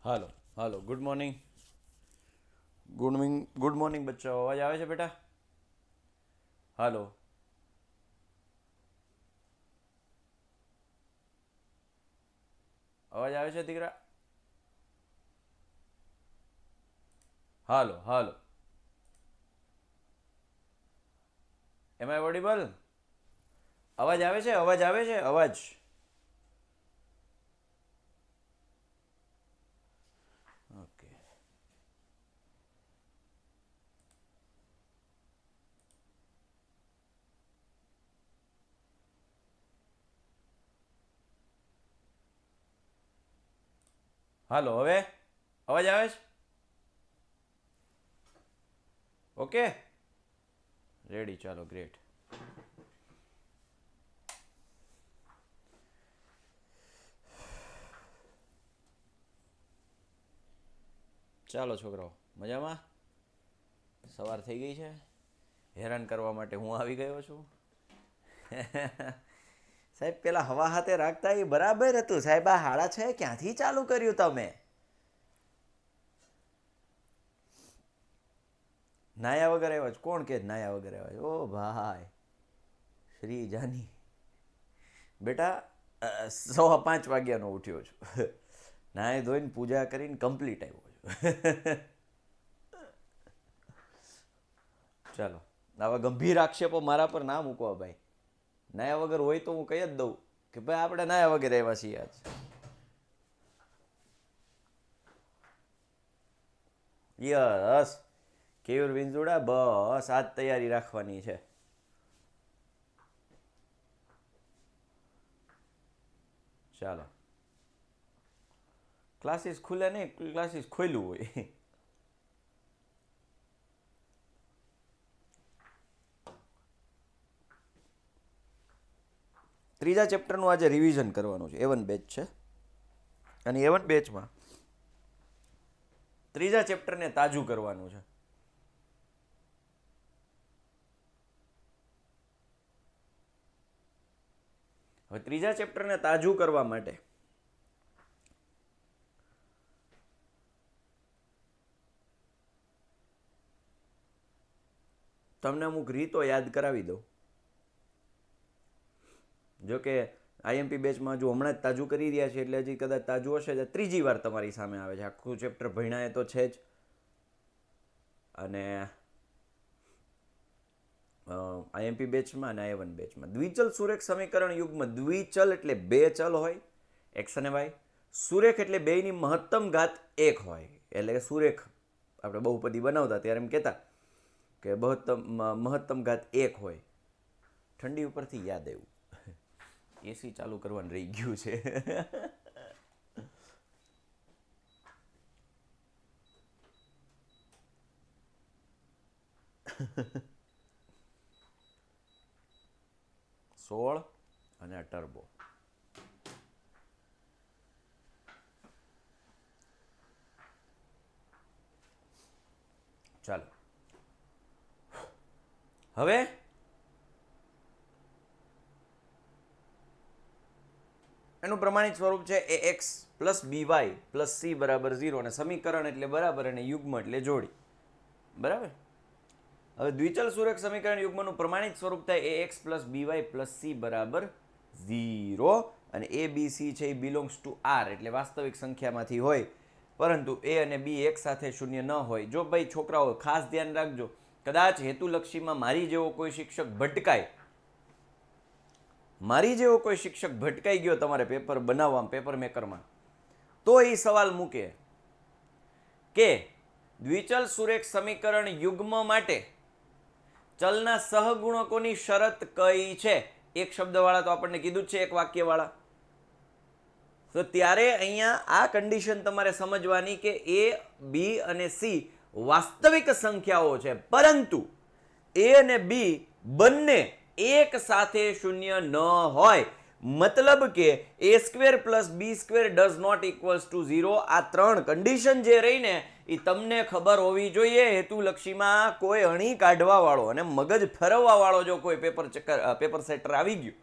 હાલો હાલો good morning બચ્ચા, અવાજ આવે છે બેટા? હાલો. અવાજ આવે છે દીકરા? હાલો હાલો. એમ આઈ ઓડિબલ? અવાજ આવે છે? અવાજ આવે છે? અવાજ. ઓકે. હાલો, હવે અવાજ આવે છે? ઓકે રેડી, ચાલો, ગ્રેટ. ચાલો છોકરાઓ, મજામાં? સવાર થઈ ગઈ છે, હેરાન કરવા માટે હું આવી ગયો છું. સાહેબ પેલા હવા હાથે રાખતા એ બરાબર હતું સાહેબ. આ હાડા છે ક્યાંથી ચાલુ કર્યું તમે? નાયા વગર આવ્યા છો? કોણ કે નાયા વગર આવ્યા છો? ઓ ભાઈ શ્રી જાની બેટા, 5:15 ઉઠ્યો છું. નાહી ધોઈને પૂજા કરીને કમ્પ્લીટ આવ્યો છું. ચાલો, આવા ગંભીર આક્ષેપો મારા પર ના મૂકવા ભાઈ. નાયા વગર હોય તો હું કહી જ દઉં કે ભાઈ આપણે નાયા વગર આવ્યા છીએ આજ. યસ, કેયુર વિંજોડા, બસ આજ તૈયારી રાખવાની છે. ચાલો, ક્લાસીસ ખુલે નહીં, ક્લાસીસ ખોલ્યું હોય. ત્રીજા ચેપ્ટરનું આજે રિવિઝન કરવાનું છે. A1 બેચ છે અને A1 બેચમાં ત્રીજા ચેપ્ટરને તાજું કરવાનું છે. હવે ત્રીજા ચેપ્ટરને તાજું કરવા માટે તમને અમુક રીતો યાદ કરાવી દઉં. જો કે આઈએમપી બેચમાં જો હમણાં જ તાજું કરી રહ્યા છે એટલે હજી કદાચ તાજું હશે જ. ત્રીજી વાર તમારી સામે આવે છે. આખું ચેપ્ટર ભણ્યા એ તો છે જ. અને આઈએમપી બેચમાં અને આઈ1 બેચમાં દ્વિચલ સુરેખ સમીકરણ યુગ્મ. દ્વિચલ એટલે બે ચલ હોય, એક્સ અને વાય. સુરેખ એટલે બેયની મહત્તમ ઘાત એક હોય. એટલે સુરેખ આપણે બહુપદી બનાવતા ત્યારે એમ કહેતા કે મહત્તમ ઘાત એક હોય. ઠંડી ઉપરથી યાદ આવ્યું, એસી ચાલુ કરવાનું રહી ગયું છે. સોળ અને ટર્બો. ચાલો, હવે એનું પ્રમાણિત સ્વરૂપ છે એ x plus B Y plus C બરાબર 0. અને સમીકરણ એટલે બરાબર અને યુગ્મ એટલે જોડી. બરાબર. હવે દ્વિચલ સુરેખ સમીકરણ યુગ્મનું પ્રમાણિત સ્વરૂપ થાય એ x plus B Y plus C બરાબર 0. અને એ બી સી છે એ બિલોંગ્સ ટુ આર એટલે વાસ્તવિક સંખ્યામાંથી હોય, પરંતુ એ અને બી એક સાથે શૂન્ય ન હોય. જો ભાઈ છોકરાઓ ખાસ ધ્યાન રાખજો, કદાચ હેતુલક્ષીમાં મારી જેવો કોઈ શિક્ષક ભટકાય, મારી જેવો કોઈ શિક્ષક ભટકાઈ ગયો તમારે પેપર બનાવવામાં, પેપર મેકરમાં, તો એ સવાલ મૂકે કે દ્વિચલ સુરેખ સમીકરણ યુગ્મ માટે ચલના સહગુણકોની શરત કઈ છે? એક શબ્દવાળા તો આપણને કીધું જ છે, એક વાક્યવાળા. તો ત્યારે અહીંયા આ કન્ડિશન તમારે સમજવાની કે એ બી અને સી વાસ્તવિક સંખ્યાઓ છે, પરંતુ એ અને બી બંને એક સાથે શૂન્ય ન હોય. મતલબ કે a square plus b square does not equals to 0. આ ત્રણ કન્ડિશન જે રહી ને એ તમને ખબર હોવી જોઈએ. હેતુલક્ષીમાં કોઈ અણી કાઢવા વાળો અને મગજ ફેરવવા વાળો જો કોઈ પેપર સેટર આવી ગયું,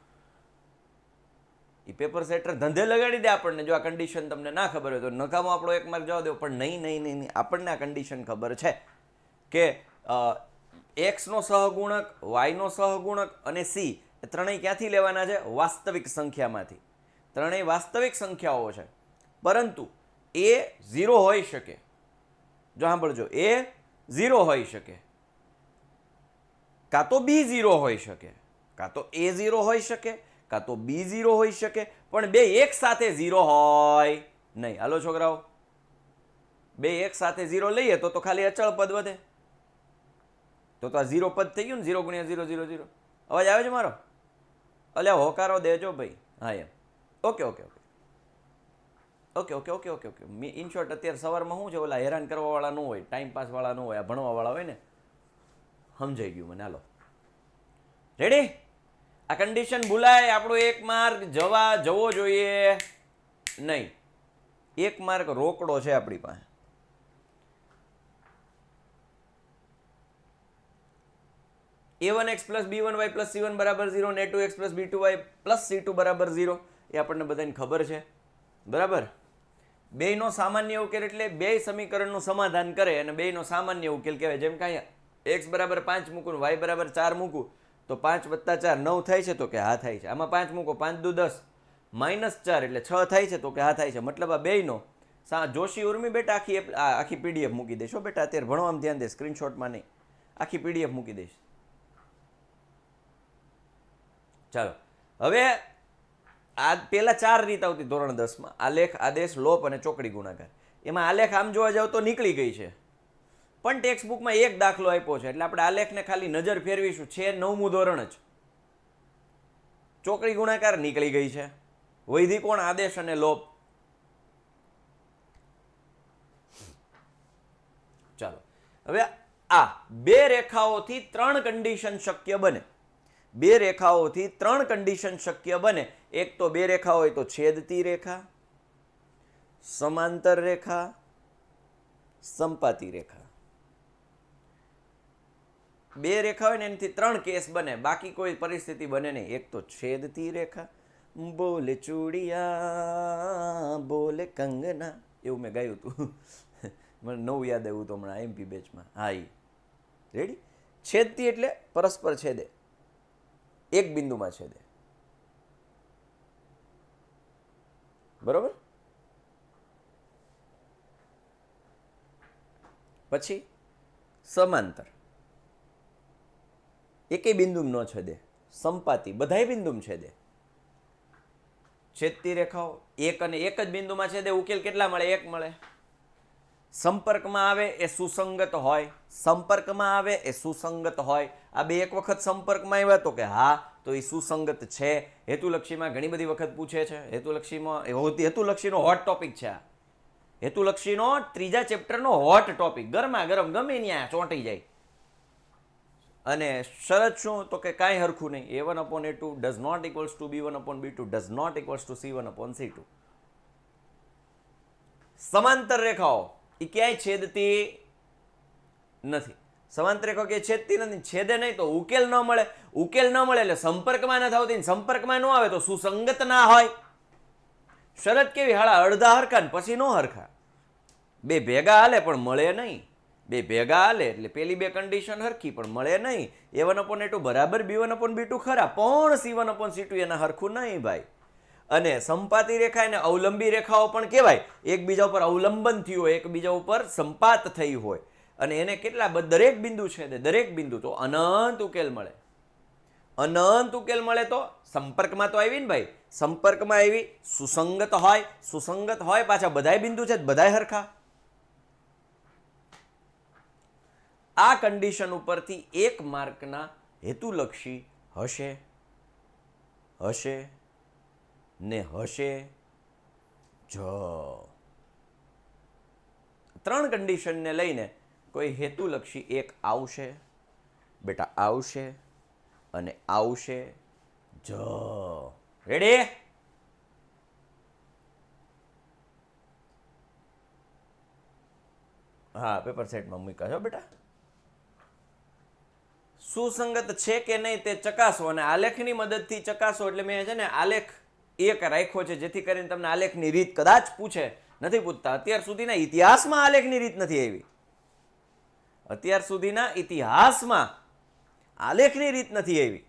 એ પેપર સેટર ધંધે લગાડી દે આપણને, જો આ કન્ડિશન તમને ના ખબર હોય તો નકામો આપણો 1 માર્ક જવા દો. પણ નહીં, આપણને આ કન્ડિશન ખબર છે કે એક્સનો સહગુણક, વાયનો સહગુણક અને સી એ ત્રણેય ક્યાંથી લેવાના છે? વાસ્તવિક સંખ્યામાંથી. ત્રણેય વાસ્તવિક સંખ્યાઓ છે, પરંતુ એ 0 હોઈ શકે. જો સાંભળજો, એ 0 હોઈ શકે, કાં તો બી 0 હોઈ શકે, કાં તો એ 0 હોઈ શકે, કાં તો બી 0 હોઈ શકે, પણ બે એક સાથે 0 હોય નહીં. હાલો છોકરાઓ, બે એક સાથે 0 લઈએ તો ખાલી અચળ પદ વધે, તો આ 0 પદ થઈ ગયું ને, 0 ગુણ્યા 0 0 0. અવાજ આવે છે મારો? અલ્યા હોકારો દેજો ભાઈ. હા એમ, okay okay okay okay okay okay okay okay. In short, અત્યારે સવારમાં શું છે, ઓલા હેરાન કરવાવાળા ન હોય, ટાઈમ પાસ વાળા ન હોય, આ ભણવાવાળા હોય ને. સમજાઈ ગયું મને. હાલો રેડી? આ કન્ડિશન ભૂલાય, આપણો 1 માર્ક જવો જોઈએ નહીં. 1 માર્ક રોકડો છે આપણી પાસે. a1x plus b1y plus c1 બરાબર 0 અને a2x plus b2y plus c2 બરાબર 0 એ આપણને બધાને ખબર છે, બરાબર? બેયનો સામાન્ય ઉકેલ એટલે બે સમીકરણનું સમાધાન કરે અને બેયનો સામાન્ય ઉકેલ કહેવાય. જેમ કે અહીંયા x બરાબર 5 મૂકું, y બરાબર 4 મૂકું તો 5 + 4 9 થાય છે, તો કે હા થાય છે. આમાં 5 મૂકો, 5 દુ 10 -4 એટલે 6 થાય છે, તો કે હા થાય છે. મતલબ આ બેયનો જોશી ઉર્મી બેટા આખી પીડીએફ મૂકી દઈશ હો બેટા, અત્યારે ભણવામાં ધ્યાન દે, સ્ક્રીનશોટમાં નહીં, આખી પીડીએફ મૂકી દઈશ. ચાલો હવે આ પેલા 4 રીત આવતી ધોરણ 10માં: આલેખ, આદેશ, લોપ અને ચોકડી ગુણાકાર. એમાં આલેખ આમ જોવા જાવ તો નીકળી ગઈ છે, પણ ટેક્સ્ટ બુકમાં એક દાખલો આપ્યો છે એટલે આપણે આલેખને ખાલી નજર ફેરવીશું. છે 9મું ધોરણ જ. ચોકડી ગુણાકાર નીકળી ગઈ છે, વૈધિક કોણ, આદેશ અને લોપ. ચાલો હવે આ બે રેખાઓથી 3 કન્ડિશન શક્ય બને. બે રેખાઓથી 3 કન્ડિશન શક્ય બને. એક તો બે રેખા હોય તો છેદતી રેખા, સમાંતર રેખા, સંપાતી રેખા. બે રેખા હોય ને એનાથી 3 કેસ બને, બાકી કોઈ પરિસ્થિતિ બને નહીં. એક તો છેદતી રેખા, બોલે ચૂડિયા બોલે કંગના, એવું મેં ગાયું હતું. મને નવું યાદ આવ્યું તો હમણાં એમપી બેચમાં. હા, એ રેડી. છેદતી એટલે પરસ્પર છેદે, એક બિંદુમાં છેદે, બરોબર? પછી સમાંતર, એકેય બિંદુમાં ન છેદે. સંપાતી, બધાય બિંદુમાં છેદે. છેદતી રેખાઓ એક અને એક જ બિંદુમાં છેદે, ઉકેલ કેટલા મળે? 1 મળે. સંપર્કમાં આવે એ સુસંગત હોય, સંપર્કમાં આવે એ સુસંગત હોય. આ બે એક વખત સંપર્કમાં આવ્યા તો કે હા, તો એ સુસંગત છે. હેતુલક્ષીમાં ઘણી બધી વખત પૂછે છે. હેતુલક્ષીનો હોટ ટોપિક છે આ. હેતુલક્ષીનો 3જા ચેપ્ટરનો હોટ ટોપિક, ગરમા ગરમ, ગમે ત્યાં ચોંટી જાય. અને શરત શું? તો કે કાંઈ હરખું નહીં. a1/a2 does not equals to b1/b2 does not equals to c1/c2. સમાંતર રેખાઓ એ ક્યાંય છેદતી નથી. સમાંતર રેખાઓ ક્યાંય છેદતી નથી. છેદે નહીં તો ઉકેલ ન મળે. ઉકેલ ન મળે એટલે સંપર્કમાં ન થતી. સંપર્કમાં ન આવે તો સુસંગત ના હોય. શરત કેવી? હાળા અડધા હરખા ને પછી નો હરખા. બે ભેગા હાલે પણ મળે નહીં. બે ભેગા હાલે એટલે પેલી બે કન્ડિશન હરખી પણ મળે નહીં. a1/a2 બરાબર b1/b2 ખરા, પણ c1/c2 એના હરખું નહીં ભાઈ. અને સંપાતી રેખા અને અવલંબી રેખાઓ પણ કહેવાય. એકબીજા ઉપર અવલંબન થયું હોય, એકબીજા ઉપર સંપાત થઈ હોય, અને એને કેટલા દરેક બિંદુ છે, દરેક બિંદુ તો અનંત ઉકેલ મળે. અનંત ઉકેલ મળે તો સંપર્કમાં તો આવી ને ભાઈ, સંપર્કમાં આવી, સુસંગત હોય, સુસંગત હોય, પાછા બધાય બિંદુ છે, બધાય હરખા. આ કન્ડિશન ઉપરથી 1 માર્કના હેતુલક્ષી હશે, હશે ને હશે જ. 3 કન્ડિશનને લઈને કોઈ હેતુલક્ષી એક આવશે બેટા, આવશે અને આવશે જ. રેડી? હા, પેપર સેટમાં મૂક્યા છો બેટા. સુસંગત છે કે નહીં તે ચકાસો, અને આલેખની મદદથી ચકાસો. એટલે મેં છે ને આલેખ એક રાખ્યો છે જેથી કરીને તમને આલેખની રીત કદાચ પૂછે, નથી પૂછતા. અત્યાર સુધીના ઇતિહાસમાં આલેખની રીત નથી આવી. અત્યાર સુધીના ઇતિહાસમાં આલેખની રીત નથી આવી.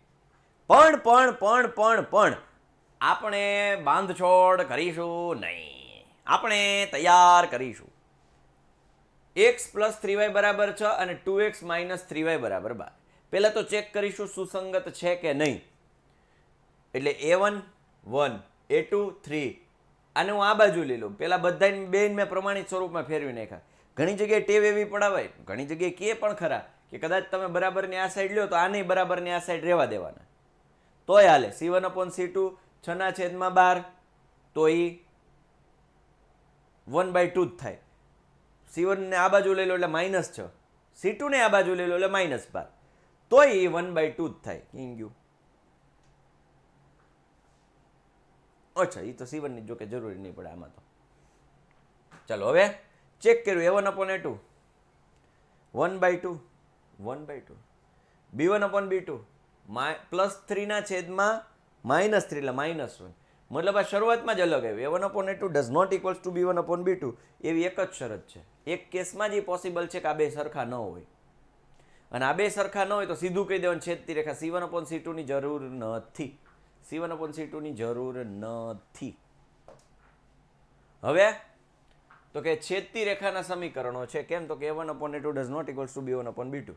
પણ આપણે બાંધછોડ કરીશું નહીં, આપણે તૈયાર કરીશું. x પ્લસ 3y બરાબર 6 અને 2x માઇનસ 3y બરાબર 12. પહેલા તો ચેક કરીશું સુસંગત છે કે નહીં. એટલે a1 1 a2 3 આને હું આ બાજુ લઈ લઉં. પેલા બધા બેન મેં પ્રમાણિત સ્વરૂપમાં ફેરવી નાખ્યા. ઘણી જગ્યાએ ટેવ એવી પડાવાય, ઘણી જગ્યાએ કે પણ ખરા કે કદાચ તમે બરાબરની આ સાઈડ લ્યો તો આને બરાબરની આ સાઈડ રહેવા દેવાના, તોય હાલે. c1/c2 6/12 તો એ 1/2 જ થાય. c1 ને આ બાજુ લઈ લો એટલે -6, c2 ને આ બાજુ લઈ લો એટલે -12, તોય એ 1/2 જ થાય. કિંગ ગયું. અચ્છા, એ તો c1 ની જોકે જરૂરી નહીં પડે આમાં તો. ચાલો હવે ચેક કર્યું. a1/a2 1/2 1/2, b1/b2 +3 ના છેદમાં -3 એટલે -1. મતલબ આ શરૂઆતમાં જ અલગ આવ્યું. a1/a2 does not equals to b1/b2 એવી એક જ શરત છે. એક કેસમાં જ એ પોસિબલ છે કે આ બે સરખા ન હોય, અને આ બે સરખા ન હોય તો સીધું કહી દેવાનું છેદતી રેખા c1/c2 ની જરૂર નથી. c1/c2 ની જરૂર નથી. હવે તો કે છેદતી રેખાના સમીકરણો છે. કેમ? તો કે a1/a2 does not equals to b1/b2.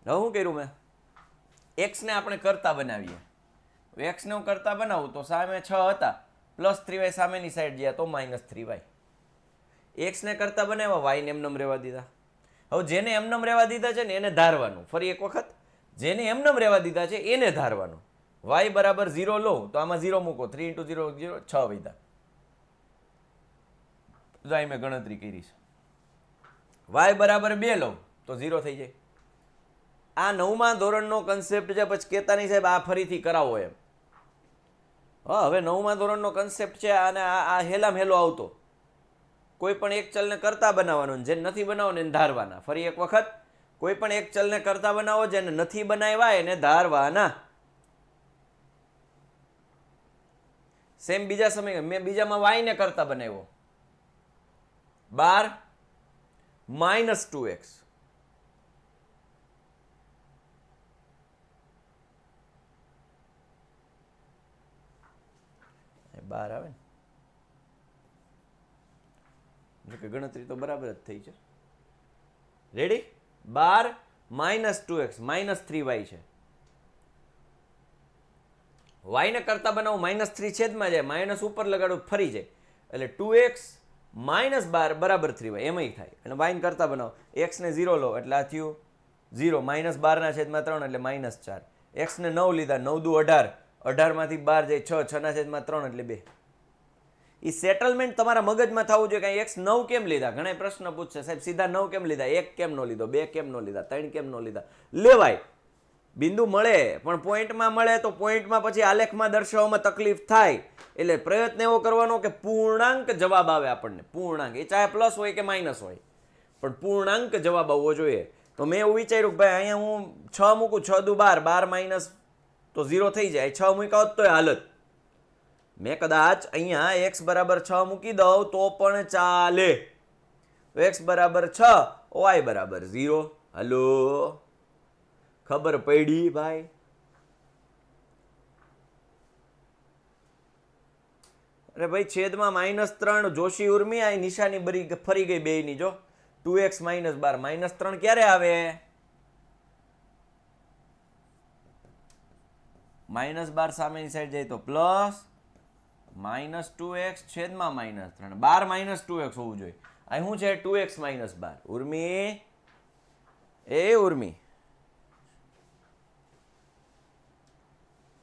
હવે શું કર્યું મેં? x ને આપણે કરતા બનાવીએ. x ને હું કરતા બનાવું તો સામે 6 હતા, +3y સામેની સાઈડ ગયા તો -3y. x ને કરતા બનાવ્યા, y ને એમનેમ રહેવા દીધા. હવે જેને એમનેમ રહેવા દીધા છે ને એને ધારવાનું. ફરી એક વખત, જેને એમનેમ રહેવા દીધા છે એને ધારવાનું. y બરાબર 0 લો તો આમાં 0 મૂકો, 3 × 0 0 6 વધ્યા. જાય મેં ગણતરી કરી છે. y બરાબર 2 લો તો 0 થઈ જાય. આ 9મા ધોરણનો કન્સેપ્ટ છે. પછી કહેતા નહીં સાહેબ આ ફરીથી કરાવો એમ. હા, હવે 9મા ધોરણનો કન્સેપ્ટ છે અને આ હેલામ હેલો આવતો. કોઈ પણ એક ચલને કરતા બનાવવાનો, જે નથી બનાવવાનો એને ધારવાના. ફરી એક વખત, કોઈ પણ એક ચલને કરતા બનાવો, જેને નથી બનાવ્યા એને ધારવાના. સેમ બીજા સમય મેં બીજામાં y ને કરતા બનાવ્યો 12 -2x. બાર આવે ને, જોકે ગણતરી તો બરાબર જ થઈ છે. રેડી? 12 -2x -3y છે. y ને કરતા બનાવો -3 છેદમાં જાય, માઇનસ ઉપર લગાડો ફરી જાય એટલે 2x -12 બરાબર 3y એમાંય થાય. અને y ને કરતા બનાવો, x ને 0 લો એટલે આ થયું 0, -12 ના છેદમાં 3 એટલે -4. x ને 9 લીધા, 9 દુ 18, 18 માંથી 12 જાય 6, 6 ના છેદમાં 3 એટલે 2. એ સેટલમેન્ટ તમારા મગજમાં થવું જોઈએ કે x 9 કેમ લીધા. ઘણા પ્રશ્ન પૂછશે સાહેબ સીધા 9 કેમ લીધા, 1 કેમ નો લીધો, 2 કેમ નો લીધા, 3 કેમ નો લીધા. લેવાય, બિંદુ મળે પણ પોઈન્ટમાં મળે તો પોઈન્ટમાં પછી આલેખમાં દર્શાવવામાં તકલીફ થાય. એટલે પ્રયત્ન એવો કરવાનો કે પૂર્ણાંક જવાબ આવે આપણને. પૂર્ણાંક, એ ચાહે પ્લસ હોય કે માઇનસ હોય, પણ પૂર્ણાંક જવાબ આવવો જોઈએ. તો મેં એવું વિચાર્યું કે ભાઈ અહીંયા હું 6 મૂકું, 6 દુ 12, 12 માઇનસ તો 0 થઈ જાય. 6 મૂક્યા હોત તોય હાલત. મેં કદાચ અહીંયા x બરાબર 6 મૂકી દઉં તો પણ ચાલે. x બરાબર 6, y બરાબર 0. હલો, ખબર પડી ભાઈ? અરે ભાઈ છેદમાં -3 જોશી ઉર્મી આ નિશાની ફરી ગઈ બેયની. જો 2x -12, -3 ક્યારે આવે? -12 સામેની સાઈડ જાય તો પ્લસ, -2x છેદમાં -3, 12 -2x હોવું જોઈએ. અહીં શું છે? 2x -12. ઉર્મી, એ ઉર્મી,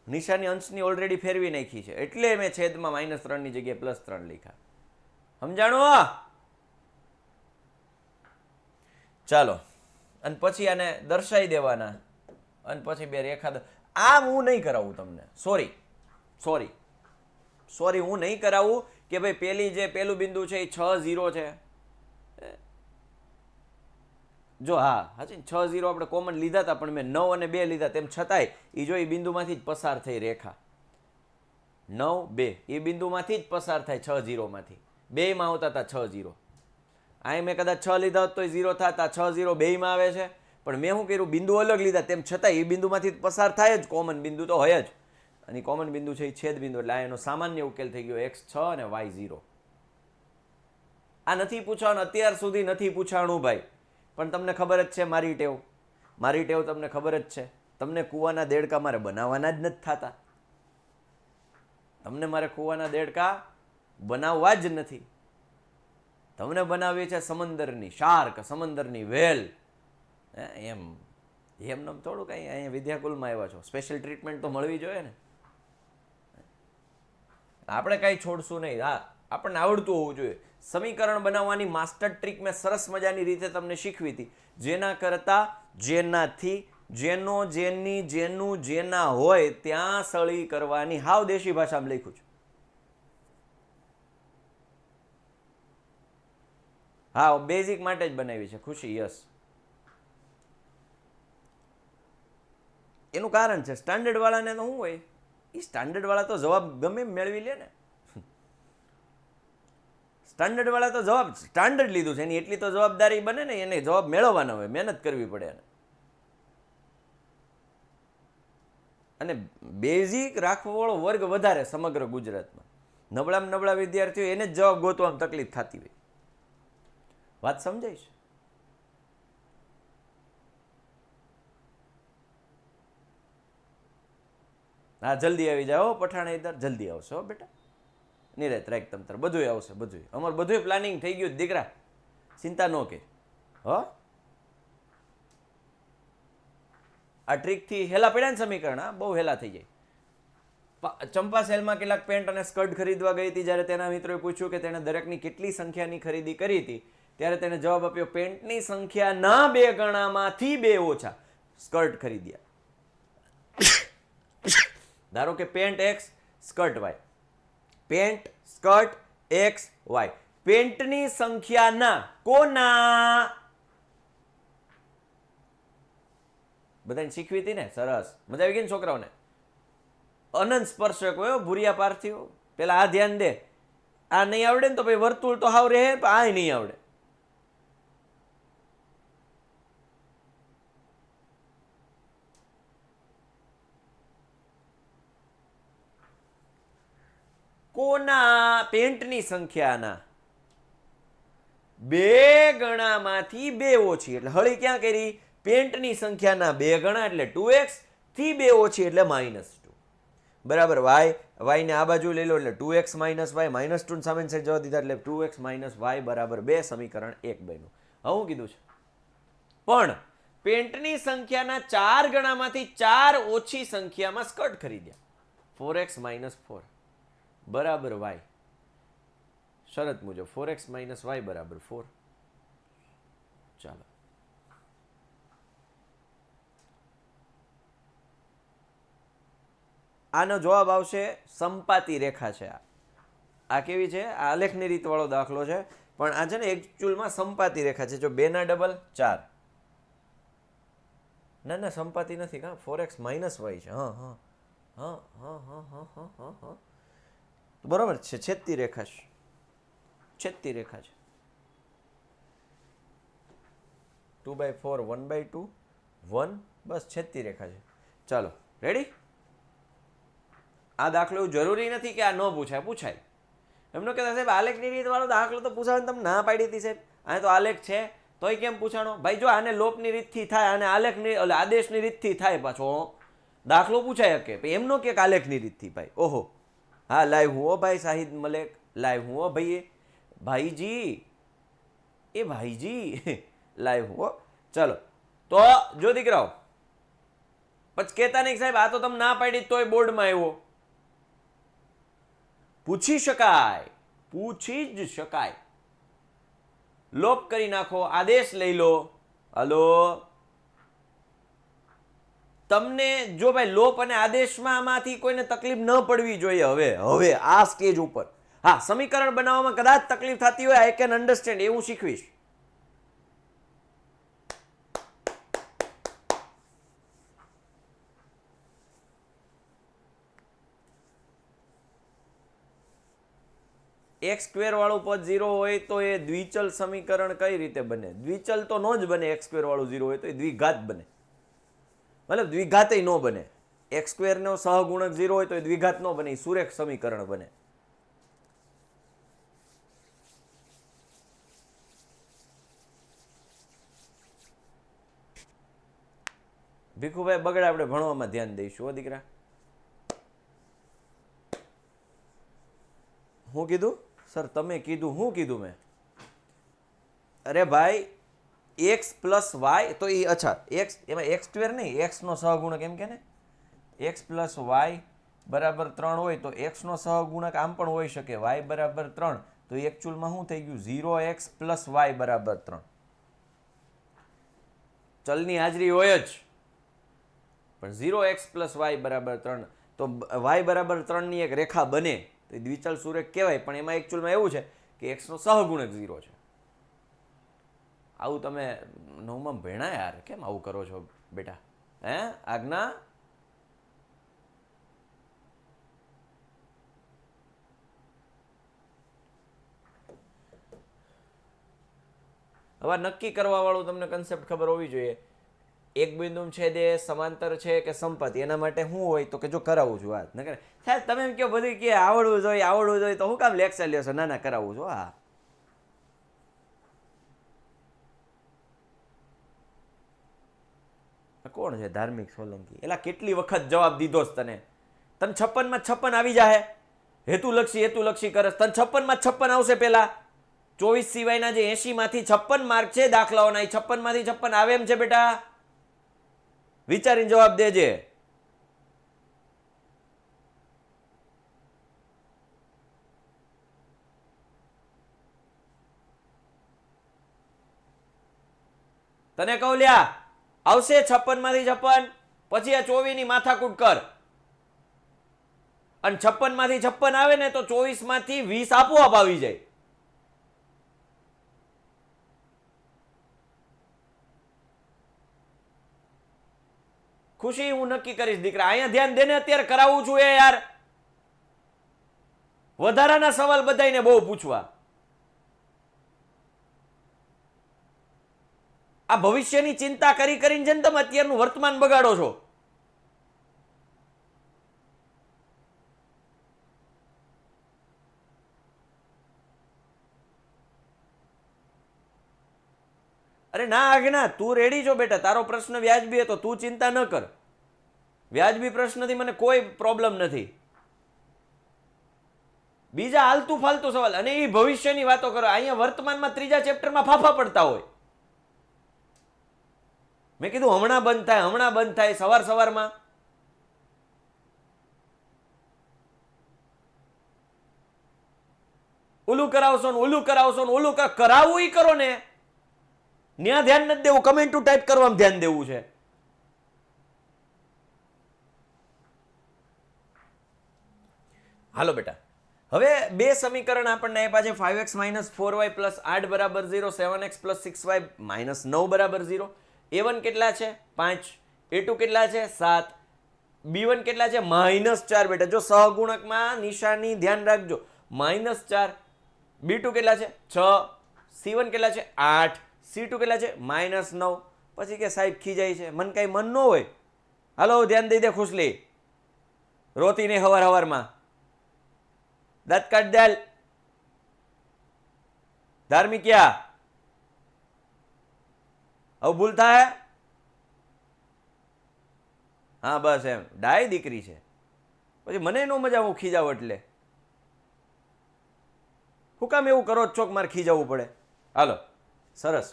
નિશાની અંશની ઓલરેડી ફેરવી નાખી છે એટલે મેં છેદમાં -3 ની જગ્યાએ +3 લખ્યા. સમજાણું? ચાલો, અને પછી આને દર્શાવી દેવાના અને પછી બે રેખા. આ હું નહીં કરાવું તમને, સોરી હું નહીં કરાવું કે ભાઈ પેલું બિંદુ છે એ 6 0 છે. જો હા હાચી 6 0 આપણે કોમન લીધા હતા, પણ મેં 9 અને 2 લીધા, તેમ છતાંય એ જો એ બિંદુમાંથી જ પસાર થઈ રેખા. 9 2 એ બિંદુમાંથી જ પસાર થાય 6 0માંથી બેયમાં આવતા હતા 6 0 અહીં મેં કદાચ 6 લીધા હોત તો 0 થતા 6 0 બેયમાં આવે છે પણ મેં શું કર્યું બિંદુ અલગ લીધા તેમ છતાં એ બિંદુમાંથી જ પસાર થાય જ કોમન બિંદુ તો હોય જ અને કોમન બિંદુ છે એ છેદ બિંદુ એટલે આ એનો સામાન્ય ઉકેલ થઈ ગયો x 6 અને y 0 આ નથી પૂછવાનું અત્યાર સુધી નથી પૂછાણું ભાઈ પણ તમને ખબર જ છે મારી ટેવ તમને ખબર જ છે તમને કૂવાના દેડકા મારે બનાવવાના જ નથી થતા તમને મારે કૂવાના દેડકા બનાવવા જ નથી તમને બનાવવી છે સમંદરની શાર્ક સમંદરની વેલ એમ એમને થોડું કંઈ અહીંયા વિદ્યાકુલમાં આવ્યા છો સ્પેશિયલ ટ્રીટમેન્ટ તો મળવી જોઈએ ને આપણે કાંઈ છોડશું નહીં હા આપણને આવડતું હોવું જોઈએ સમીકરણ બનાવવાની માસ્ટર ટ્રીક મેં સરસ મજાની રીતે તમને શીખવી હતી જેના કરતા જેનાથી જેનો જેની જેનું જેના હોય ત્યાં સળી કરવાની હાવ દેશી ભાષામાં લખ્યું છે હા બેઝિક માટે જ બનાવી છે ખુશી યસ એનું કારણ છે સ્ટાન્ડર્ડ વાળાને તો શું હોય એ સ્ટાન્ડર્ડ વાળા તો જવાબ ગમે એમ મેળવી લે ને સ્ટાન્ડર્ડ વાળા તો જવાબ સ્ટાન્ડર્ડ લીધું છે એની એટલી તો જવાબદારી બને ને એને જવાબ મેળવવાના હોય મહેનત કરવી પડે એને અને બેઝિક રાખવાવાળો વર્ગ વધારે સમગ્ર ગુજરાતમાં નબળામાં નબળા વિદ્યાર્થીઓ એને જ જવાબ ગોતવામાં તકલીફ થતી હોય વાત સમજાય છે હા જલ્દી આવી જાઓ પઠાણ ઇધર જલ્દી આવશો બેટા નિરાત રાખ તમતર બધું આવશે બધું અમારું બધું પ્લાનિંગ થઈ ગયું દીકરા ચિંતા ન કે હો આ ટ્રીકથી હેલા પડ્યા ને સમીકરણ હા બહુ હેલા થઈ જાય ચંપા સેલમાં કેટલાક પેન્ટ અને સ્કર્ટ ખરીદવા ગઈ હતી જ્યારે તેના મિત્રોએ પૂછ્યું કે તેણે દરેકની કેટલી સંખ્યાની ખરીદી કરી હતી ત્યારે તેણે જવાબ આપ્યો પેન્ટની સંખ્યાના 2 ગણામાંથી 2 ઓછા સ્કર્ટ ખરીદ્યા ધારો કે pant x skirt y pant skirt x y પેન્ટની સંખ્યાના કોના બધાને શીખવી હતી ને સરસ મજા આવી ગઈ ને છોકરાઓને અનંત સ્પર્શક હોય ભૂરિયા પાર્થિવ પેલા આ ધ્યાન દે આ નહીં આવડે ને તો ભાઈ વર્તુળ તો હાવ રહે આ નહીં આવડે કોના પેન્ટની સંખ્યાના 2 ગણામાંથી 2 ઓછી એટલે હળી ક્યાં કરી પેન્ટની સંખ્યાના 2 ગણા એટલે 2x થી 2 ઓછી એટલે -2 બરાબર y ને આ બાજુ લઈ લો એટલે 2x - y -2 સામે સાઈડ જવા દીધા એટલે 2x - y બરાબર 2 સમીકરણ 1 બન્યું હવે હું કીધું છે પણ પેન્ટની સંખ્યાના 4 ગણામાંથી 4 ઓછી સંખ્યામાં સ્કર્ટ ખરીદ્યા 4x - 4 બરાબર y શરત મુજબ 4x - y બરાબર 4 ચાલો આનો જવાબ આવશે સંપાતી રેખા છે આ કેવી છે આ આલેખની રીત વાળો દાખલો છે પણ આ છે ને એકચ્યુઅલમાં સંપાતી રેખા છે જો 2 ના ડબલ 4 ના સંપાતી નથી કા 4x - y છે હા બરોબર છે છેદતી રેખા છે 2/4 1/2 1 બસ છેદતી રેખા છે ચાલો રેડી આ દાખલો એવું જરૂરી નથી કે આ ન પૂછાય એમનો કહેતા સાહેબ આલેખની રીત વાળો દાખલો તો પૂછાવે તમે ના પાડી હતી સાહેબ આ તો આલેખ છે તોય કેમ પૂછાણો ભાઈ જો આને લોપની રીતથી થાય અને આલેખની આદેશની રીતથી થાય પાછો દાખલો પૂછાય શકે એમનો કે આલેખની રીતથી ભાઈ ઓહો હા લાઈવ હું હો ભાઈ શાહિદ મલેક લાઈવ હું હો ભાઈજી લાઈવ હું હો ચલો તો જો દીકરાઓ પછી કહેતા નહીં સાહેબ આ તો તમે ના પાડી તોય બોર્ડમાં આવ્યો પૂછી જ શકાય લોપ કરી નાખો આદેશ લઈ લો હલો તમને જો ભાઈ લોપ અને આદેશમાંથી કોઈને તકલીફ ન પડવી જોઈએ હવે આ સ્ટેજ ઉપર હા સમીકરણ બનાવવામાં કદાચ તકલીફ થતી હોય આઈ કેન અન્ડરસ્ટેન્ડ એવું શીખવીશ એક્સ સ્ક્વેર વાળું પદ 0 હોય તો એ દ્વિચલ સમીકરણ કઈ રીતે બને? દ્વિચલ તો નો જ બને. એક્સ સ્ક્વેર વાળું 0 હોય તો એ દ્વિઘાત બને, મતલબ દ્વિઘાતે નો બને. એક્સ સ્ક્વેર નો સહગુણક 0 હોય તો એ દ્વિઘાત નો બને, એ સુરેખ સમીકરણ બને. ભીખુભાઈ બગડે, આપણે ભણવામાં ધ્યાન દઈશું હો દીકરા. હું કીધું સર? તમે કીધું. હું કીધું મેં? અરે ભાઈ એક્સ પ્લસ વાય તો એ અચ્છા એક્સ, એમાં એક્સ સ્ક્વેર નહીં, એક્સ નો સહગુણક એમ કે ને, એક્સ પ્લસ વાય બરાબર 3 હોય તો એક્સ નો સહગુણક આમ પણ હોઈ શકે, વાય બરાબર 3, તો એકચ્યુઅલમાં શું થઈ ગયું? 0x પ્લસ વાય બરાબર 3. ચલની હાજરી હોય જ, પણ 0x પ્લસ વાય બરાબર 3, તો વાય બરાબર 3 ની એક રેખા બને તો એ દ્વિચલ સુરેખ કહેવાય. પણ એમાં એકચ્યુઅલમાં એવું છે કે એક્સ નો સહગુણક 0 છે. આવું તમે નવમાં ભણ્યા યાર, કેમ આવું કરો છો બેટા? હે આજ્ઞા? હવે નક્કી કરવા વાળું તમને કન્સેપ્ટ ખબર હોવી જોઈએ. એક બિંદુ છેદે સમાંતર છે કે સંપત્તિ, એના માટે શું હોય તો કે જો કરાવું છું વાત ન કરે સાહેબ તમે એમ કહો બધું કે આવડવું જોઈએ તો હું કામ લેક્ચર લ્યો છો? ના ના કરાવું છું. હા કોણ છે ધાર્મિક સોલંકી? એલા કેટલી વખત જવાબ દીધો છે તને? તને 56 માં 56 આવી જાય, હેતુલક્ષી કરસ. તને 56 માં 56 આવશે. પેલા 24 સિવાયના જે 80 માંથી 56 માર્ક છે દાખલાઓના, એ 56 માંથી 56 આવે એમ છે બેટા? વિચારીને જવાબ દેજે. તને કહું લ્યા, આવશે 56 માંથી 56, પછી આ 24 ની માથાકૂટ કર, અને 56 માંથી 56 આવે ને તો 24 માંથી 20 આપોઆપ આવી જાય. ખુશી હું નક્કી કરીશ દીકરા. અહીંયા ધ્યાન દેને, અત્યારે કરાવું છું એ યાર. વધારાના સવાલ બધાને બહુ પૂછવા. આ ભવિષ્યની ચિંતા કરીને છે ને તમે અત્યારનું વર્તમાન બગાડો છો. અરે ના આજ્ઞા, તું રેડી છો બેટા? તારો પ્રશ્ન વ્યાજબી હતો, તું ચિંતા ન કર. વ્યાજબી પ્રશ્નથી મને કોઈ પ્રોબ્લેમ નથી. બીજા હાલતું ફાલતું સવાલ અને એ ભવિષ્યની વાતો કરો. અહીંયા વર્તમાનમાં ત્રીજા ચેપ્ટરમાં ફાફા પડતા હોય. મેં કીધું હમણાં બંધ થાય સવારમાં. ઓલું કરાવશો ને ઓલું કરાવવું ઈ કરો ને. ન્યા ધ્યાન નથી દેવું, કમેન્ટો ટાઈપ કરવામાં ધ્યાન દેવું છે. હાલો બેટા, હવે બે સમીકરણ આપણને આપ્યા છે. 5x - 4y + 8 બરાબર 0, 7x + 6y - 9 બરાબર 0. a1 કેટલા છે? 5. a2 કેટલા છે? 7. b1 કેટલા છે? -4 બેટા. જો સહગુણકમાં નિશાની ધ્યાન રાખજો, -4. b2 કેટલા છે? 6. c1 કેટલા છે? 8. c2 કેટલા છે? -9. પછી કે સાહેબ ખીજાય છે. મન કઈ મન ન હોય. હાલો ધ્યાન દઈ દે ખુશલી, રોતી નહીં હવારમાં. દાંત કાઢ દે. ધાર્મિકિયા હવે ભૂલ થાય? હા બસ એમ, ડાય દીકરી છે. પછી મને નો મજા, હું ખીજાવ એટલે. શું કામ એવું કરો છો કે મારે ખીજાવવું પડે? હાલો સરસ.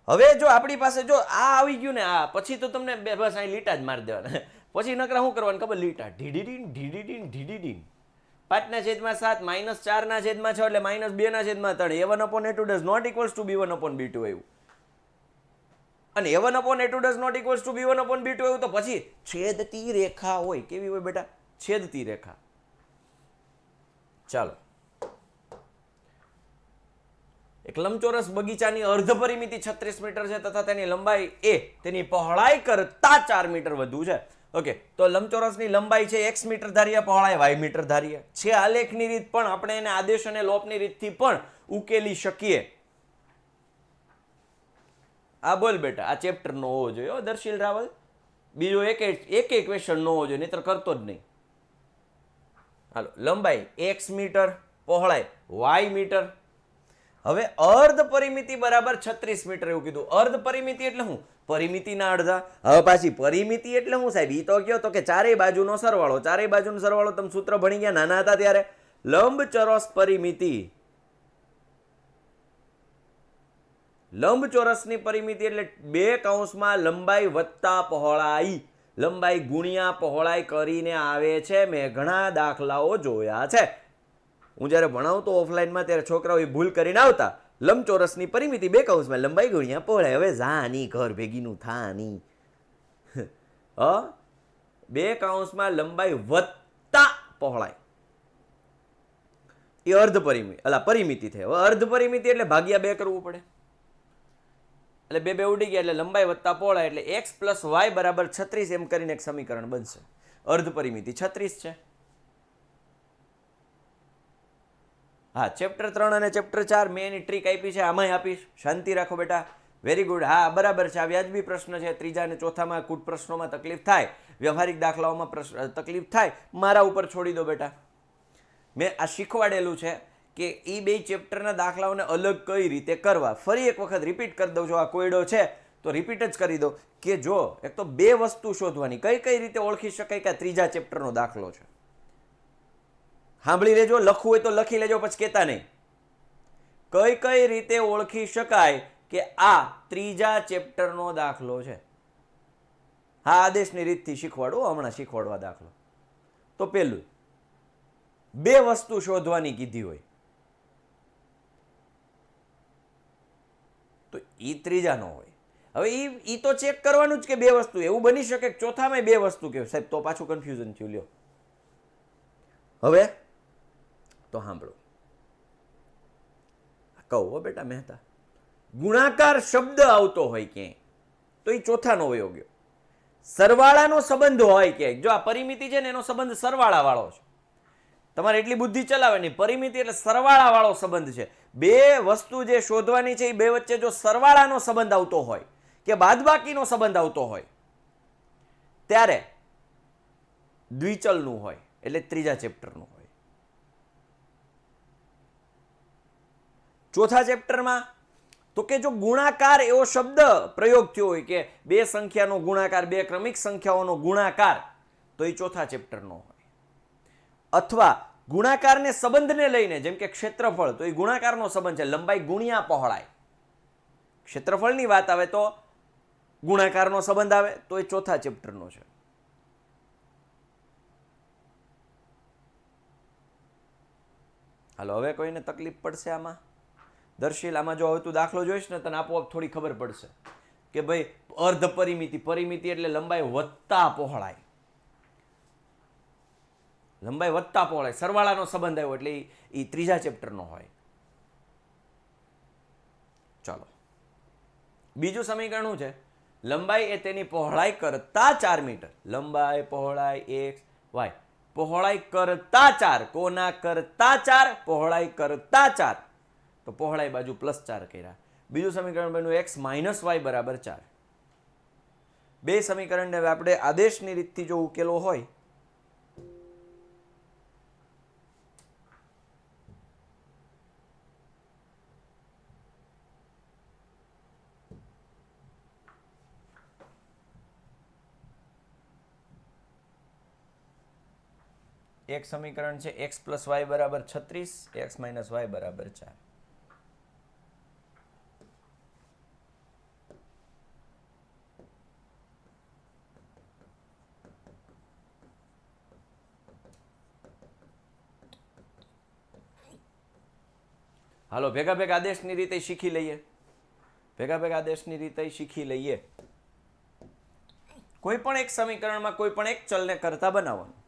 હવે જો આપણી પાસે જો આ આવી ગયું ને, આ પછી તો તમને બસ અહીં લીટા જ મારી દેવાના. પછી નકરા શું કરવાનું ખબર? લીટા ઢીડીડીન 5/7 -4/6 એટલે -2/3. a1/a2 does not equals to b1/b2 આવ્યું, અને a1/a2 does not equals to b1/b2 આવ્યું તો પછી છેદતી રેખા હોય. કેવી હોય બેટા? છેદતી રેખા. ચાલો, એક લંબચોરસ બગીચાની અર્ધ પરિમિતિ 36 મીટર છે તથા તેની લંબાઈ એ તેની પહોળાઈ કરતા 4 મીટર વધુ છે. ઓકે, તો લંબચોરસની લંબાઈ છે x મીટર ધારીએ, પહોળાઈ y મીટર ધારીએ છે. આલેખની રીત પણ આપણે એને આદેશ અને લોપની રીતથી પણ ઉકેલી શકીએ. આ બોલ બેટા, આ ચેપ્ટર નો હોવો જોઈએ દર્શીલ રાવલ. બીજો એક ક્વેશ્ચન નો હોવો જોઈએ, નહીતર કરતો જ નહીં. હાલો, લંબાઈ x મીટર, પહોળાઈ y મીટર. હવે અર્ધ પરિમિતિ બરાબર 36 મીટર એવું કીધું. અર્ધ પરિમિતિ એટલે શું? પરિમિતિના અડધા. હવે પાછી પરિમિતિ એટલે શું સાહેબ? ઈ તો કયો તો કે ચારેય બાજુનો સરવાળો. ચારેય બાજુનો સરવાળો તમે સૂત્ર ભણી ગયા નાના હતા ત્યારે. લંબચોરસ પરિમિતિ, લંબચોરસની પરિમિતિ એટલે 2 કૌંસમાં લંબાઈ વત્તા પહોળાઈ, લંબાઈ ગુણ્યા પહોળાઈ કરીને આવે છે. મેં ઘણા દાખલાઓ જોયા છે. હું જ્યારે ભણાવતો ઓફલાઈનમાં ત્યારે છોકરાઓ એ ભૂલ કરીને આવતા. લંબચોરસની પરિમિતિ 2 કૌંસમાં લંબાઈ ગુણ્યા પહોળાઈ. હવે જાની ઘર ભેગીનું થાની 2 કૌંસમાં લંબાઈ વત્તા પહોળાઈ એ અર્ધ પરિમિતિ પરિમિતિ થઈ. હવે અર્ધ પરિમિતિ એટલે ભાગ્યા 2 કરવું પડે. એટલે 2 ઉડી ગયા એટલે લંબાઈ વત્તા પહોળાઈ એટલે x પ્લસ y બરાબર 36 એમ કરીને એક સમીકરણ બનશે. અર્ધ પરિમિતિ 36 છે. હા, ચેપ્ટર 3 અને ચેપ્ટર 4 મેં એની ટ્રીક આપી છે, આમાંય આપીશ. શાંતિ રાખો બેટા. Very good. હા, બરાબર છે. આ વ્યાજબી પ્રશ્ન છે. 3જા અને 4થામાં કુટ પ્રશ્નોમાં તકલીફ થાય, વ્યવહારિક દાખલાઓમાં તકલીફ થાય, મારા ઉપર છોડી દો બેટા. મેં આ શીખવાડેલું છે કે એ 2 ચેપ્ટરના દાખલાઓને અલગ કઈ રીતે કરવા. ફરી એક વખત રિપીટ કરી દઉં છું. આ કોયડો છે તો રિપીટ જ કરી દો કે જો એક તો 2 વસ્તુ શોધવાની, કઈ રીતે ઓળખી શકાય કે આ 3જા ચેપ્ટરનો દાખલો છે. સાંભળી લેજો, લખવું હોય તો લખી લેજો, પછી કહેતા નહીં. કઈ રીતે ઓળખી શકાય કે આ 3જા ચેપ્ટરનો દાખલો છે? હા, આદેશની રીતથી શીખવાડો, હમણાં શીખવાડવા દાખલો. તો પેલું 2 વસ્તુ શોધવાની કીધી હોય તો ઈ 3જા નો હોય. હવે ઈ તો ચેક કરવાનું જ કે 2 વસ્તુ. એવું બની શકે કે ચોથામાં 2 વસ્તુ કે સાહેબ, તો પાછું કન્ફ્યુઝન થયું. લ્યો હવે તો સાંભળો, કહું હો બેટા મહેતા, ગુણાકાર શબ્દ આવતો હોય ક્યાંય તો એ ચોથાનો વયો ગયો. સરવાળાનો સંબંધ હોય ક્યાંય, જો આ પરિમિતિ છે ને એનો સંબંધ સરવાળા વાળો છે. તમારે એટલી બુદ્ધિ ચલાવે નહીં. પરિમિતિ એટલે સરવાળા વાળો સંબંધ છે. 2 વસ્તુ જે શોધવાની છે એ 2 વચ્ચે જો સરવાળાનો સંબંધ આવતો હોય કે બાદબાકીનો સંબંધ આવતો હોય ત્યારે દ્વિચલનું હોય, એટલે 3જા ચેપ્ટરનું હોય. ચોથા ચેપ્ટરમાં તો કે જો ગુણાકાર એવો શબ્દ પ્રયોગ થયો હોય કે 2 સંખ્યાનો ગુણાકાર, 2 ક્રમિક સંખ્યાઓનો ગુણાકાર, તો એ ચોથા ચેપ્ટરનો હોય. અથવા ગુણાકારને સંબંધને લઈને, જેમ કે ક્ષેત્રફળ, તો એ ગુણાકારનો સંબંધ છે. લંબાઈ ગુણ્યા પહોળાઈ, ક્ષેત્રફળની વાત આવે તો ગુણાકારનો સંબંધ આવે, તો એ ચોથા ચેપ્ટરનો છે. હાલો, હવે કોઈને તકલીફ પડશે આમાં? દર્શીલ, આમાં જો હવે તું દાખલો જોઈશ ને તને આપોઆપ થોડી ખબર પડશે કે ભાઈ અર્ધ પરિમિતિ, પરિમિતિ એટલે લંબાઈ વત્તા પહોળાઈ, લંબાઈ વત્તા પહોળાઈ, સરવાળાનો સંબંધ આવ્યો એટલે એ 3જા ચેપ્ટરનો હોય. ચાલો, બીજું સમીકરણ શું છે? લંબાઈ એ તેની પહોળાઈ કરતા 4 મીટર. લંબાઈ, પહોળાઈ x y, પહોળાઈ કરતા 4. કોના કરતા 4? પહોળાઈ કરતા 4. તો પહોળાઈ બાજુ +4 કર્યા. બીજું સમીકરણ બન્યું x માઇનસ y બરાબર 4. 2 સમીકરણને હવે આપણે આદેશની રીતથી જો ઉકેલો હોય એક સમીકરણ છે x પ્લસ y બરાબર 36, x માઇનસ y બરાબર 4. હાલો, ભેગા આદેશની રીતે શીખી લઈએ. આદેશની રીતે શીખી લઈએ. કોઈ પણ એક સમીકરણમાં કોઈ પણ એક ચલને કરતા બનાવવાનું.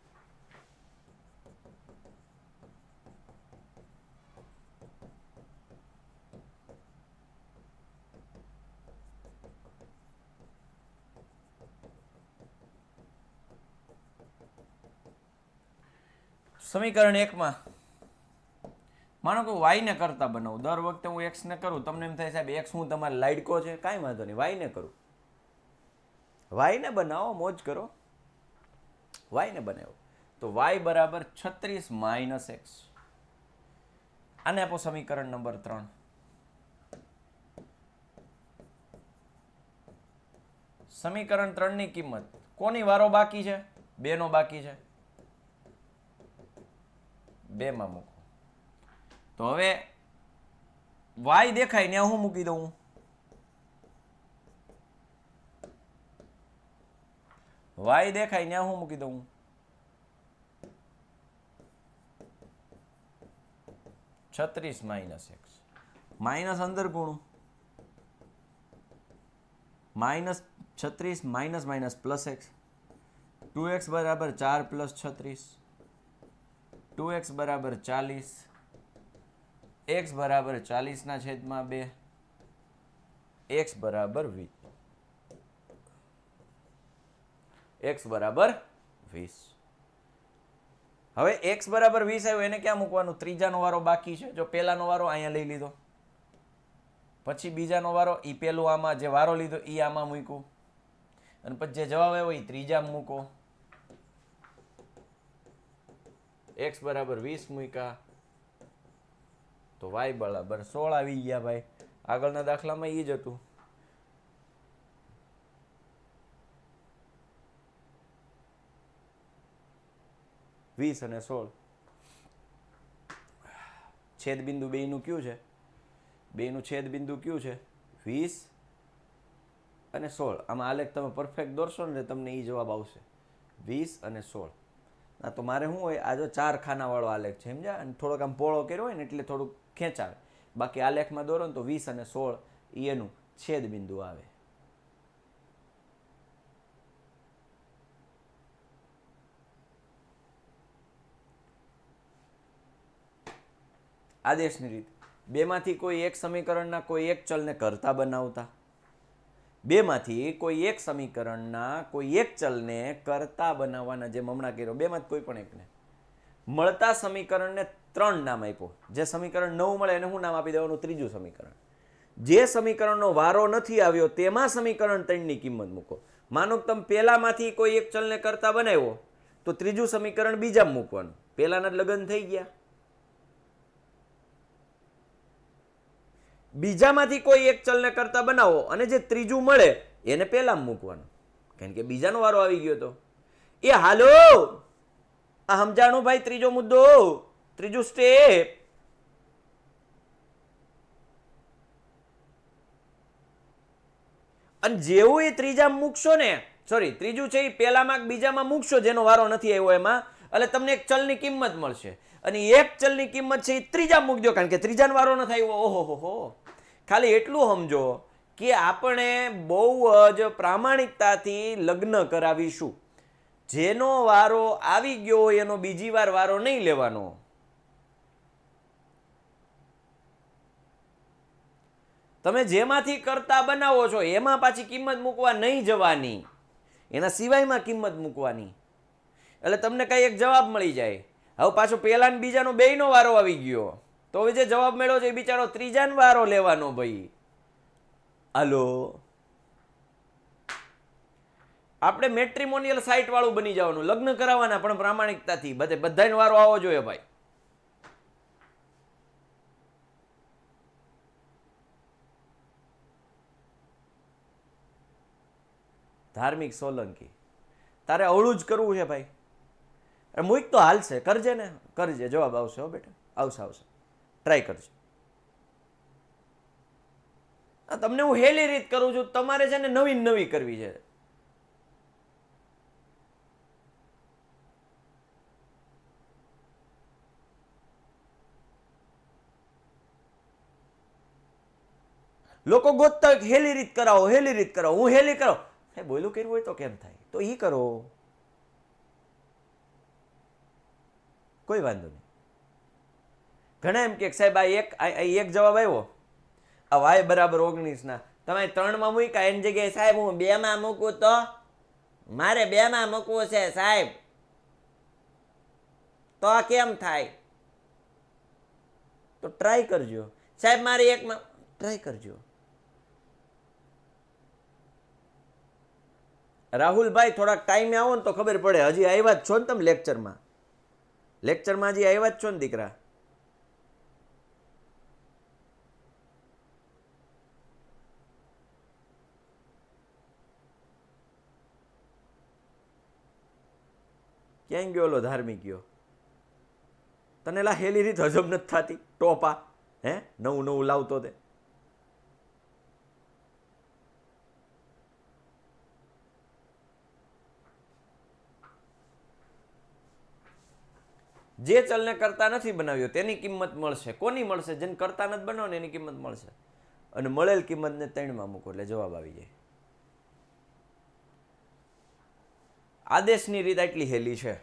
સમીકરણ 1 માં માનો કે y ને કરતા બનાવું. દર વખતે હું x ને કરું, તમને એમ થાય સાહેબ x હું તમારે લાડકો છે, કાંઈ વાંધો નહીં, y ને કરું. y ને બનાવો, મોજ કરો, y ને બનાવો. તો y બરાબર 36 માઇનસ x. આને આપો સમીકરણ નંબર 3. સમીકરણ 3 ની કિંમત કોની વારો બાકી છે? 2 નો બાકી છે. 2 માં મૂકો. તો હવે y દેખાય ને હું મૂકી દઉં. y દેખાય ને હું મૂકી દઉં. 36 માઇનસ x. માઇનસ અંદર ગુણું. Minus 36 minus minus plus x. 2x બરાબર 4 પ્લસ 36. 2x બરાબર 40. x બરાબર 40 ના છેદમાં 2. x બરાબર 20. x બરાબર 20. હવે x બરાબર 20 આવ્યું, એને ક્યાં મૂકવાનું? ત્રીજાનો વારો બાકી છે. જો પહેલાનો વારો અહીંયા લઈ લીધો, પછી બીજાનો વારો ઈ પેલું આમાં જે વારો લીધો ઈ આમાં મૂક્યું, અને પછી જે જવાબ આવ્યો એ ત્રીજામાં મૂકો. x બરાબર 20 મૂક્યા તો y બરાબર 16 આવી ગયા ભાઈ. આગળના દાખલામાં ઈ જ હતું. વીસ અને 16 છેદ બિંદુ બેયનું કયું છે? બેયનું છેદ બિંદુ કયું છે? 20 અને 16. આમાં આલેખ તમે પરફેક્ટ દોરશો ને તમને એ જવાબ આવશે, 20 અને 16. ના તો મારે શું હોય, આ જો 4 ખાનાવાળો આલેખ છે, સમજ્યા? અને થોડોક આમ પોળો કર્યો હોય ને એટલે થોડુંક ખેંચાવે. બાકી આલેખમાં દોરો ને તો 20 અને 16 એ એનું છેદ બિંદુ આવે. આદેશની રીત. બેમાંથી કોઈ એક સમીકરણના કોઈ એક ચલને કરતા બનાવતા. બેમાંથી કોઈ એક સમીકરણના કોઈ એક ચલને કરતા બનાવવાના, જેમ હમણાં કર્યો. બેમાંથી કોઈ પણ એકને મળતા સમીકરણને 3 નામ આપ્યો. જે સમીકરણ 9 મળે એને શું નામ આપી દેવાનું? ત્રીજું સમીકરણ. જે સમીકરણનો વારો નથી આવ્યો તેમાં સમીકરણ 3 ની કિંમત મૂકો. માનો કે તમે પહેલામાંથી કોઈ એક ચલને કરતા બનાવ્યો તો ત્રીજું સમીકરણ બીજામાં મૂકવાનું. પહેલાના લગ્ન થઈ ગયા. બીજામાંથી કોઈ એક ચલને કરતા બનાવો અને જે ત્રીજું મળે એને પહેલામાં મૂકવાનું, કારણ કે બીજાનો વારો આવી ગયો તો. એ હાલો, આ સમજાણું ભાઈ? ત્રીજો મુદ્દો, ત્રીજું સ્ટેપ. અને જેવું એ ત્રીજામાં મૂકશો ને, સોરી ત્રીજું છે એ પહેલામાં બીજામાં મૂકશો જેનો વારો નથી આવ્યો એમાં, એટલે તમને એક ચલની કિંમત મળશે. અને એક ચલની કિંમત છે એ ત્રીજામાં મૂકજો, કારણ કે ત્રીજાનો વારો નથી આવ્યો. ઓહો હો. ખાલી એટલું સમજો કે આપણે બહુ જ પ્રામાણિકતાથી લગ્ન કરાવીશું. જેનો વારો આવી ગયો એનો બીજી વાર વારો નહીં લેવાનો. તમે જેમાંથી કરતા બનાવો છો એમાં પાછી કિંમત મૂકવા નહીં જવાની, એના સિવાયમાં કિંમત મૂકવાની. એટલે તમને કઈ એક જવાબ મળી જાય. હવે પાછો પહેલા ને બીજાનો બેયનો વારો આવી ગયો તો હવે જે જવાબ મળ્યો છે એ બિચારો ત્રીજાનો વારો લેવાનો ભાઈ. હાલો, આપણે મેટ્રિમોનિયલ સાઇટ વાળું બની જવાનું, લગ્ન કરાવવાના પણ પ્રામાણિકતાથી. બધાનો વારો આવવો જોઈએ ભાઈ. ધાર્મિક સોલંકી, તારે અવળું જ કરવું છે ભાઈ. મૂક તો હાલશે, કરજે ને, કરજે, જવાબ આવશે. હો બેટા, આવશે. ટ્રાય કરજો. તમને હું હેલી રીત કરું છું, તમારે છે ને નવી કરવી છે. લોકો ગોતતા હેલી રીત કરાવો, હું હેલી કરો. બોલું કર્યું હોય તો કેમ થાય? તો ઈ કરો, કોઈ વાંધો નહીં. ઘણા એમ કે સાહેબ આ એક જવાબ આવ્યો, આ y બરાબર 19 ના તમે 3 માં મૂક્યા, એની જગ્યાએ સાહેબ હું 2 માં મૂકું તો મારે 2 માં મૂકવું છે સાહેબ. તો આ કેમ થાય? તો ટ્રાય કરજો સાહેબ, મારી એકમાં ટ્રાય કરજો. રાહુલભાઈ થોડાક ટાઈમે આવો ને તો ખબર પડે. હજી આવ્યા જ છો ને તમે લેક્ચરમાં? લેક્ચરમાં હજી આવ્યા જ છો ને દીકરા? ક્યાંય ગયો ઓલો ધાર્મિક ગયો? તને લા હેલી રીત હજમ નથી થતી ટોપા? હે નવું નવું લાવતો તે. જે ચલને કરતા નથી બનાવ્યો તેની કિંમત મળશે. કોની મળશે? જેને કરતા નથી બનાવો ને એની કિંમત મળશે. અને મળેલ કિંમતને 3 મૂકો એટલે જવાબ આવી જાય. આદેશની રીત આટલી હેલી છે.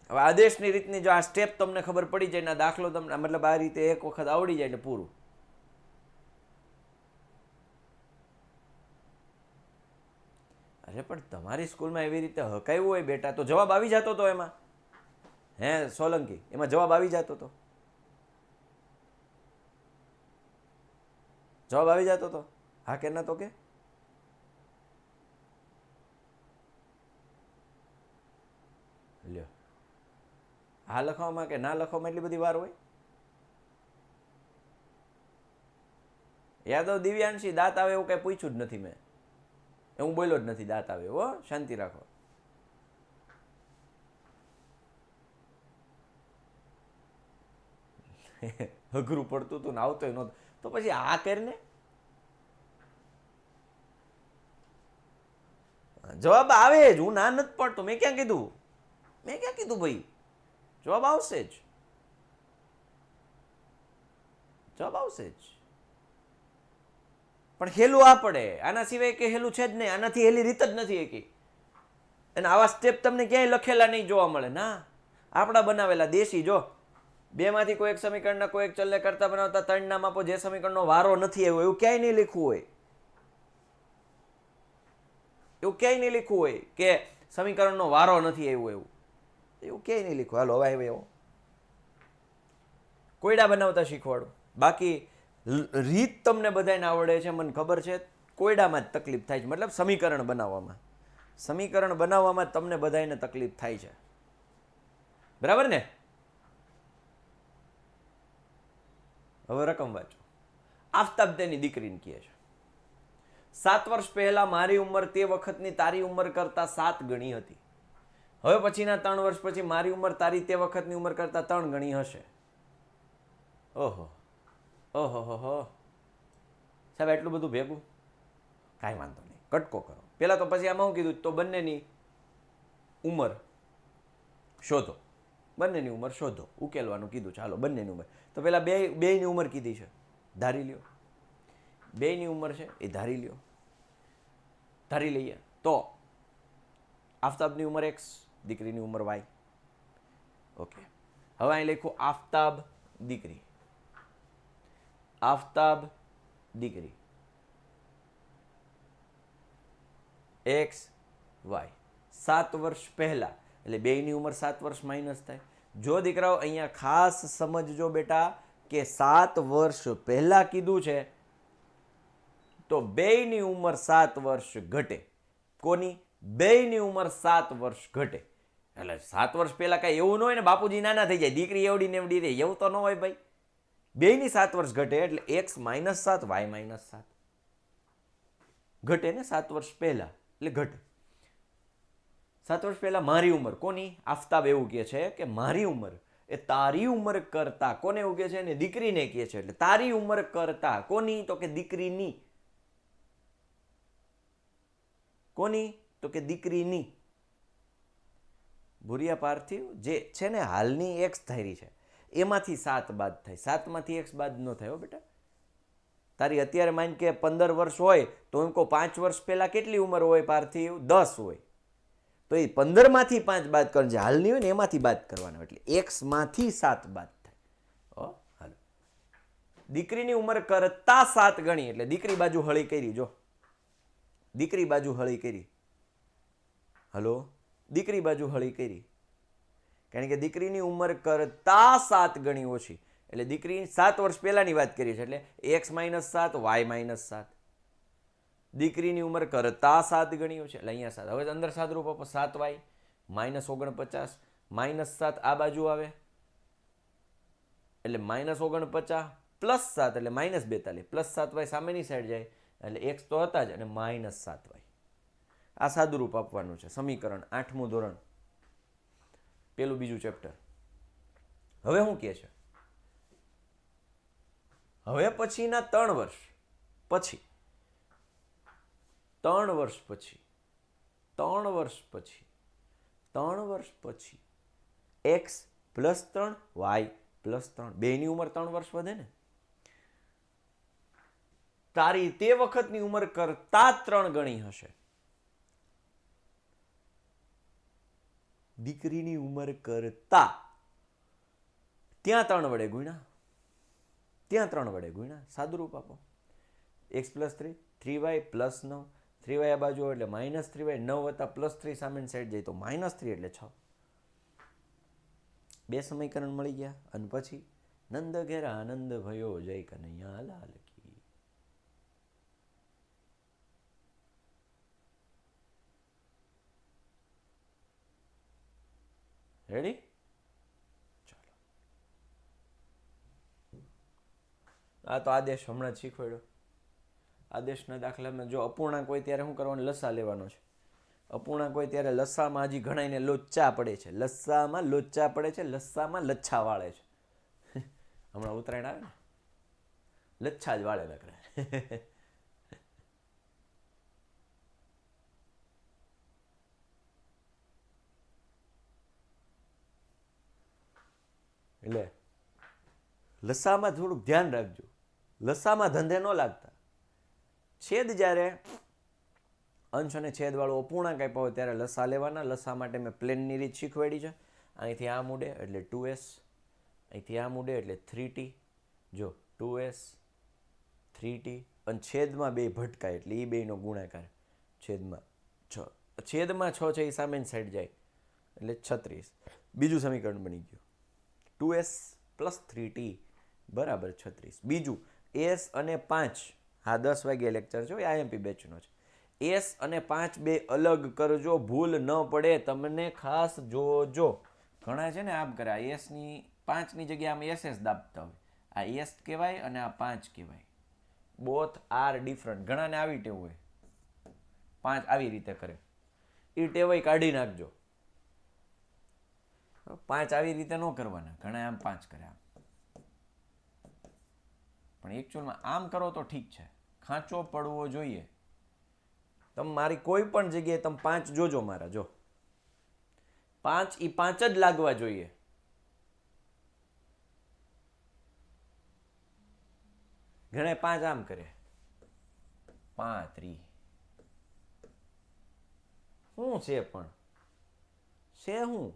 હવે આદેશની રીતની જો આ સ્ટેપ તમને ખબર પડી જાય ને દાખલો તમને મતલબ આ રીતે એક વખત આવડી જાય ને પૂરું. અરે પણ તમારી સ્કૂલમાં એવી રીતે હકાયું હોય બેટા તો જવાબ આવી જતો તો એમાં. હે સોલંકી, એમાં જવાબ આવી જતો તો? જવાબ આવી જતો તો? હા કે ના? તો કે લ્યો, હા લખવામાં કે ના લખવામાં એટલી બધી વાર હોય? યાદવ દિવ્યાંશી દાંત આવે એવું કઈ પૂછ્યું જ નથી મેં. હું બોલ્યો જ નથી દાંત આવે. હો શાંતિ રાખો. અઘરું પડતું હતું ને આવતોય નહોતો તો પછી આ કરીને જવાબ આવે જ. હું ના નથી પડતો. મેં ક્યાં કીધું? મેં ક્યાં કીધું ભાઈ? જવાબ આવશે જ. જવાબ આવશે જ. પણ હેલું આ પડે. આના સિવાય કે હેલું છે જ નહીં. આનાથી હેલી રીત જ નથી એકી. અને આવા સ્ટેપ તમને ક્યાંય લખેલા નહીં જોવા મળે. ના, આપણા બનાવેલા દેશી. જો બેમાંથી કોઈ એક સમીકરણના કોઈ એક ચલને કરતા બનાવતા 3 નામ આપો જે સમીકરણનો વારો નથી આવ્યો. એવું ક્યાંય નહીં લખવું હોય. એવું ક્યાંય નહીં લખવું હોય કે સમીકરણનો વારો નથી આવ્યો. એવું ક્યાંય નહીં લખવું. હાલો હવે આવ્યો. કોયડા બનાવતા શીખવાડું. બાકી રીત તમને બધાને આવડે છે, મને ખબર છે. કોયડામાં જ તકલીફ થાય છે. મતલબ સમીકરણ બનાવવામાં. સમીકરણ બનાવવામાં તમને બધાને તકલીફ થાય છે. બરાબર ને? હવે રકમ વાંચો. આફતાબ તેની દીકરીને કહે છે 7 વર્ષ પહેલા મારી ઉંમર તે વખતની તારી ઉંમર કરતા 7 ગણી હતી. હવે પછીના 3 વર્ષ પછી મારી ઉંમર તારી તે વખતની ઉંમર કરતા 3 ગણી હશે. ઓહો ઓહો હો સાહેબ, એટલું બધું ભેગું? કાંઈ વાંધો નહીં, કટકો કરો પેલા. તો પછી આમાં શું કીધું? તો બંનેની ઉંમર શોધો. બંનેની ઉંમર શોધો, ઉકેલવાનું કીધું. ચાલો બંનેની ઉંમર. તો પેલા બેયની ઉંમર કીધી છે, ધારી લ્યો. બેયની ઉંમર છે એ ધારી લ્યો. ધારી લઈએ તો આફતાબની ઉંમર x, દીકરીની ઉંમર y. ઓકે, હવે અહીં લખું આફતાબ દીકરી. આફતાબ દીકરી x y 7 વર્ષ પહેલા, એટલે બેયની ઉંમર 7 વર્ષ માઇનસ થાય. જો દીકરાઓ અહીંયા ખાસ સમજજો બેટા કે 7 વર્ષ પહેલા કીધું છે તો બેયની ઉંમર 7 વર્ષ ઘટે. કોની? બેયની ઉંમર 7 વર્ષ ઘટે. એટલે 7 વર્ષ પહેલા કઈ એવું ન હોય ને બાપુજી નાના થઈ જાય, દીકરી એવડી ને એવડી રહે, એવું તો ન હોય ભાઈ. બેયની 7 વર્ષ ઘટે એટલે x -7 y -7 ઘટે ને 7 વર્ષ પહેલા, એટલે ઘટે. 7 વર્ષ પહેલા મારી ઉંમર, કોની? આફતાબ એવું કહે છે કે મારી ઉંમર એ તારી ઉંમર કરતા, કોને એવું કહે છે? ને દીકરીને કહે છે. એટલે તારી ઉંમર કરતા, કોની? તો કે દીકરીની. કોની? તો કે દીકરીની. ભૂરિયા પાર્થિવ જે છે ને હાલની x ધારી છે એમાંથી 7 બાદ થાય. 7 માંથી x બાદ ન થાય હો બેટા. તારી અત્યારે માન કે 15 વર્ષ હોય તો એમ કહો 5 વર્ષ પહેલા કેટલી ઉંમર હોય પાર્થિવ? 10 હોય. તો એ 15 માંથી 5 બાદ કરવાનું, જે હાલની હોય ને એમાંથી બાદ કરવાના, એટલે x માંથી 7 બાદ થાય. હાલો, દીકરીની ઉંમર કરતા 7 ગણી એટલે દીકરી બાજુ હળી કરી. જો દીકરી બાજુ હળી કરી. હલો, દીકરી બાજુ હળી કરી. કારણ કે દીકરીની ઉંમર કરતા 7 ગણી ઓછી, એટલે દીકરી 7 વર્ષ પહેલાની વાત કરી છે, એટલે x-7 y-7. દીકરીની ઉંમર કરતા 7 ગણી ઓછી, એટલે અહીંયા 7. હવે અંદર સાદરૂપ આપો, 7y -49 -7 આ બાજુ આવે એટલે -49 +7 એટલે -42 +7y સામેની સાઈડ જાય એટલે x તો હતા જ અને -7y. આ સાદુરૂપ આપવાનું છે. સમીકરણ 8મું ધોરણ, પેલું બીજું ચેપ્ટર. હવે શું કહે છે? હવે પછીના 3 વર્ષ પછી 3 વર્ષ પછી 3 વર્ષ પછી 3 વર્ષ પછી x +3 y +3 બેની ઉંમર 3 વર્ષ વધે ને. તારી તે વખતની ઉંમર કરતા 3 ગણી હશે. દીકરીની ઉંમર કરતા ત્યાં 3 વડે ગુણ્યા, ત્યાં 3 વડે ગુણ્યા, સાદુરૂપ આપો. x +3 3y +9 3y આ બાજુ એટલે -3y 9 વત્તા +3 સામેની સાઈડ જાય તો -3 એટલે 6. 2 સમીકરણ મળી ગયા. અને પછી નંદ ઘેર આનંદ ભયો જય કનૈયા લાલ કી. રેડી? ચાલો, આ તો આદેશ હમણાં જ શીખવાડ્યો. આદેશના દાખલામાં જો અપૂર્ણાંક હોય ત્યારે શું કરવાનું? લસા લેવાનો છે. અપૂર્ણાંક હોય ત્યારે લસામાં હજી ઘણાઈને લોચા પડે છે, લસામાં લોચા પડે છે, લસામાં લચ્છા વાળે છે. હમણાં ઉત્તરાયણ આવે ને, લચ્છા જ વાળે નકરે. એટલે લસામાં થોડુંક ધ્યાન રાખજો, લસામાં ધંધે ન લાગતા. છેદ જ્યારે અંશ અને છેદ વાળો અપૂર્ણાંક આપ્યો હોય ત્યારે લસા લેવાના. લસા માટે મેં પ્લેનની રીત શીખવાડી છે. અહીંથી આ મૂડે એટલે 2s, અહીંથી આ મૂડે એટલે 3t. જો 2s 3t અને છેદમાં 2 ભટકાય એટલે એ બેનો ગુણાકાર છેદમાં 6. છેદમાં 6 છે એ સામેની સાઈડ જાય એટલે 36. બીજું સમીકરણ બની ગયું 2s + 3t બરાબર 36. બીજું s અને 5, હા 10 વાગ્યે લેક્ચર છે, IMP બેચનો છે. s અને 5 બે અલગ કરજો, ભૂલ ન પડે તમને, ખાસ જોજો. ઘણા છે ને આમ કરે, આ s ની 5 ની જગ્યાએ આમ ss દાબતા હોય. આ s કહેવાય અને આ 5 કહેવાય. Both are different. ઘણાને આવી ટેવ હોય, 5 આવી રીતે કરે. એ ટેવ કાઢી નાખજો. 5 આવી રીતે ન કરવાના. ઘણા આમ 5 કરે આમ, પણ એકચ્યુઅલમાં આમ કરો તો ઠીક છે. ખાંચો પડવો જોઈએ. તમે મારી કોઈ પણ જગ્યાએ તમે 5 જોજો મારા, જો 5 ઈ 5 જ લાગવા જોઈએ. ઘણા 5 આમ કરે, 35 શું છે પણ છે શું?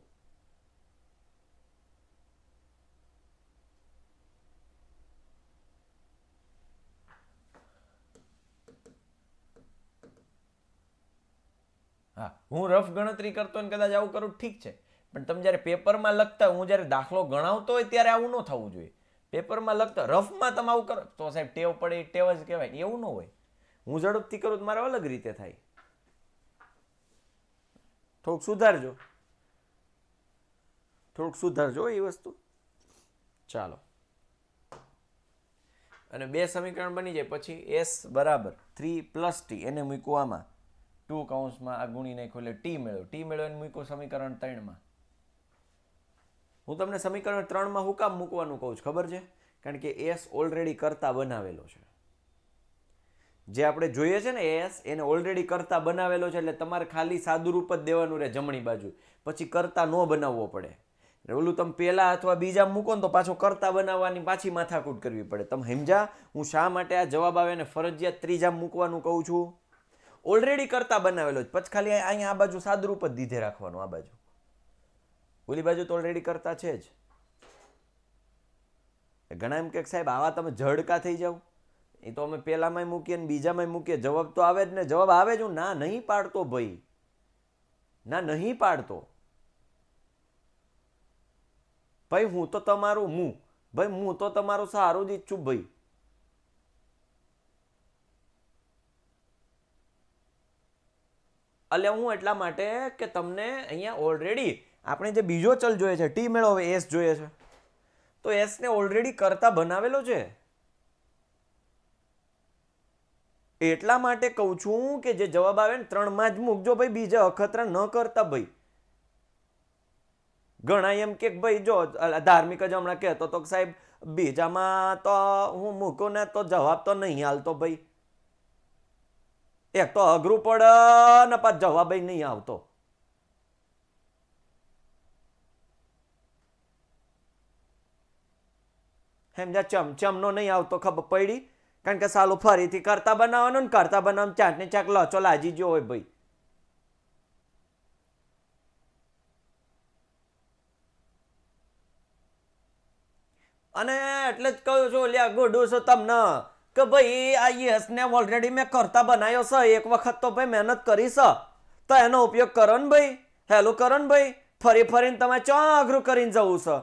હા, હું રફ ગણતરી કરતો ને કદાચ આવું કરું ઠીક છે, પણ તમે જ્યારે પેપરમાં લખતા, હું જ્યારે દાખલો ગણાવતો હોય ત્યારે આવું ન થવું જોઈએ. પેપરમાં લખતા રફમાં તમે આવું કરો તો સાહેબ ટેવ પડે, ટેવ જ કહેવાય. એવું ન હોય. હું ઝડપથી કરું તો મારે અલગ રીતે થાય. થોડુંક સુધારજો, થોડુંક સુધારજો એ વસ્તુ. ચાલો, અને 2 સમીકરણ બની જાય પછી s બરાબર 3 + t એને મૂકવું આમાં 2 કૌંસમાં, આ ગુણી નાખ્યો એટલે t મેળવ્યો. t મેળવ્યો એને મૂક્યો સમીકરણ 3માં. હું તમને સમીકરણ 3માં હું કામ મૂકવાનું કહું છું ખબર છે? કારણ કે s ઓલરેડી કરતા બનાવેલો છે. જે આપણે જોઈએ છે ને s એને ઓલરેડી કરતા બનાવેલો છે, એટલે તમારે ખાલી સાદુરૂપ જ દેવાનું રહે જમણી બાજુ, પછી કરતા ન બનાવવો પડે. ઓલું તમે પહેલા અથવા બીજા મૂકો ને તો પાછો કરતા બનાવવાની પાછી માથાકૂટ કરવી પડે. તમે સમજ્યા હું શા માટે આ જવાબ આવે ને ફરજિયાત ત્રીજા મૂકવાનું કહું છું? ઓલરેડી કરતા બનાવેલો જ, પછી ખાલી અહીંયા આ બાજુ સાદુરૂપ જ દીધે રાખવાનું. આ બાજુ, ઓલી બાજુ તો ઓલરેડી કરતા છે જ. ઘણા એમ કે સાહેબ આવા તમે ઝડકા થઈ જાવ, એ તો અમે પહેલામાંય મૂકીએ ને બીજામાંય મૂકીએ, જવાબ તો આવે જ ને. જવાબ આવે જ, હું ના નહીં પાડતો ભાઈ, ના નહીં પાડતો. ભાઈ હું તો તમારું સારું જ ઈચ્છું ભાઈ. એટલે હું એટલા માટે કે તમને અહીંયા ઓલરેડી આપણે જે બીજો ચલ જોઈએ છે ટી મેળવો એસ જોઈએ છે, તો એસ ને ઓલરેડી કરતા બનાવેલો છે. એટલા માટે કહું છું કે જે જવાબ આવે ને 3 માં જ મૂકજો ભાઈ, બીજા અખતરા ન કરતા ભાઈ. ઘણા એમ કે ભાઈ જો ધાર્મિક જ હમણાં કહેતો તો સાહેબ બીજામાં તો હું મૂકું ને તો જવાબ તો નહીં હાલતો ભાઈ. એક તો અઘરું પડે ને પાછ જવાબ નહીં આવતો. સમજ્યા? ચમચમનો નહીં આવતો, ખબર પડી? કારણ કે સાલું ફરીથી કરતા બનાવવાનું ને કરતા બનાવવાનું ચાટ ને ચાક લોચો લાજી ગયો હોય ભાઈ. અને એટલે જ કહું છું લ્યા ગુડું છું તમને કે ભાઈ આ યસ ને ઓલરેડી મેં કરતા બનાવ્યો છે, એક વખત તો ભાઈ મહેનત કરી છે, તો એનો ઉપયોગ કરો ને ભાઈ. હેલું કરો ને ભાઈ, ફરી ફરીને તમે ચો અઘરું કરીને જવું છે.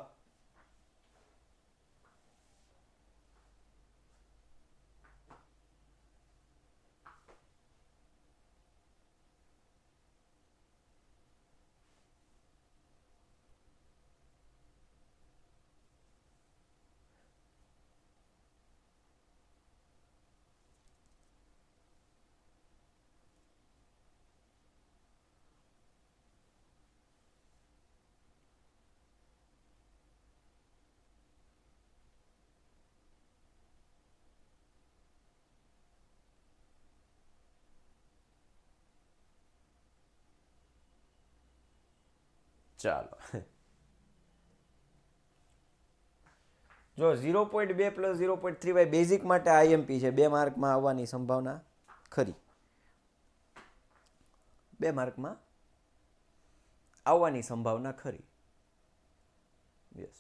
ચાલો જો 0.2 પ્લસ 0.3y બેઝિક માટે આઈએમપી છે, 2 માર્કમાં આવવાની સંભાવના ખરી. 2 માર્કમાં આવવાની સંભાવના ખરી. યસ.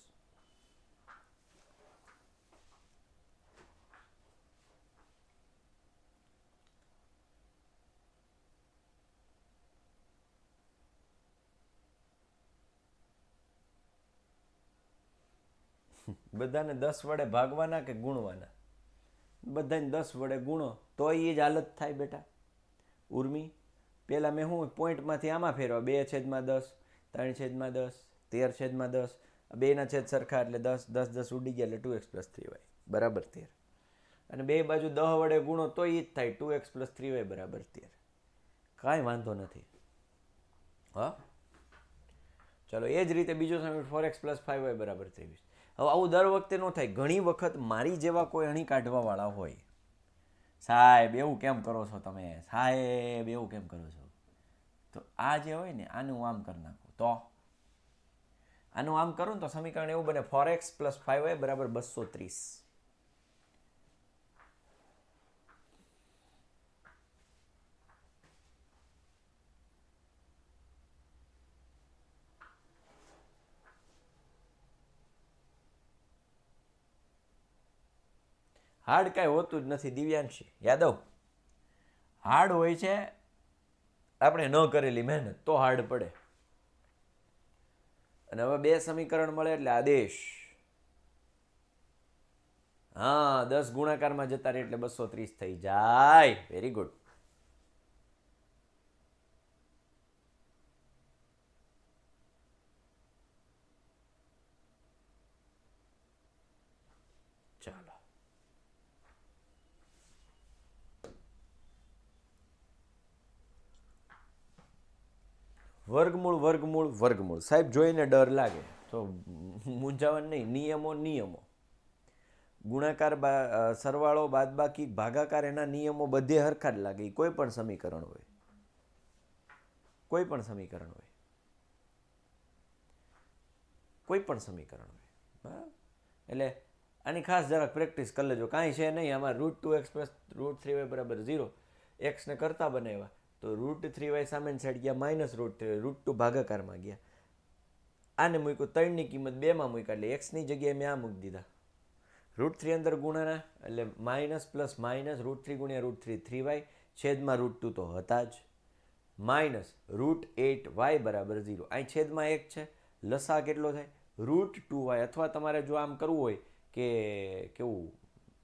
બધાને 10 વડે ભાગવાના કે ગુણવાના? બધાને 10 વડે ગુણો તો એ જ હાલત થાય બેટા. ઉર્મી પેલા મેં હું પોઈન્ટમાંથી આમાં ફેરવા 2/10, 3/10, 13/10, 2 ના છેદ સરખા એટલે 10, 10, 10 ઉડી ગયા એટલે 2x + 3y બરાબર 13. અને બે બાજુ 10 વડે ગુણો તો એ જ થાય 2x + 3y બરાબર 13. કાંઈ વાંધો નથી. હા ચલો એ જ રીતે બીજો સમીકરણ 4x + 5y બરાબર 23. હવે આવું દર વખતે ન થાય. ઘણી વખત મારી જેવા કોઈ અણી કાઢવા વાળા હોય, સાહેબ એવું કેમ કરો છો તમે, સાહેબ એવું કેમ કરો છો, તો આ જે હોય ને આનું હું આમ કરી નાખું, તો આનું આમ કરું ને તો સમીકરણ એવું બને 4x + 5y બરાબર 230. હાર્ડ કાંઈ હોતું જ નથી દિવ્યાંશી યાદવ. હાર્ડ હોય છે આપણે ન કરેલી મહેનત, તો હાર્ડ પડે. અને હવે 2 સમીકરણ મળે એટલે આદેશ. હા 10 ગુણાકારમાં જતા રહે એટલે 230 થઈ જાય. Very good. ચાલો વર્ગમૂળ વર્ગમૂળ વર્ગમૂળ સાહેબ જોઈને ડર લાગે તો મૂંઝાવણ નહીં. નિયમો ગુણાકાર સરવાળો બાદબાકી ભાગાકાર એના નિયમો બધે હરખા જ લાગે. કોઈ પણ સમીકરણ હોય, કોઈ પણ સમીકરણ હોય, બરાબર. એટલે આની ખાસ જરાક પ્રેક્ટિસ કરી લેજો. કાંઈ છે નહીં આમાં. √2x + √3y બરાબર 0. x ને કરતા બનાવ્યા તો √3y સામેની સાઈડ ગયા -√3y, √2 ભાગાકારમાં ગયા. આને મૂક્યું 3ની કિંમત 2માં મૂક્યા એટલે એક્સની જગ્યાએ મેં આ મૂકી દીધા. √3 અંદર ગુણાના એટલે માઇનસ પ્લસ માઇનસ √3 × √3 3y છેદમાં √2 તો હતા જ, માઇનસ √8y બરાબર 0. અહીં છેદમાં 1 છે, લસા કેટલો થાય √2y, અથવા તમારે જો આમ કરવું હોય કે કેવું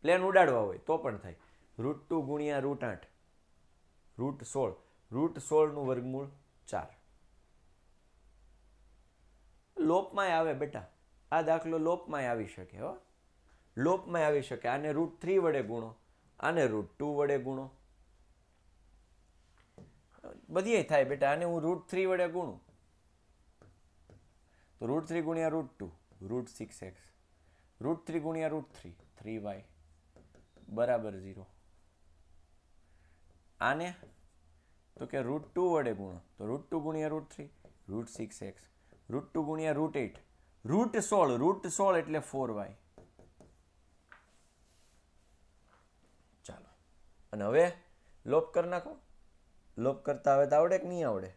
પ્લેન ઉડાડવા હોય તો પણ થાય. √2 ગુણ્યા √8, √16, √16 નું વર્ગમૂળ 4. લોપમાંય આવે બેટા, આ દાખલો લોપમાંય આવી શકે હો, લોપમાંય આવી શકે. આને √3 વડે ગુણો, આને √2 વડે ગુણો, બધીય થાય બેટા. આને હું √3 વડે ગુણું તો √3 ગુણ્યા √2 √6x, √3 ગુણ્યા √3 3y બરાબર 0. આને તો કે √2 વડે ગુણો તો √2 ગુણ્યા √3 √6x, √2 ગુણ્યા √8 √16 એટલે 4y. ચાલો, અને હવે લોપ કરી નાખો. લોપ કરતા આવે તો આવડે કે નહીં આવડે?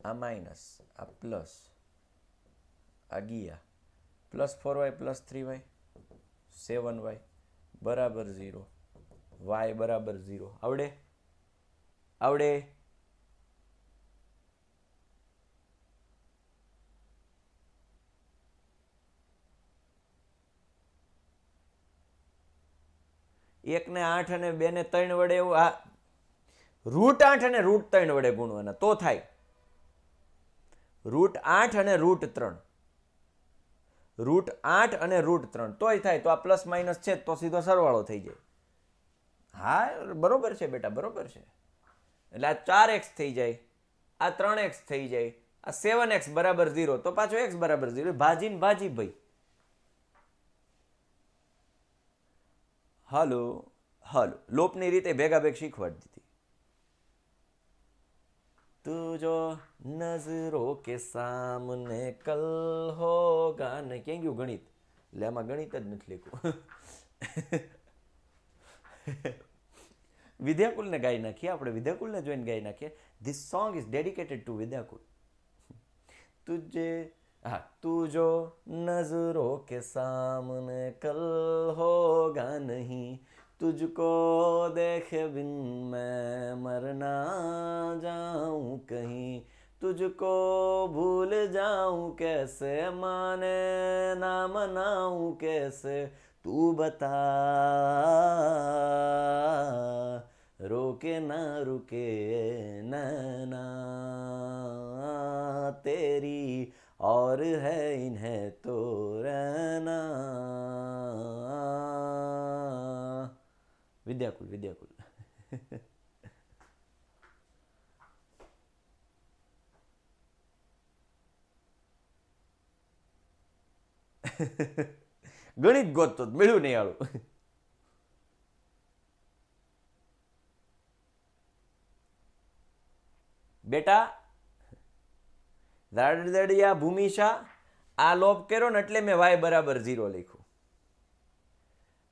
આ માઇનસ, આ પ્લસ, આ ગયા, plus 4y plus 3y 7y બરાબર 0, y બરાબર 0. આવડે? આવડે? એક ને 8 અને 2 ને 3 વડે એવું, આ √8 અને √3 વડે ગુણવાના તો થાય. √8 અને √3, √8 અને √3 તોય થાય. તો આ પ્લસ માઇનસ છે તો સીધો સરવાળો થઈ જાય. હા બરોબર છે બેટા, બરોબર છે. એટલે આ 4x થઈ જાય, આ 3x થઈ જાય, આ 7x બરાબર 0, તો પાછો x બરાબર 0. ભાજીને ભાજી ભાઈ. હાલો હાલો, લોપની રીતે ભેગા ભેગ શીખવાડી દીધી. તું જો નજરો કે સામને કલ હોગા ને, ક્યાં ગયું ગણિત? એટલે આમાં ગણિત જ નથી લખ્યું. વિદ્યાકુલને ગાઈ નાખીએ આપણે, વિદ્યાકુલને જોઈને ગાઈ નાખીએ. This song is dedicated to Vidyakul. તુજે हाँ तू जो नजरों के सामने कल होगा नहीं, तुझको देखे बिन मैं मर ना जाऊं कहीं, तुझको भूल जाऊं कैसे, माने ना मनाऊं कैसे, तू बता रोके ना रुके नैना तेरी और है इन्हें तो रहना. વિદ્યાકુલ વિદ્યાકુલ. ગણિત ગોતતો મળ્યું નહીં આવું. બેટા દાડદડિયા ભૂમિશા, આ લોપ કર્યો ને એટલે મેં y બરાબર 0 લખ્યું.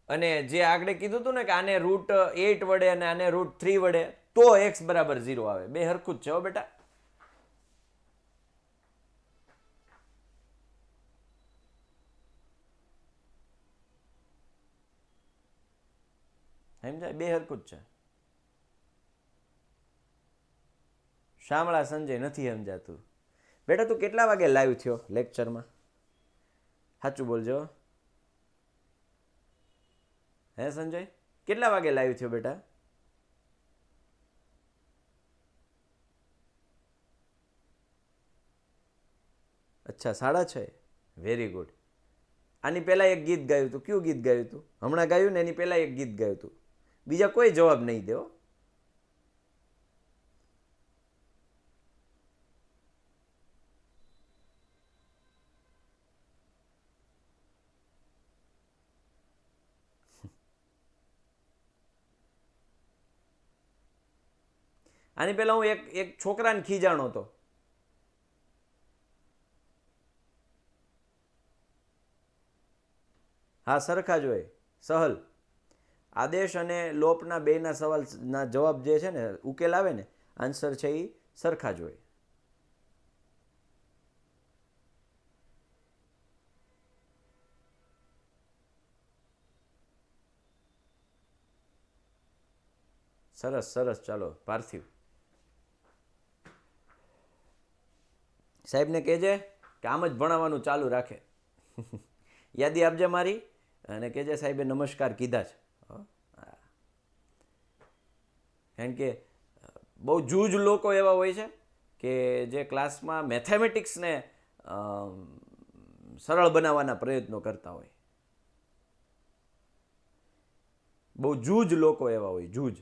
અને જે આગળ કીધું હતું ને કે આને √8 વડે અને આને √3 વડે તો x બરાબર 0 આવે. બે હરખું જ છે હો બેટા. સમજાય? બે હરખું જ છે. શામળા સંજય નથી સમજાતું. બેટા તું કેટલા વાગે લાઈવ થયો લેક્ચરમાં? સાચું બોલજો. હે સંજય, કેટલા વાગે લાઈવ થયો બેટા? અચ્છા 6:30. Very good. આની પહેલા એક ગીત ગાયું હતું. કયું ગીત ગાયું હતું? હમણાં ગાયું ને એની પહેલા એક ગીત ગાયું હતું. બીજા કોઈ જવાબ નહીં દો. આની પહેલા હું એક છોકરાને ખીજાણો હતો. હા સરખા જ હોય. સહલ, આદેશ અને લોપના બેના સવાલના જવાબ જે છે ને, ઉકેલ આવે ને, આન્સર છે એ સરખા જ હોય. સરસ સરસ. ચાલો પાર્થિવ. સાહેબને કહેજે કે આમ જ ભણાવવાનું ચાલુ રાખે. યાદી આપજે મારી અને કહેજે સાહેબે નમસ્કાર કીધા છે. કારણ કે બહુ જૂજ લોકો એવા હોય છે કે જે ક્લાસમાં મેથેમેટિક્સને સરળ બનાવવાના પ્રયત્નો કરતા હોય. બહુ જૂજ લોકો એવા હોય, જૂજ,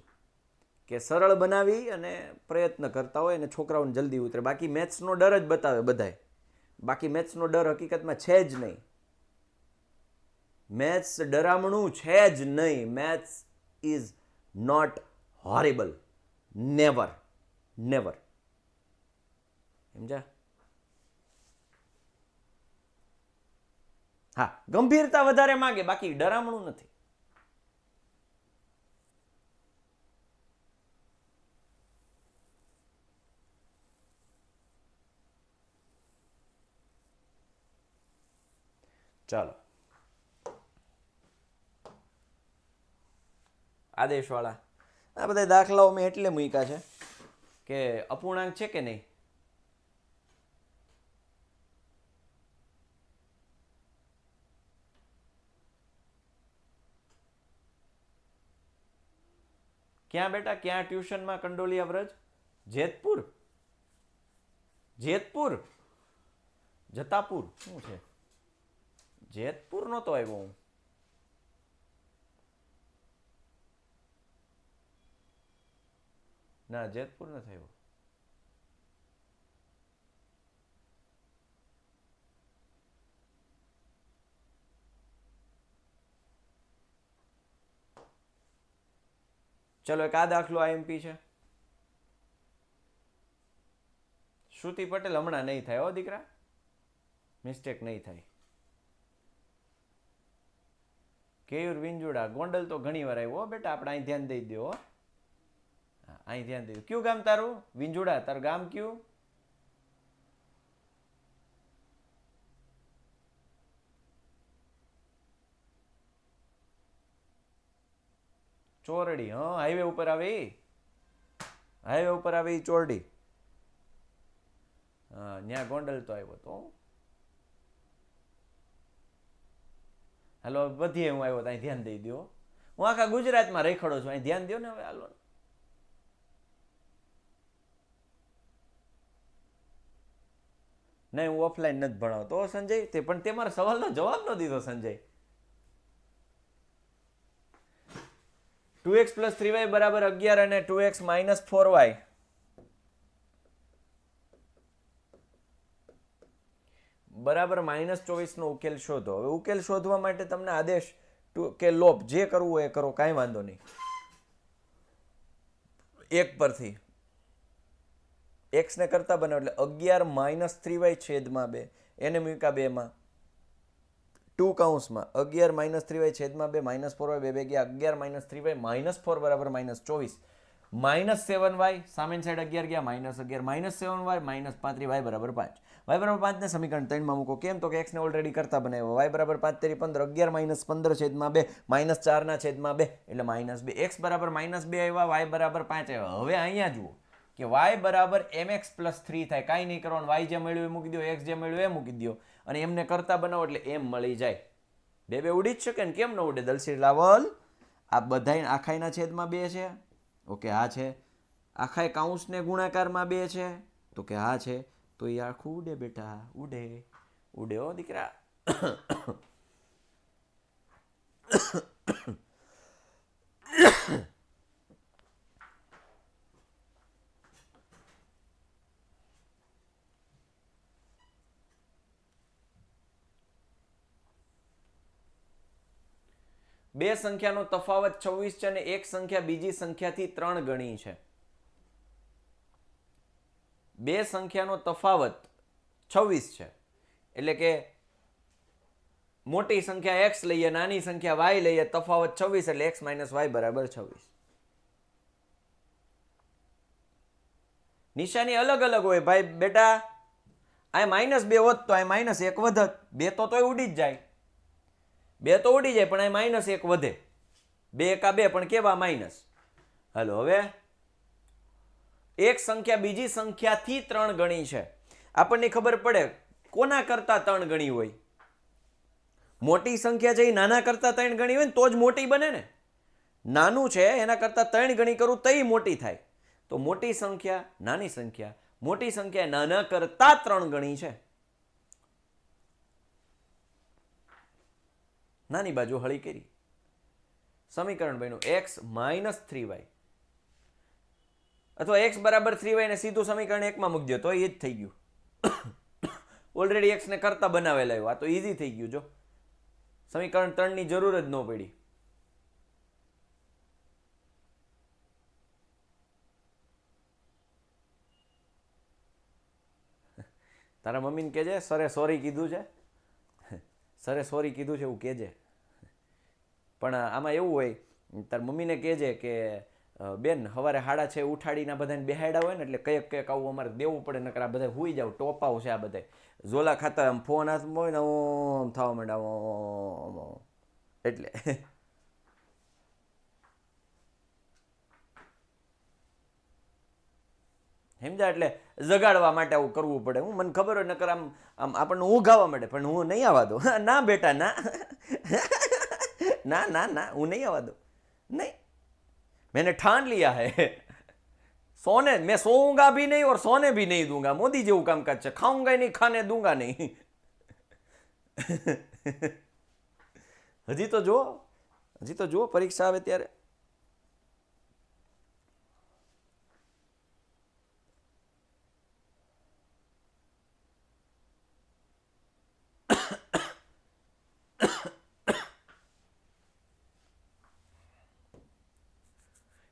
કે સરળ બનાવી અને પ્રયત્ન કરતા હોય અને છોકરાઓને જલ્દી ઉતરે. બાકી મેથ્સનો ડર જ બતાવે બધાય. બાકી મેથ્સનો ડર હકીકતમાં છે જ નહીં. મેથ્સ ડરામણું છે જ નહીં. Maths is not horrible. Never, never. સમજ્યા? હા, ગંભીરતા વધારે માગે, બાકી ડરામણું નથી. ચાલો, આદેશવાળા આ બધા દાખલાઓ મેં એટલે મૂક્યા છે કે અપૂર્ણાંક છે કે નહીં, ક્યાં બેટા, ક્યાં ટ્યુશનમાં કંડોલિયા વ્રજ? જેતપુર, જેતપુર, જતાપુર, શું છે? જેતપુર નહોતો આવ્યો હું. ના, જેતપુર નથી આવ્યો. ચલો, એક આ દાખલો આઈએમપી છે. શ્રુતિ પટેલ હમણાં નહીં થાય હો દીકરા, મિસ્ટેક નહીં થાય. કેયુર વિંજુડા, ગોંડલ તો ઘણી વાર આવ્યો બેટા, આપણે અહીં ધ્યાન દઈ દો. અહીં ધ્યાન દઈ દો. કયું ગામ તારું? વિંજુડા. તારું ગામ કયું? ચોરડી. હા, હાઈવે ઉપર આવે. હાઈવે ઉપર આવે ચોરડી. હા, ત્યાં ગોંડલ તો આવ્યો તો. હાલો, વધીએ હું આવ્યો તો અહીં ધ્યાન દઈ દો. હું આખા ગુજરાતમાં રેખડો છું, અહીં ધ્યાન દો ને હવે. હાલો, નહીં, હું ઓફલાઈન નથી ભણાવતો સંજય. તે પણ તે મારા સવાલનો જવાબ ન દીધો સંજય. 2x + 3y બરાબર 11 અને 2x - 4y બરાબર -24 નો ઉકેલ શોધો. હવે ઉકેલ શોધવા માટે તમને આદેશ કે લોપ જે કરવું હોય એ કરો, કાંઈ વાંધો નહીં. એક પરથી x ને કરતા બનાવો એટલે 11 - 3y છેદમાં 2. એને મૂક્યા 2 માં. 2 કૌંસમાં 11 - 3y છેદમાં 2 -4y 2 2 ગયા 11 - 3y -4 બરાબર -24. -7y સામેની સાઈડ 11 ગયા -11 -7y -35y બરાબર 5. y બરાબર 5 ને સમીકરણ 3 માં મૂકો. કેમ? તો કે x ને ઓલરેડી કરતા બનાવ્યો. y બરાબર 5 તેરી 15 11 - 15 છેદમાં 2 -4 ના છેદમાં 2 એટલે -2. x બરાબર -2 આવ્યા, y બરાબર 5 આવ્યા. હવે અહીંયા જુઓ કે y બરાબર mx + 3 થાય. કાંઈ નહીં કરવાનું, y જે મળ્યું એ મૂકી દો, x જે મળ્યું એ મૂકી દો અને એમને કરતા બનાવો એટલે એમ મળી જાય. બે ઉડી જ શકે ને, કેમ ન ઉડે? દલસી લાવલ આ બધા આખાઈના છેદમાં 2 છે. ઓકે, હા છે. આખાઈ કાઉન્સને ગુણાકારમાં 2 છે. તો કે હા છે. તો એ આખું ઉડે બેટા, ઉડે ઉડે હો દીકરા. બે સંખ્યાનો તફાવત 26 છે અને એક સંખ્યા બીજી સંખ્યાથી 3 ગણી છે. બે સંખ્યાનો તફાવત 26 છે એટલે કે મોટી સંખ્યા x લઈએ, નાની સંખ્યા y લઈએ, તફાવત 26 એટલે x - y બરાબર 26. નિશાની અલગ અલગ હોય ભાઈ બેટા. આ -2 હોત તો આ -1 વધત. 2 તો તોય ઉડી જ જાય. 2 તો ઉડી જાય પણ આ -1 વધે. 2 એકા 2 પણ કેવા માઇનસ. હાલો, હવે એક સંખ્યા બીજી સંખ્યાથી 3 ગણી છે. આપણને ખબર પડે કોના કરતા 3 ગણી હોય. મોટી સંખ્યા છે એ નાના કરતા 3 ગણી હોય ને તો જ મોટી બને ને. નાનું છે એના કરતા 3 ગણી કરું તો એ મોટી થાય. તો મોટી સંખ્યા નાની સંખ્યા, મોટી સંખ્યા નાના કરતા 3 ગણી છે. નાની બાજુ હળી કરી, સમીકરણ બન્યું x માઇનસ 3y અથવા x બરાબર 3y ને સીધું સમીકરણ 1 માં મૂકી દો તો એ જ થઈ ગયું. ઓલરેડી x ને કરતા બનાવેલા આવ્યું, આ તો ઈઝી થઈ ગયું. જો સમીકરણ 3 ની જરૂર જ ન પડી. તારા મમ્મીને કહેજે સરે સોરી કીધું છે, સરે સોરી કીધું છે એવું કહેજે. પણ આમાં એવું હોય, તાર મમ્મીને કહેજે કે બેન સવારે 6:30 ઉઠાડીને બધાને બેહાડ્યા હોય ને એટલે કંઈક આવું અમારે દેવું પડે, નકર આ બધા હુઈ જાવ ટોપાવ છે. આ બધા ઝોલા ખાતા આમ ફોન હાથમાં હોય ને ઓમ થવા માંડે એટલે સમજા. એટલે જગાડવા માટે આવું કરવું પડે. હું મને ખબર હોય નકર આમ આમ આપણને ઊંઘ આવવા માંડે, પણ હું નહીં આવવા દઉં. ના બેટા ના ના ના ના હું નહીં આવવા દઉં. नहीं, मैंने ठान लिया है, सोने मैं सोऊंगा भी नहीं और सोने भी नहीं दूंगा. मोदी જેવું કામકાજ છે. ખાऊंगा नहीं, खाने दूंगा नहीं. હજી તો જુઓ પરીક્ષા આવે ત્યારે.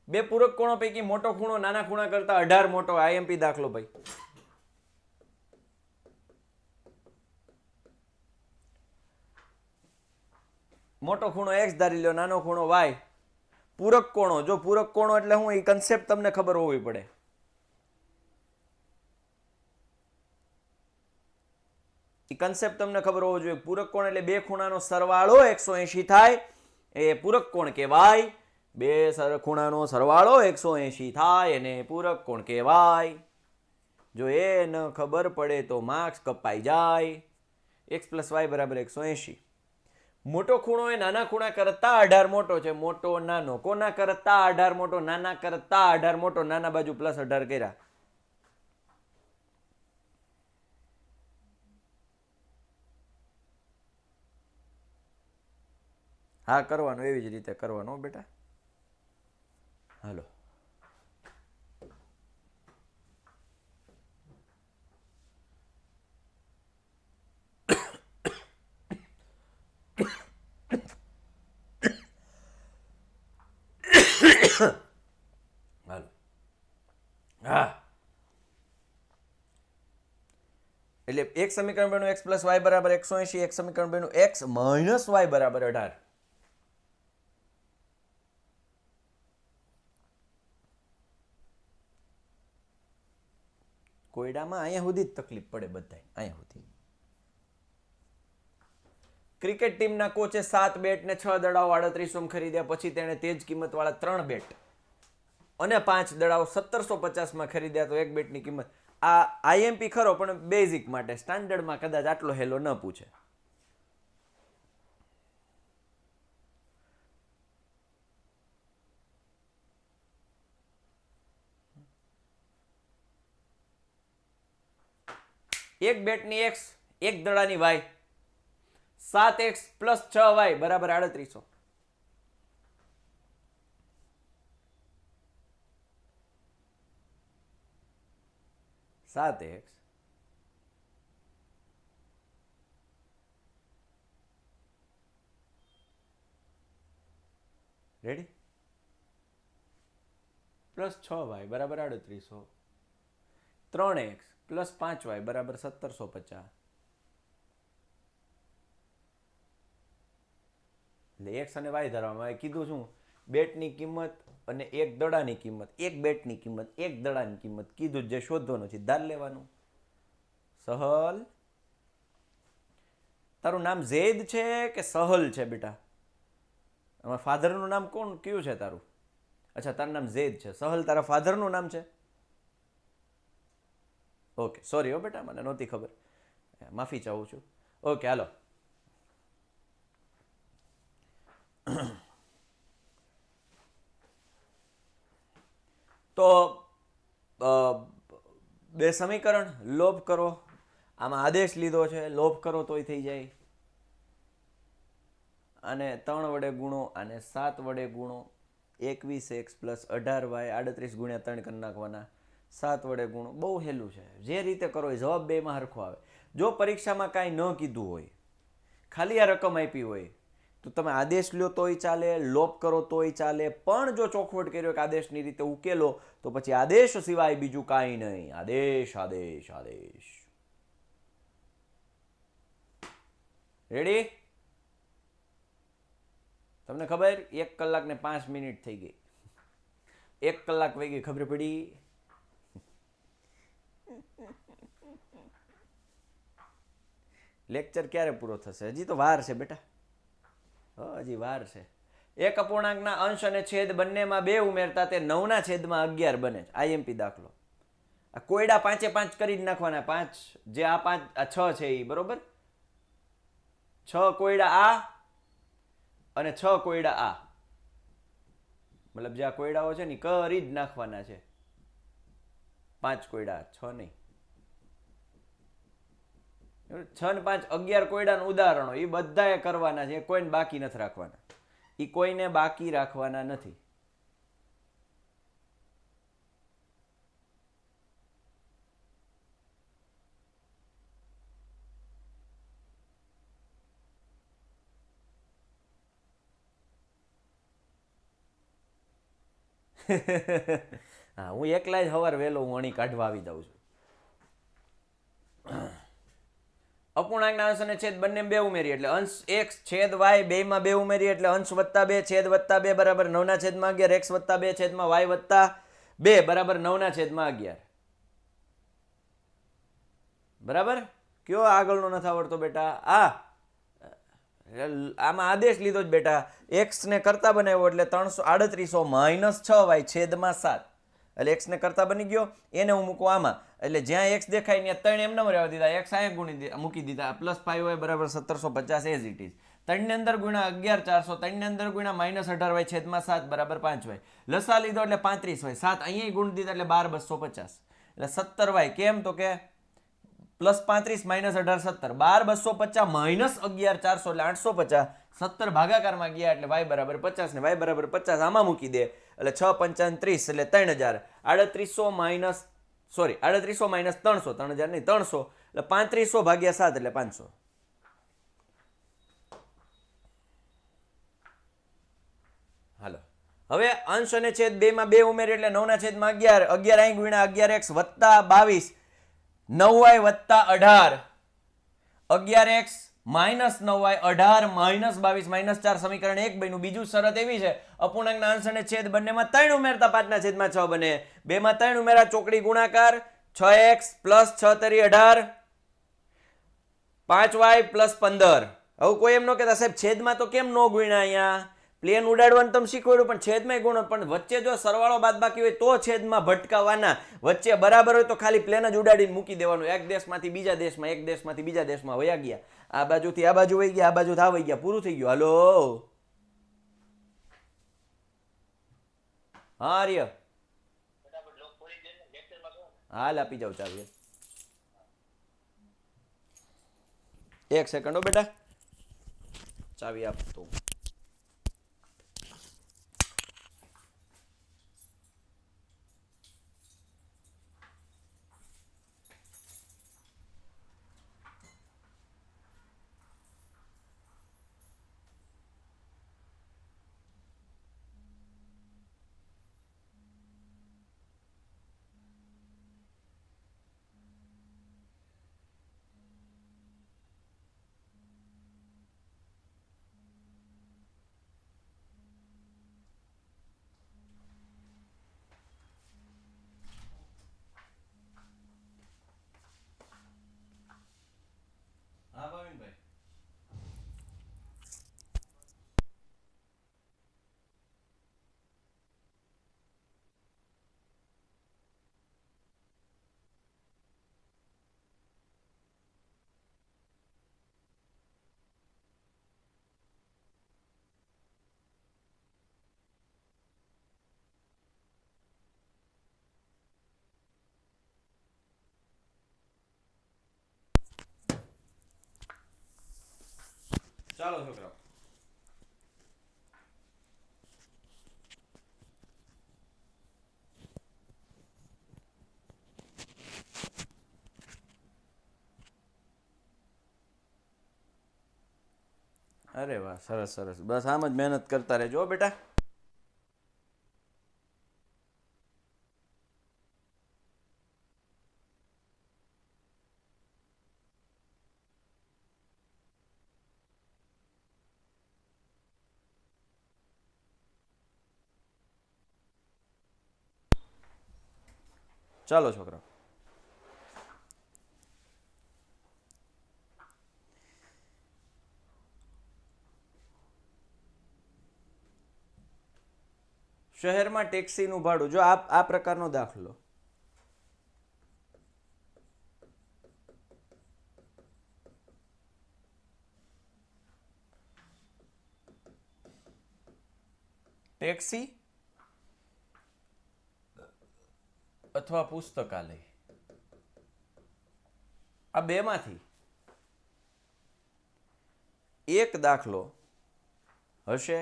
બે પૂરક કોણો પૈકી મોટો ખૂણો નાના ખૂણા કરતા 18 મોટો. આઈએમપી દાખલો ભાઈ. મોટો ખૂણો x ધારી લ્યો, નાનો ખૂણો y. પૂરક કોણો, જો પૂરક કોણો એટલે હું એ કન્સેપ્ટ તમને ખબર હોવી પડે. એ કન્સેપ્ટ તમને ખબર હોવો જોઈએ. પૂરક કોણ એટલે બે ખૂણાનો સરવાળો 180 થાય એ પૂરક કોણ કહેવાય. બે ખૂણાનો સરવાળો 180 થાય એને પૂરક કોણ કહેવાય. જો એ ન ખબર પડે તો માર્ક્સ કપાઈ જાય. x + y = 180. મોટો ખૂણો એ નાના ખૂણા કરતા 18 મોટો છે. મોટો નાનો કોના કરતા 18 મોટો? નાના કરતા 18 મોટો. નાના બાજુ +18 કર્યા. હા કરવાનું, એવી જ રીતે કરવાનું બેટા. હાલો હાલો. હા એટલે એક સમીકરણ બન્યું x + y = 180. એક સમીકરણ બન્યું x - y = 18. કોયડામાં અહીંયા સુધી જ તકલીફ પડે બધાય. અહીંયા સુધી. ક્રિકેટ ટીમના કોચે 7 બેટ ને 6 દડાઓ 3800 ખરીદ્યા. પછી તેણે તે જ કિંમતવાળા 3 બેટ અને 5 દડાઓ 1750 ખરીદ્યા. તો એક બેટની કિંમત. આ આઈએમપી ખરો પણ બેઝિક માટે. સ્ટાન્ડર્ડમાં કદાચ આટલો હેલો ન પૂછે. એક બેટની x, એક દડાની y. 7x + 6y = 3800. Ready? +6y = 3800. 3x + 5y = 1750. એટલે x અને y ધરવામાં કીધું શું? બેટની કિંમત અને એક દડાની કિંમત. એક બેટની કિંમત, એક દડાની કિંમત કીધું. જે શોધવાનું છે ધાર લેવાનું. સહલ, તારું નામ ઝેદ છે કે સહલ છે બેટા? આમાં ફાધરનું નામ કોણ કયું છે તારું? અચ્છા તારું નામ ઝેદ છે. સહલ તારા ફાધરનું નામ છે? ઓકે, સોરી હો બેટા, મને નહોતી ખબર, માફી ચાહું છું. ઓકે, હાલો. તો બે સમીકરણ, લોપ કરો, આમાં આદેશ લીધો છે, લોપ કરો તોય થઈ જાય, અને 3 વડે ગુણો અને 7 વડે ગુણો, 21x પ્લસ 18y 38 ગુણ્યા 3 કરી નાખવાના, 7 વડે ગુણો. બહુ હેલું છે, જે રીતે કરો એ જવાબ બેમાં હરખો આવે. જો પરીક્ષામાં કાંઈ ન કીધું હોય, ખાલી આ રકમ આપી હોય, તો તમે આદેશ લ્યો તોય ચાલે, લોપ કરો તોય ચાલે, પણ જો ચોખવટ કર્યો કે આદેશની રીતે ઉકેલો, તો પછી આદેશ સિવાય બીજું કાંઈ નહીં. આદેશ, આદેશ, આદેશ. રેડી? તમને ખબર 1 કલાક ને 5 મિનિટ થઈ ગઈ, 1 કલાક વહી ગઈ, ખબર પડી? લેક્ચર ક્યારે પૂરો થશે? હજી તો વાર છે બેટા, હજી વાર છે. એક અપૂર્ણાંકના અંશ અને છેદ બંનેમાં 2 ઉમેરતા તે 9 છેદમાં 11 બને છે. આઈએમપી દાખલો. આ કોયડા 5 5 કરી જ નાખવાના. 5 જે આ 5 આ 6 છે એ, બરોબર? 6 કોયડા આ અને 6 કોયડા આ, મતલબ જે આ કોયડાઓ છે ને કરી જ નાખવાના છે. 5 કોયડા, 6 નહીં. 6 ને 5 11 કોયડાનું ઉદાહરણો એ બધાએ કરવાના છે, કોઈને બાકી નથી રાખવાના. એ કોઈને બાકી રાખવાના નથી. હા, હું એકલા જ સવાર વહેલો હું અણી કાઢવા આવી જાઉં છું. અપૂર્ણાંકના અંશ અને છેદ બંને 2 ઉમેરી એટલે અંશ x છેદ y બેયમાં 2 ઉમેરી એટલે અંશ વત્તા 2 છેદ વત્તા 2 બરાબર 9 છેદમાં 11, x વત્તા 2 છેદમાં y વત્તા 2 બરાબર 9 છેદમાં 11. બરાબર? કયો આગળનો નથી આવડતો બેટા? આમાં આદેશ લીધો જ બેટા, x ને કરતા બનાવ્યો એટલે 338 માઇનસ 6y છેદમાં 7, એટલે x ને કરતા બની ગયો. એને હું મૂકું આમાં, એટલે જ્યાં x દેખાય ત્યાં 3 એમ નંબર રહેવા દીધા, x અહીંયા ગુણી મૂકી દીધા, પ્લસ 5y બરાબર 1750 એઝ ઇટ ઇઝ. 3 ની અંદર ગુણ્યા 11 400, 3 ની અંદર ગુણ્યા માઇનસ 18y છેદમાં 7 બરાબર 5y. લસા લીધો એટલે 35y, 7 અહીંયા ગુણી દીધા એટલે 12 250, એટલે 17y. કેમ? તો કે પ્લસ 35 માઇનસ 18 17, 12 250 માઇનસ 11 400 એટલે 850, 17 ભાગાકારમાં ગયા એટલે y બરાબર 50 ને y બરાબર 50 આમાં મૂકી દે એટલે 6 5 30 એટલે 3000. 3800 માઇનસ સોરી 3800 માઇનસ 300, 3000 નહીં 300, એટલે 3500 ભાગ્યા 7 એટલે 500. હાલો, હવે અંશ અને છેદ બેમાં 2 ઉમેરી એટલે 9 છેદમાં 11, 11 અહીં ગુણ્યા 11x વત્તા 22, 9y વત્તા 18, 11x minus 9y 18 minus 22 minus 4, સમીકરણ 1 બન્યું. બીજું શરત એવી છે, અપૂર્ણાંકના અંશ અને છેદ બંનેમાં 3 ઉમેરતા 5 છેદમાં 6 બને. 2 માં 3 ઉમેરા, ચોકડી ગુણાકાર, 6x પ્લસ 6 તરી 18, 5y પ્લસ 15. હવે કોઈ એમ ન કહેતા સાહેબ છેદમાં તો કેમ ન ગુણ્યા? અહીંયા પ્લેન ઉડાડવાનું તમે શીખવાડ્યું, પણ છેદમાં ગુણો, પણ વચ્ચે જો સરવાળો બાદબાકી હોય તો છેદમાં ભટકાવાના, વચ્ચે બરાબર હોય તો ખાલી પ્લેન જ ઉડાડીને મૂકી દેવાનું. એક દેશમાંથી બીજા દેશમાં, એક દેશમાંથી બીજા દેશમાં વયા ગયા, આ બાજુથી આ બાજુ વહી ગયા, આ બાજુ આ વહી ગયા, પૂરું થઈ ગયું. હાલો, હા રિય, હાલ આપી જાઉં ચાવી. 1 સેકન્ડ હો બેટા, ચાવી આપતો. ચાલો છોકરાઓ, અરે વાહ, સરસ સરસ, બસ આમ જ મહેનત કરતા રહેજો બેટા. ચાલો છોકરાઓ, શહેરમાં ટેક્સીનું ભાડું, જો આ પ્રકારનો દાખલો, ટેક્સી અથવા પુસ્તકાલય, આ બેમાંથી એક દાખલો હશે,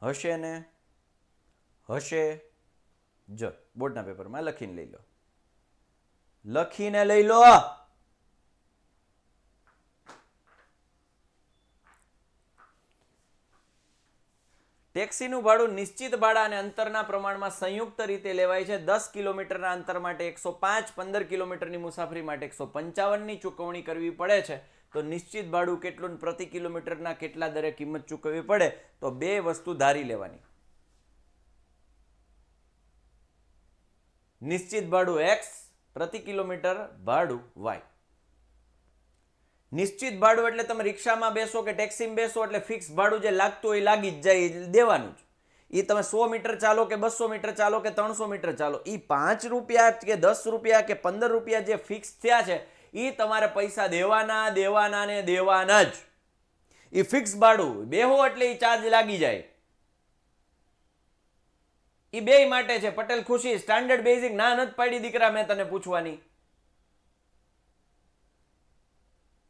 હશે ને હશે જ. બોર્ડના પેપરમાં લખીને લઈ લો, લખીને લઈ લો. ટેક્સીનું ભાડું નિશ્ચિત ભાડા અને અંતરના પ્રમાણમાં સંયુક્ત રીતે લેવાય છે. 10 કિલોમીટરના અંતર માટે 105, 15 કિલોમીટરની મુસાફરી માટે 155ની ચૂકવણી કરવી પડે છે. તો નિશ્ચિત ભાડું કેટલું, પ્રતિ કિલોમીટરના કેટલા દરે કિંમત ચૂકવવી પડે, તો બે વસ્તુ ધારી લેવાની. નિશ્ચિત ભાડું x, પ્રતિ કિલોમીટર ભાડું y. નિશ્ચિત ભાડું એટલે તમે રિક્ષામાં બેસો કે ટેક્સીમાં બેસો એટલે ફિક્સ ભાડું જે લાગતું હોય લાગી જ જાય, દેવાનું જ. એ તમે 100 મીટર ચાલો કે 200 મીટર ચાલો કે 300 મીટર ચાલો, એ 5 રૂપિયા કે 10 રૂપિયા કે 15 રૂપિયા જે ફિક્સ થયા છે એ તમારે પૈસા દેવાના દેવાના ને દેવાના જ. એ ફિક્સ ભાડું બેહો એટલે એ ચાર્જ લાગી જાય. એ બે માટે છે. પટેલ ખુશી સ્ટાન્ડર્ડ બેઝિક ના નથી પાડી દીકરા મેં તને પૂછવાની.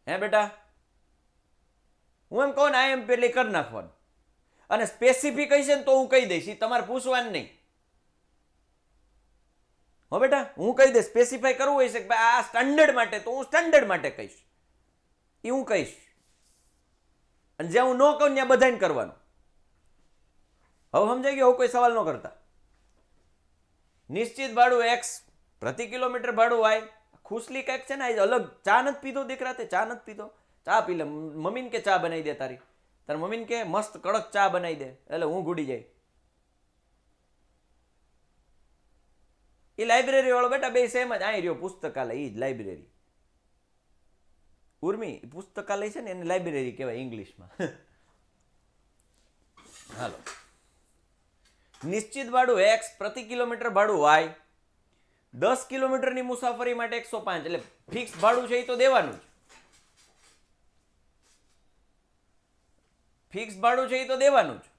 હે બેટા, હું એમ કહું ને આ એમ પેલી કરી નાખવાનું, અને સ્પેસિફિક હશે ને તો હું કહી દઈશ, તમારે પૂછવાનું નહીં. હો બેટા, હું કહી દઈશ. સ્પેસિફાઈ કરવું હોય છે કે આ સ્ટાન્ડર્ડ માટે, તો હું સ્ટાન્ડર્ડ માટે કહીશ, એ હું કહીશ. અને જ્યાં હું ન કહું ત્યાં બધાને કરવાનું. હવે સમજાઈ ગયો? કોઈ સવાલ ન કરતા. નિશ્ચિત ભાડું x, પ્રતિ કિલોમીટર ભાડું y. ખુશલી કંઈક છે ને અલગ, ચા નથી પીધો દીકરા, તે ચા નથી પીધો, ચા પી લે. મમ્મીને કે ચા બનાવી દે તારી, તાર મમ્મીને કે મસ્ત કડક ચા બનાવી દે, એટલે હું ગુડી જાય. એ લાઇબ્રેરી વાળો બેટા બે સેમ જ. અહીં રહ્યો પુસ્તકાલય, એ જ લાઇબ્રેરી. ઉર્મી, પુસ્તકાલય છે ને એને લાઇબ્રેરી કહેવાય ઇંગ્લિશમાં. હાલો, નિશ્ચિત ભાડું x, પ્રતિ કિલોમીટર ભાડું y. 10 કિલોમીટરની મુસાફરી માટે 105, એટલે ફિક્સ ભાડું છે એ તો દેવાનું જ. ફિક્સ ભાડું છે એ તો દેવાનું જ,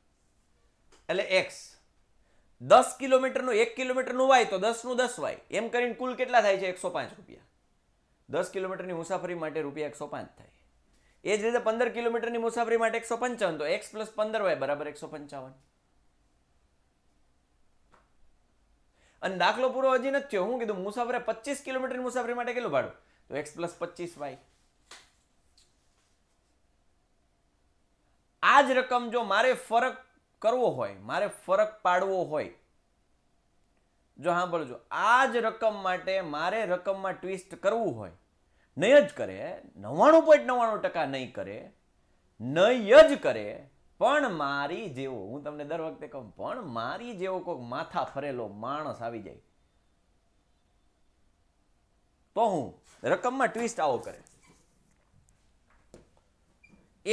એટલે x. 10 કિલોમીટરનું 1 કિલોમીટરનું y તો 10 નું 10y, એમ કરીને કુલ કેટલા થાય છે? 105 રૂપિયા. 10 કિલોમીટરની મુસાફરી માટે રૂપિયા 105 થાય. એ જ રીતે 15 કિલોમીટરની મુસાફરી માટે 155, તો x + 15y બરાબર 155. અને દાખલો પૂરો હજી નથી થયો. હું કીધું મુસાફરી 25 કિલોમીટરની મુસાફરી માટે કેટલું ભાડું? તો x + 25y. આ જ રકમ જો મારે ફરક કરવો હોય, મારે ફરક પાડવો હોય, જો સાંભળજો, આ જ રકમ માટે મારે રકમમાં ટ્વિસ્ટ કરવું હોય, નહીં જ કરે, 99.99% નહીં કરે, નહીં જ કરે, પણ મારી જેવો, હું તમને દર વખતે કહું, પણ મારી જેવો કોઈક માથા ફરેલો માણસ આવી જાય તો હું રકમમાં ટ્વિસ્ટ આવો કરે.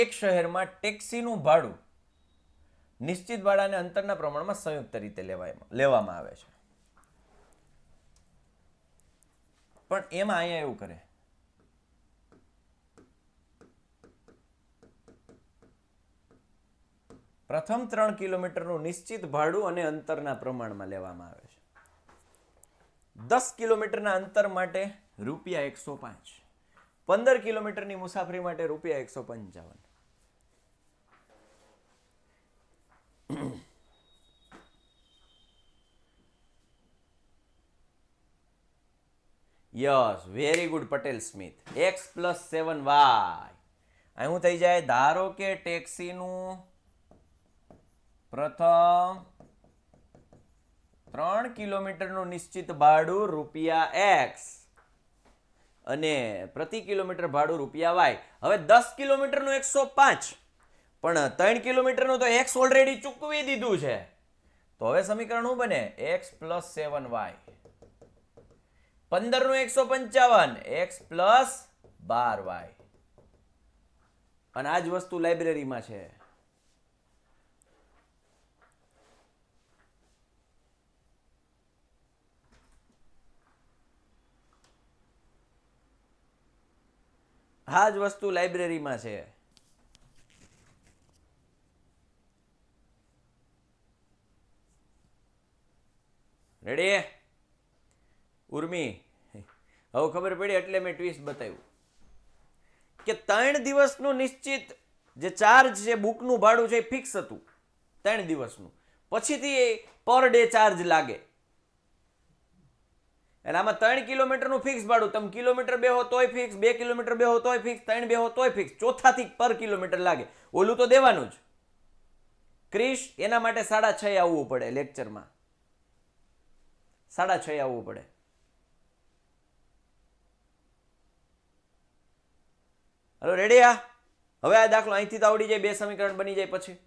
એક શહેરમાં ટેક્સીનું ભાડું નિશ્ચિત ભાડાને અંતરના પ્રમાણમાં સંયુક્ત રીતે લેવામાં આવે છે. પણ એમાં અહીંયા એવું કરે, પ્રથમ 3 કિલોમીટરનું નિશ્ચિત ભાડું અને અંતરના પ્રમાણમાં લેવામાં આવે છે. 10 કિલોમીટરના અંતર માટે રૂપિયા 105, 15 કિલોમીટરની મુસાફરી માટે રૂપિયા 155. Yes, very good Patel Smith. x plus 7y. અહીં શું થઈ જાય? ધારો કે ટેક્સીનું પ્રથમ 3 કિલોમીટરનું નિશ્ચિત ભાડું ₹x અને પ્રતિ કિલોમીટર ભાડું ₹y. હવે 10 કિલોમીટરનું 105, પણ 3 કિલોમીટરનું તો x ઓલરેડી ચૂકવી દીધું છે. તો હવે સમીકરણ શું બને? x plus 7y. 15 નું 155, x પ્લસ 12y. અને આ જ વસ્તુ લાઇબ્રેરીમાં છે. આ જ વસ્તુ લાઇબ્રેરીમાં છે. રેડી? ઉર્મી, હવે ખબર પડી એટલે મેં ટ્વિસ્ટ બતાવ્યું કે 3 દિવસનું નિશ્ચિત જે ચાર્જ છે, બુકનું ભાડું છે, એ ફિક્સ હતું 3 દિવસનું. પછીથી પર ડે ચાર્જ લાગે. એટલે આમાં 3 કિલોમીટરનું ફિક્સ ભાડું. તમે કિલોમીટર બેહો તોય ફિક્સ, 2 કિલોમીટર બેહો તોય ફિક્સ, 3 બેહો તોય ફિક્સ. ચોથાથી પર કિલોમીટર લાગે. ઓલું તો દેવાનું જ. ક્રિશ, એના માટે 6:30 આવવું પડે લેક્ચરમાં. 6:30 આવવું પડે. Hello, ready? હવે આ દાખલો અહીંથી તો આવડી જાય, 2 સમીકરણ બની જાય. પછી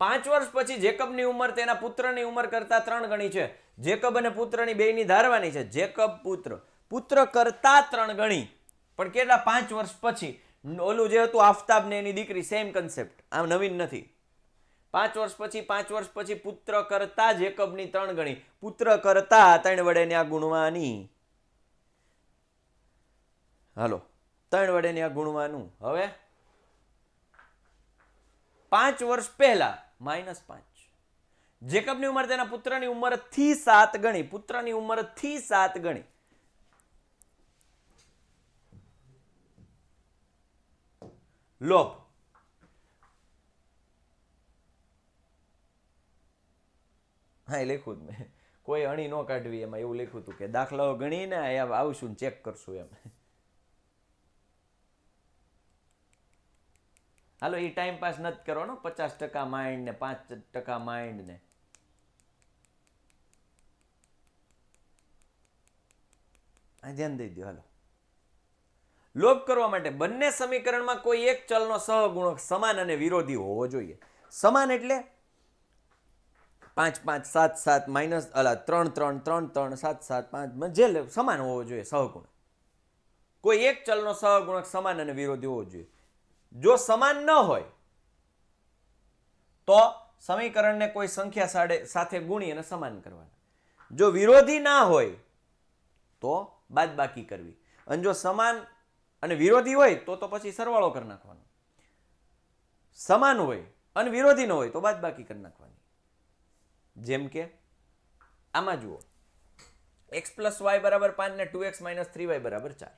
5 વર્ષ પછી જેકબની ઉંમર તેના પુત્રની ઉંમર કરતા 3 ગણી છે. જેકબ અને પુત્રની બેયની ધારવાની છે. જેકબ પુત્ર કરતા 3 ગણી, પણ કેટલા? 5 વર્ષ પછી. ઓલું જે હતું આફતાબ ને એની દીકરી, સેમ કન્સેપ્ટ, આમ નવીન નથી. 5 વર્ષ પછી પુત્ર કરતા જેકબની 3 ગણી. પુત્ર કરતા 3 વડે ને આ ગુણવાની. હાલો, 3 વડે ને આ ગુણવાનું. હવે 5 વર્ષ પહેલા -5. જેકબની ઉંમર તેના પુત્રની ઉંમરથી 7 ગણી. પુત્રની ઉંમરથી 7 ગણી. લોભ. હા, એ લખ્યું જ મેં. કોઈ અણી ન કાઢવી, એમાં એવું લખ્યું હતું કે દાખલાઓ ગણીને આવશું ને ચેક કરશું એમ. હાલો, એ ટાઈમ પાસ નથી કરવાનો. 50% માઇન્ડ ને 5% માઇન્ડ ને. ધ્યાન દઈ દો. હાલો, લોભ કરવા માટે બંને સમીકરણમાં કોઈ એક ચલનો સહગુણક સમાન અને વિરોધી હોવો જોઈએ. સમાન એટલે 5 5 7 7 માઇનસ 3 3 3 3 7 7 5, જે સમાન હોવો જોઈએ સહગુણક. કોઈ એક ચલનો સહગુણક સમાન અને વિરોધી હોવો જોઈએ. જો સમાન ન હોય તો સમીકરણને કોઈ સંખ્યા સાથે ગુણી અને સમાન કરવાના. જો વિરોધી ના હોય તો બાદબાકી કરવી. અને જો સમાન અને વિરોધી હોય તો પછી સરવાળો કરી નાખવાનો. સમાન હોય અને વિરોધી ન હોય તો બાદબાકી કરી નાખવાની. જેમ કે આમાં જુઓ, x પ્લસ y બરાબર 5 ને 2x માઇનસ 3y બરાબર 4.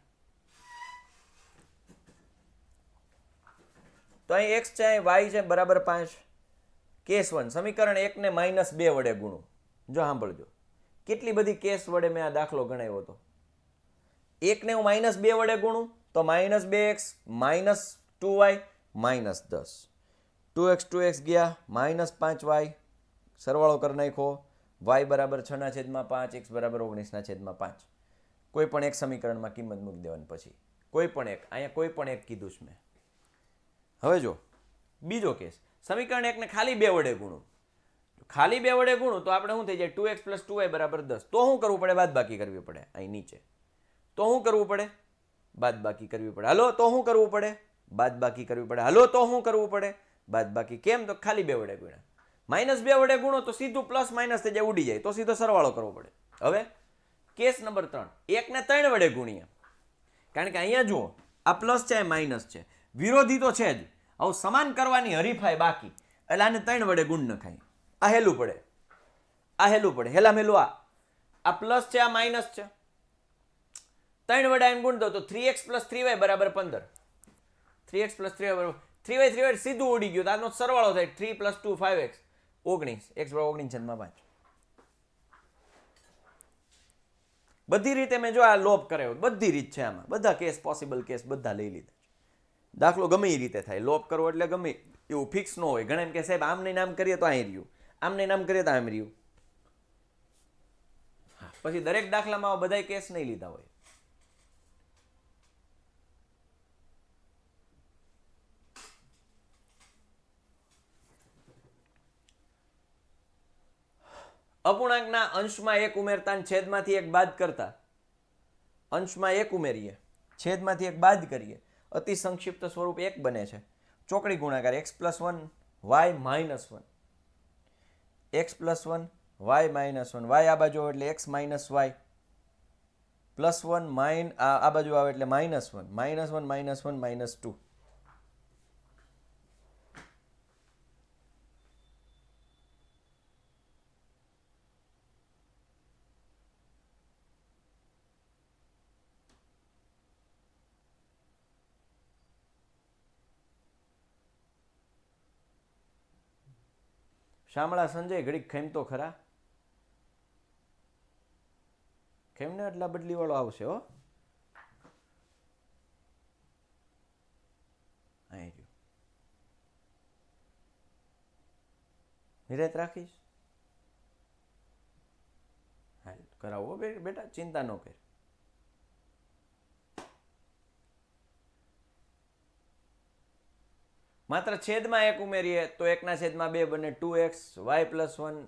તો અહીં x છે, અહીં y છે, બરાબર 5. કેસ 1, સમીકરણ 1 ને -2 વડે ગુણો. જો સાંભળજો, કેટલી બધી કેસ વડે મેં આ દાખલો ગણાવ્યો હતો. 1 ને હું -2 વડે ગુણું તો -2x -2y -10. 2x ગયા -5y, સરવાળો કરી નાખો. y બરાબર 6/5, x બરાબર 19/5. કોઈ પણ એક સમીકરણમાં કિંમત મૂકી દેવાની. પછી કોઈ પણ એક, અહીંયા કોઈ પણ એક કીધું છે મેં. હવે જો બીજો કેસ, સમીકરણ 1 ને ખાલી 2 વડે ગુણું. ખાલી 2 વડે ગુણું તો આપણે શું થઈ જાય? 2x + 2y બરાબર 10. તો શું કરવું પડે? બાદબાકી કરવી પડે. અહીં નીચે તો શું કરવું પડે? બાદબાકી કરવી પડે. હાલો, તો શું કરવું પડે? બાદબાકી કરવી પડે. હાલો, તો શું કરવું પડે? બાદબાકી. કેમ? તો ખાલી 2 વડે ગુણ્યા. -2 વડે ગુણો તો સીધું પ્લસ માઇનસ થઈ જાય, ઉડી જાય. તો સીધો સરવાળો કરવો પડે. હવે કેસ નંબર 3, 1 ને 3 વડે ગુણીએ. કારણ કે અહીંયા જુઓ, આ પ્લસ છે, માઇનસ છે, વિરોધી તો છે જ. હવે સમાન કરવાની હરીફાઈ બાકી, એટલે આને 3 વડે ગુણ નખાય. આ હેલું પડે, આ હેલું પડે. હેલા મેલું આ પ્લસ છે, આ માઇનસ છે. 3 વડે આને ગુણ દો તો 3x + 3y બરાબર 15. 3x + 3y બરાબર 3/3 સીધું ઉડી ગયું. આનો સરવાળો થાય 3 + 2 5x 19 x = 19/5. બધી રીતે મેં જો આ લોપ કર્યો, બધી રીત છે આમાં, બધા કેસ પોસિબલ કેસ બધા લઈ લીધા. દાખલો ગમે એ રીતે થાય. લોપ કરવો એટલે ગમે એવું ફિક્સ ન હોય. ઘણા એમ કે સાહેબ આમને નામ કરીએ તો અહીં રહ્યું, આમને નામ કરીએ તો આમ રહ્યું. પછી દરેક દાખલામાં બધા કેસ નહીં લીધા હોય. અપૂર્ણાંકના અંશમાં 1 ઉમેરતા અને છેદમાંથી 1 બાદ કરતા. અંશમાં 1 ઉમેરીએ, છેદમાંથી 1 બાદ કરીએ, અતિ સંક્ષિપ્ત સ્વરૂપ 1 બને છે. ચોકડી ગુણાકાર x + 1 y - 1, x + 1 y - 1, y આ બાજુ આવે એટલે x - y +1 આ બાજુ આવે એટલે -1, -1 -1 -2. શામળા સંજય ઘડીક ખેમ તો ખરા. ખેમને એટલા બદલી વાળો આવશે હો. નિરાત રાખીશ. હાલ કરાવો બેટા, ચિંતા ન કર. માત્ર છેદમાં 1 ઉમેરીએ તો 1/2 બને 2x y + 1.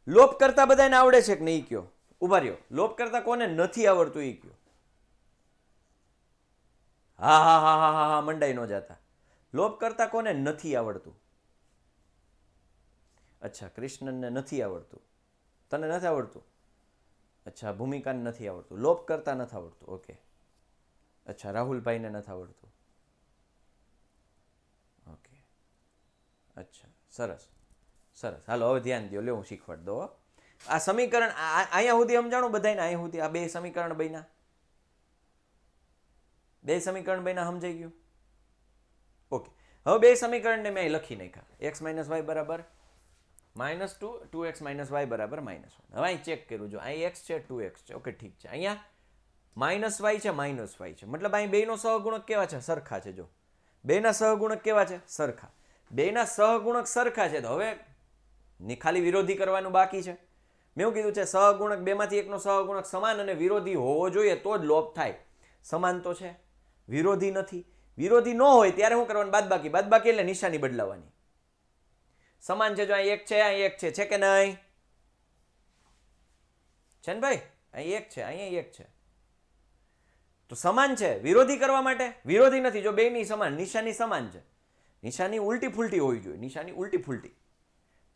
લોપ કરતા બધાને આવડે છે કે નહીં કયો? ઉભા રહ્યો. લોપ કરતા કોને નથી આવડતું એ કયો? હા હા હા હા હા હા મંડાઈ ન જાતા. લોપ કરતા કોને નથી આવડતું? અચ્છા, કૃષ્ણને નથી આવડતું. તને નથી આવડતું? અચ્છા, ભૂમિકાને નથી આવડતું. લોપ કરતા નથી આવડતું. ઓકે. અચ્છા, રાહુલભાઈને નથી આવડતું. ઓકે, અચ્છા, સરસ સરસ. હાલો હવે ધ્યાન દો, લે હું શીખવાડ દો. આ સમીકરણ અહીંયા સુધી સમજાણું બધાને? અહીંયા સુધી આ બે સમીકરણ બન્યા, બે સમીકરણ બન્યા, સમજાઈ ગયું? ઓકે. હવે બે સમીકરણને મેં લખી નાખ્યા. x - y = -2, 2x - y = -1. હવે અહીં ચેક કર્યું, જો અહીં x છે, 2x છે. ઓકે, ઠીક છે. અહીંયા -y છે, -y છે. મતલબ અહીં બેયનો સહગુણક કેવા છે? સરખા છે. જો બેયના સહગુણક કેવા છે? સરખા. બેયના સહગુણક સરખા છે તો હવે ખાલી વિરોધી કરવાનું બાકી છે. મેં એવું કીધું છે સહગુણક બેમાંથી એકનો સહગુણક સમાન અને વિરોધી હોવો જોઈએ તો જ લોપ થાય. સમાન તો છે, વિરોધી નથી. વિરોધી ન હોય ત્યારે શું કરવાનું? બાદબાકી. બાદબાકી એટલે નિશાની બદલાવાની. સમાન છે, જો અહીં 1 છે, અહીં 1 છે કે નહીં? છે ને ભાઈ? અહીં 1 છે, અહીં 1 છે. તો સમાન છે. વિરોધી કરવા માટે વિરોધી નથી. જો બેયની સમાન, નિશાની સમાન છે. નિશાની ઉલટી ફૂલટી હોવી જોઈએ. નિશાની ઉલટી ફૂલટી.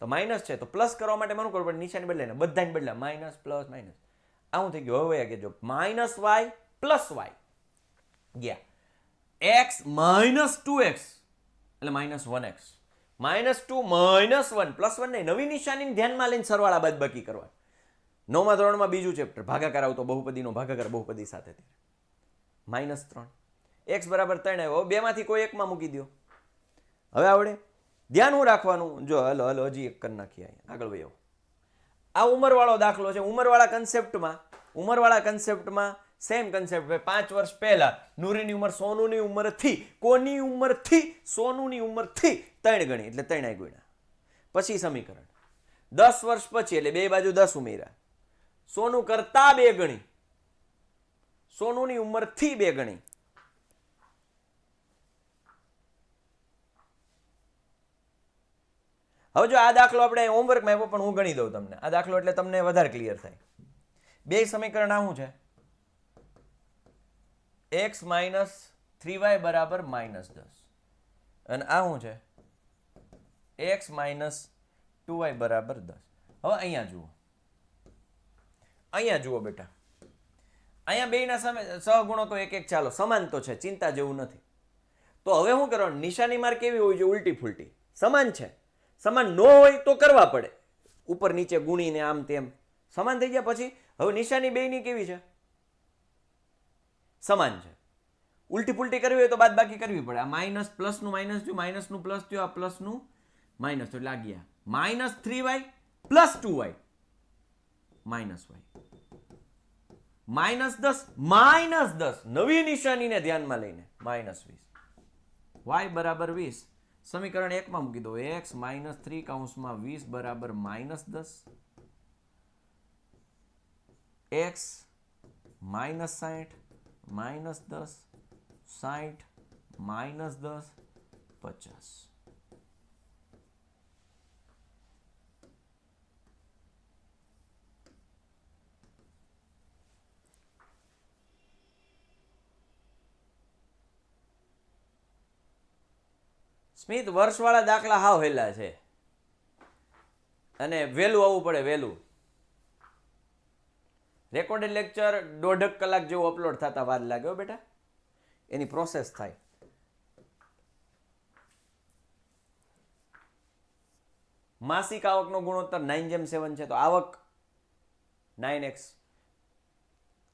તો માઇનસ છે તો પ્લસ કરવા માટે મારું કરવું પડે? નિશાની બદલાય ને બધાને બદલા. Minus plus minus. આ શું થઈ ગયું? હવે કે જો -y + y ગયા. x - 2x એટલે -1x. -2 - 1 +1 નહીં, નવી નિશાની ધ્યાનમાં લઈને સરવાળા બાદબાકી કરવા. 9મા ધોરણમાં બીજું ચેપ્ટર ભાગાકાર આવતો, બહુપદીનો ભાગાકાર બહુપદી સાથે. -3 x = 3 આવ્યો. બેમાંથી કોઈ એકમાં મૂકી દો. હવે આવડે? ધ્યાન હું રાખવાનું? જો હલો હજી એક કરી નાખીએ, આગળ વયો. આ ઉંમરવાળો દાખલો છે. ઉંમરવાળા કન્સેપ્ટમાં સેમ કન્સેપ્ટ. 5 વર્ષ પહેલા નૂરીની ઉંમર સોનુની ઉંમરથી, કોની ઉંમરથી? સોનુની ઉંમરથી 3 ગણી એટલે 3 ગુણ્યા. પછી સમીકરણ 10 વર્ષ પછી એટલે બે બાજુ 10 ઉમેર્યા. સોનું કરતા 2 ગણી, સોનુની ઉંમરથી 2 ગણી. હવે જો આ દાખલો આપણે હોમવર્કમાં આપ્યો પણ હું ગણી દઉં તમને આ દાખલો એટલે તમને વધારે ક્લિયર થાય. બે સમીકરણ આ શું છે? x - 3y = -10 અને આ શું છે? x - 2y = 10. હવે અહીંયા જુઓ બેટા, અહીંયા બેયના સહગુણકો 1 1. ચાલો, સમાન તો છે, ચિંતા જેવું નથી. તો હવે શું કરવાનું? નિશાની માર કેવી હોવી જોઈએ? ઉલટી ફૂલટી. સમાન છે. સમાન ન હોય તો કરવા પડે, ઉપર નીચે ગુણીને આમ તેમ. સમાન થઈ ગયા પછી હવે નિશાની બેયની કેવી છે? સમાન છે. ઉલટી પુલટી કરવી હોય તો બાદ બાકી કરવી પડે. આ માઇનસ પ્લસનું માઇનસ થયું, માઇનસનું પ્લસ થયું, આ પ્લસનું માઇનસ થયું, એટલે આ ગયા -3y plus 2y minus y -10 નવી નિશાનીને ધ્યાનમાં લઈને -20 y બરાબર 20. સમીકરણ 1 માં મૂકી દો. x -3 કૌંસમાં 20 બરાબર -10, x -60 -10 60 -10 50. સ્મિત, વર્ષવાળા દાખલા હાવ હેલા છે અને વહેલું આવવું પડે, વહેલું. રેકોર્ડેડ લેક્ચર 1.5 કલાક જેવું અપલોડ થતા વાર લાગ્યો બેટા, એની પ્રોસેસ થાય. માસિક આવકનો ગુણોત્તર 9:7 છે, તો આવક 9x,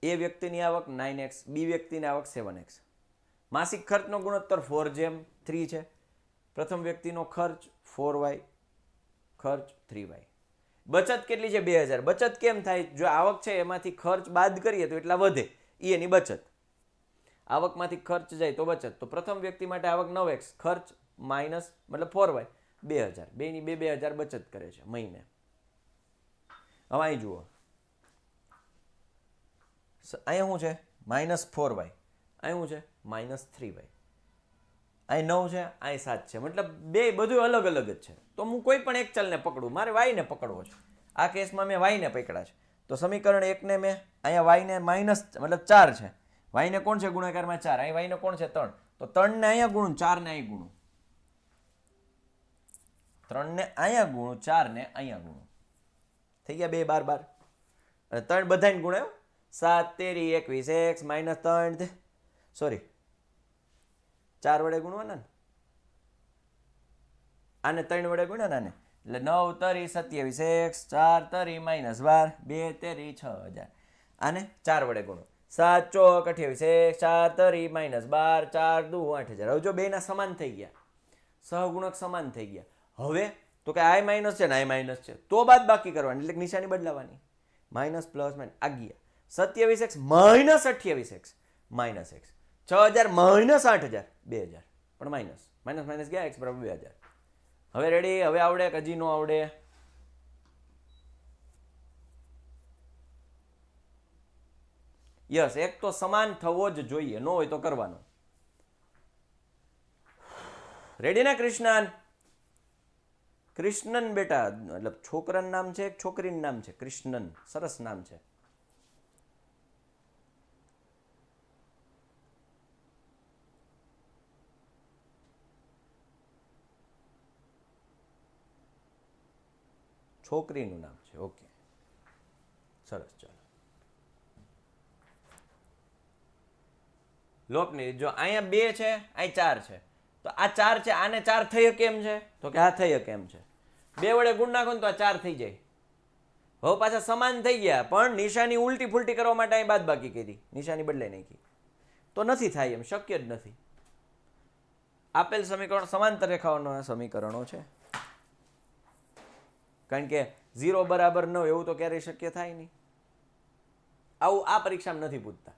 એ વ્યક્તિની આવક 9x, બી વ્યક્તિની આવક 7x. માસિક ખર્ચનો ગુણોત્તર 4:3 છે. પ્રથમ વ્યક્તિનો ખર્ચ 4y, ખર્ચ 3y. બચત કેટલી છે? 2000. બચત કેમ થાય? જો આવક છે એમાંથી ખર્ચ બાદ કરીએ તો એટલા વધે, એ એની બચત. આવકમાંથી ખર્ચ જાય તો બચત. તો પ્રથમ વ્યક્તિ માટે આવક 9x, ખર્ચ માઇનસ મતલબ 4y 2000. બેની 2000 બચત કરે છે મહિને. હવે અહીં જુઓ, અહીંયા શું છે? -4y, અહીં શું છે? -3y. અહીં 9 છે, અહીં 7 છે, મતલબ બે બધું અલગ અલગ જ છે. તો હું કોઈ પણ એક ચલને પકડું, મારે વાયને પકડવો છે. આ કેસમાં મેં વાયને પકડ્યા છે, તો સમીકરણ 1 ને મેં અહીંયા વાયને માઇનસ મતલબ 4 છે, વાયને કોણ છે ગુણાકારમાં 4, અહીં વાયને કોણ છે 3, તો 3 ને અહીંયા ગુણું, 4 ને અહીં ગુણું, 3 ને અહીંયા ગુણું, 4 ને અહીંયા ગુણું, થઈ ગયા 2 12 અને 3 બધાને ગુણાયો, 7 તેરી 21 x -3 સોરી 4 વડે ગુણવાના ને, આને 3 વડે ગુણ્યા ને, એટલે 9 તરી 27 x 4 તરી -12 2 તેરી 6000. આને 4 વડે ગુણો, 7 ચોક 28 x 4 તરી -12 4 દુ 8000. હવે જો બેના સમાન થઈ ગયા, સહગુણક સમાન થઈ ગયા. હવે તો કે આ માઇનસ છે ને આ માઇનસ છે, તો બાદ બાકી કરવાની, એટલે નિશાની બદલાવાની, માઇનસ પ્લસ માઇનસ. આ ગયા 27x -28x -x 6000 -8000 2000, પણ માઇનસ માઇનસ માઇનસ ગયા, x બરાબર 2000. હવે રેડી? હવે આવડે કે હજી નો આવડે? યસ, એક તો સમાન થવો જ જોઈએ, નો હોય તો કરવાનો. રેડી ના કૃષ્ણન? કૃષ્ણન બેટા, મતલબ છોકરાનું નામ છે, એક છોકરીનું નામ છે કૃષ્ણન, સરસ નામ છે. છોકરીનું નામ છે, ઓકે સરસ. ચાલો લોકની, જો અહીંયા 2 છે, અહીં 4 છે, તો આ 4 છે, આને 4 થઈ કેમ છે? તો કે આ થઈ કેમ છે, 2 વડે ગુણ નાખો ને તો આ 4 થઈ જાય. હવે પાછા સમાન થઈ ગયા, પણ નિશાની ઉલટી ફુલટી કરવા માટે અહીં બાદ બાકી કરી, નિશાની બદલાઈ નાખી, તો નથી થાય એમ, શક્ય જ નથી. આપેલ સમીકરણ સમાંતર રેખાઓના સમીકરણો છે, કારણ કે 0 બરાબર 9 એવું તો ક્યારેય શક્ય થાય નહીં. આવું આ પરીક્ષામાં નથી પૂછતા.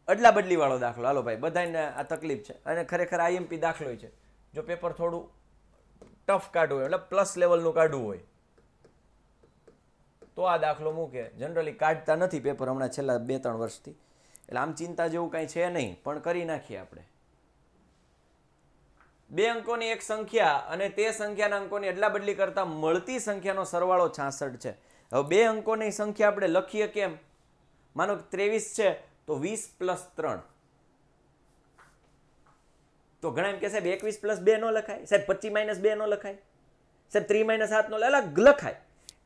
અદલા બદલી વાળો દાખલો, હાલો ભાઈ, બધાને આ તકલીફ છે, અને ખરેખર આઈએમપી દાખલો છે. જો પેપર થોડું ટફ કાઢવું હોય, એટલે પ્લસ લેવલનું કાઢવું હોય, તો આ દાખલો મૂકે. જનરલી કાઢતા નથી પેપર હમણાં છેલ્લા 2-3 વર્ષથી, એટલે આમ ચિંતા જેવું કાંઈ છે નહીં, પણ કરી નાખીએ આપણે. 2 અંકોની એક સંખ્યા અને તે સંખ્યાના અંકોની અદલા બદલી કરતા મળતી સંખ્યાનો સરવાળો 66 છે. હવે 2 અંકોની સંખ્યા આપણે લખીએ કેમ? માનો 23 છે, તો 20 + 3. તો ઘણા એમ કે સાહેબ 21 + 2 નો લખાય, સાહેબ 25 - 2 નો લખાય, સાહેબ 3 - 7 નો અલગ લખાય,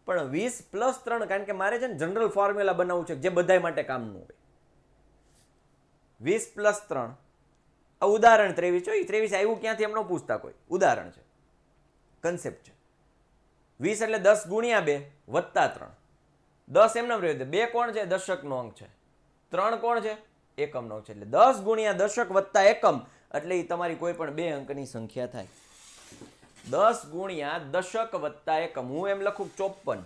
પણ 20 + 3, કારણ કે મારે છે ને જનરલ ફોર્મ્યુલા બનાવવું છે જે બધાય માટે કામનું હોય. 20 + 3, ઉદાહરણ 23 છે, 23 આવ્યું ક્યાંથી એમ ન પૂછતા કોઈ, ઉદાહરણ છે, કન્સેપ્ટ છે. 20 એટલે 10 × 2 + 3, 10 એમને રહ્યો, 2 કોણ છે? દશકનો અંક છે. 3 કોણ છે? એકમનો અંક છે. એટલે 10 ગુણ્યા દશક વત્તા એકમ એટલે એ તમારી કોઈ પણ 2 અંકની સંખ્યા થાય. 10 ગુણ્યા દશક વત્તા એકમ, હું એમ લખું 54.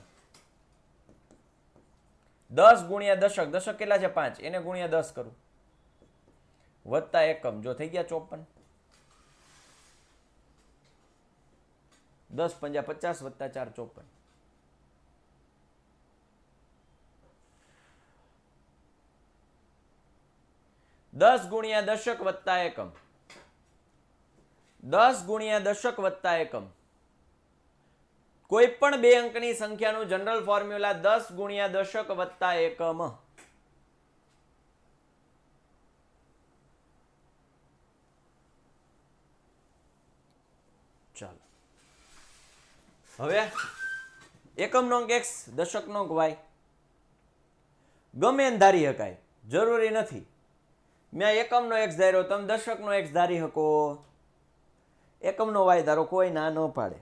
10 ગુણ્યા દશક, દશક કેટલા છે 5, એને ગુણ્યા 10 કરું વત્તા એકમ, જો થઈ ગયા 54. 10 પંજા 50 વત્તા 4 54. 10 ગુણ્યા દશક વત્તા એકમ, 10 ગુણ્યા દશક વત્તા એકમ, કોઈ પણ 2 અંકની સંખ્યાનું જનરલ ફોર્મ્યુલા 10 ગુણ્યા દશક વત્તા એકમ. ચાલો હવે એકમનો અંક x, દશકનો અંક y, ગમે એને ધારી શકાય, જરૂરી નથી મેં એકમનો x ધાર્યો, તમે દશકનો x ધારી શકો, એકમનો y ધારો, કોઈ ના ન પાડે.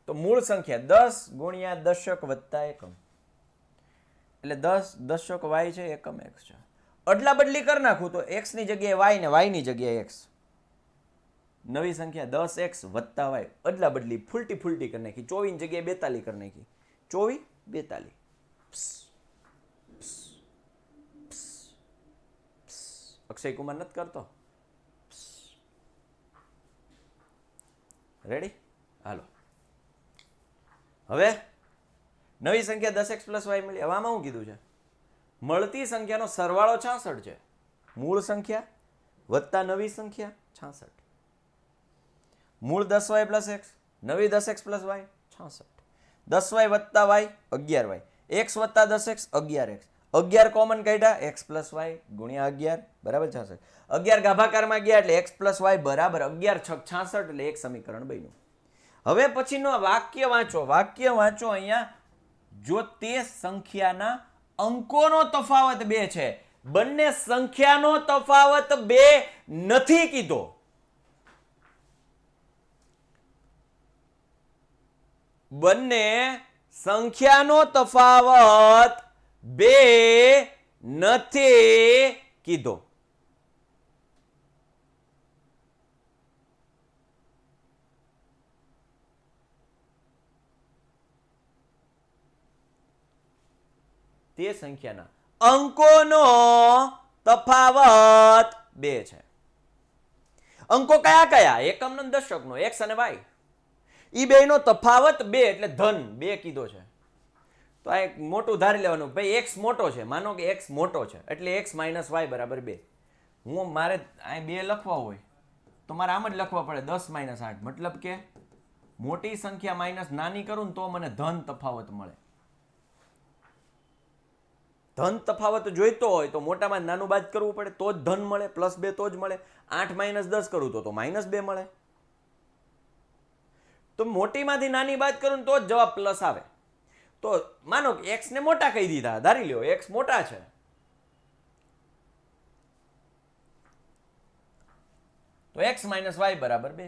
તો મૂળ સંખ્યા 10 ગુણ્યા દશક વત્તા એકમ એટલે 10 દશક y છે, એકમ x છે. અદલા બદલી કરી નાખું તો x ની જગ્યાએ y ને y ની જગ્યાએ x, નવી સંખ્યા 10x વત્તા y, અદલા બદલી ફૂલટી ફૂલટી કરી નાખી, 24 ની જગ્યાએ 42 કરી નાખી, 24 42. અક્ષય કુમાર નથી કરતો, રેડી? હાલો હવે નવી સંખ્યા 10x પ્લસ y મળી. હવે આમાં શું કીધું છે? મળતી સંખ્યાનો સરવાળો 66 છે. મૂળ સંખ્યા વત્તા નવી સંખ્યા 66. મૂળ 10y પ્લસ x, નવી 10x પ્લસ y 66. 10y વત્તા y 11y, x વત્તા 10x 11x, 11 કોમન કાઢ્યા, x પ્લસ y ગુણ્યા 11 બરાબર 66. 11 ગાભાકારમાં ગયા એટલે x પ્લસ y બરાબર 11 છક 66 એટલે એક સમીકરણ બન્યું. હવે પછીનો વાક્ય વાંચો, વાક્ય વાંચો. અહીંયા જો તે સંખ્યાના અંકોનો તફાવત 2 છે, બંને સંખ્યાનો તફાવત 2 નથી કીધો, બંને સંખ્યાનો તફાવત 2 નથી કીધો. તે સંખ્યાના અંકોનો તફાવત 2 છે. અંકો કયા કયા? એકમનો અને દશકનો, x અને y. ઈ બેયનો તફાવત 2 એટલે ધન 2 કીધો છે. તો આ એક મોટું ધારી લેવાનું, ભાઈ x મોટો છે, માનો કે x મોટો છે એટલે x માઇનસ y બરાબર 2. હું મારે અહીં 2 લખવા હોય તો મારે આમ જ લખવા પડે 10 માઇનસ 8, મતલબ કે મોટી સંખ્યા માઇનસ નાની કરું ને તો મને ધન તફાવત મળે. ધન તફાવત જોઈતો હોય તો મોટામાં નાનું બાદ કરવું પડે તો જ ધન મળે, પ્લસ 2 તો જ મળે. 8 માઇનસ 10 કરું તો માઇનસ 2 મળે. તો મોટીમાંથી નાની બાદ કરું તો જ જવાબ પ્લસ આવે. તો માનો કે x ને મોટા કહી દીધા, ધારી લ્યો x મોટા છે, તો x માઇનસ y બરાબર 2.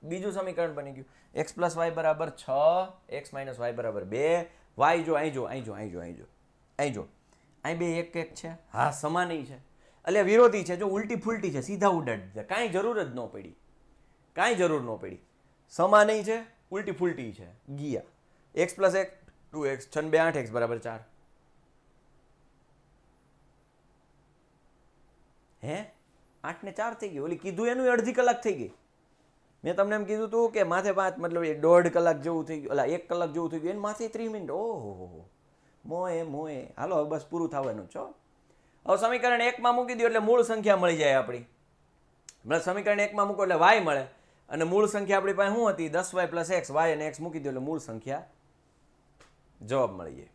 બીજું સમીકરણ બની ગયું, x પ્લસ y બરાબર 6, x માઇનસ y બરાબર 2. y જો અહીં જો અહીં જો અહીં જો અહીં જો અહીં જો અહીં બે એક એક છે, હા સમાન છે, એટલે વિરોધી છે, જો ઉલટી ફૂલટી છે, સીધા ઉડાડી દીધા, કાંઈ જરૂર જ ન પડી, કાંઈ જરૂર ન પડી. સમાન છે, ઉલટી ફૂલટી છે, ગયા. x પ્લસ 1 2x, 6 2 8x બરાબર 4. હે 8 ને 4 થઈ ગઈ, ઓલી કીધું એનું અડધી કલાક થઈ ગઈ. મેં તમને એમ કીધું હતું કે માથે 5 મતલબ 1.5 કલાક જેવું થઈ ગયું, એટલે 1 કલાક જેવું થઈ ગયું, એને માથે 30 મિનિટ. ઓહો મોએ મોએ. હાલો હવે બસ પૂરું થવાનું છો. હવે સમીકરણ 1 માં મૂકી દો એટલે મૂળ સંખ્યા મળી જાય આપણી. સમીકરણ 1 માં મૂકો એટલે y મળે, અને મૂળ સંખ્યા આપણી પાસે શું હતી? 10y પ્લસ x, y અને x મૂકી દો એટલે મૂળ સંખ્યા જવાબ મળી જાય.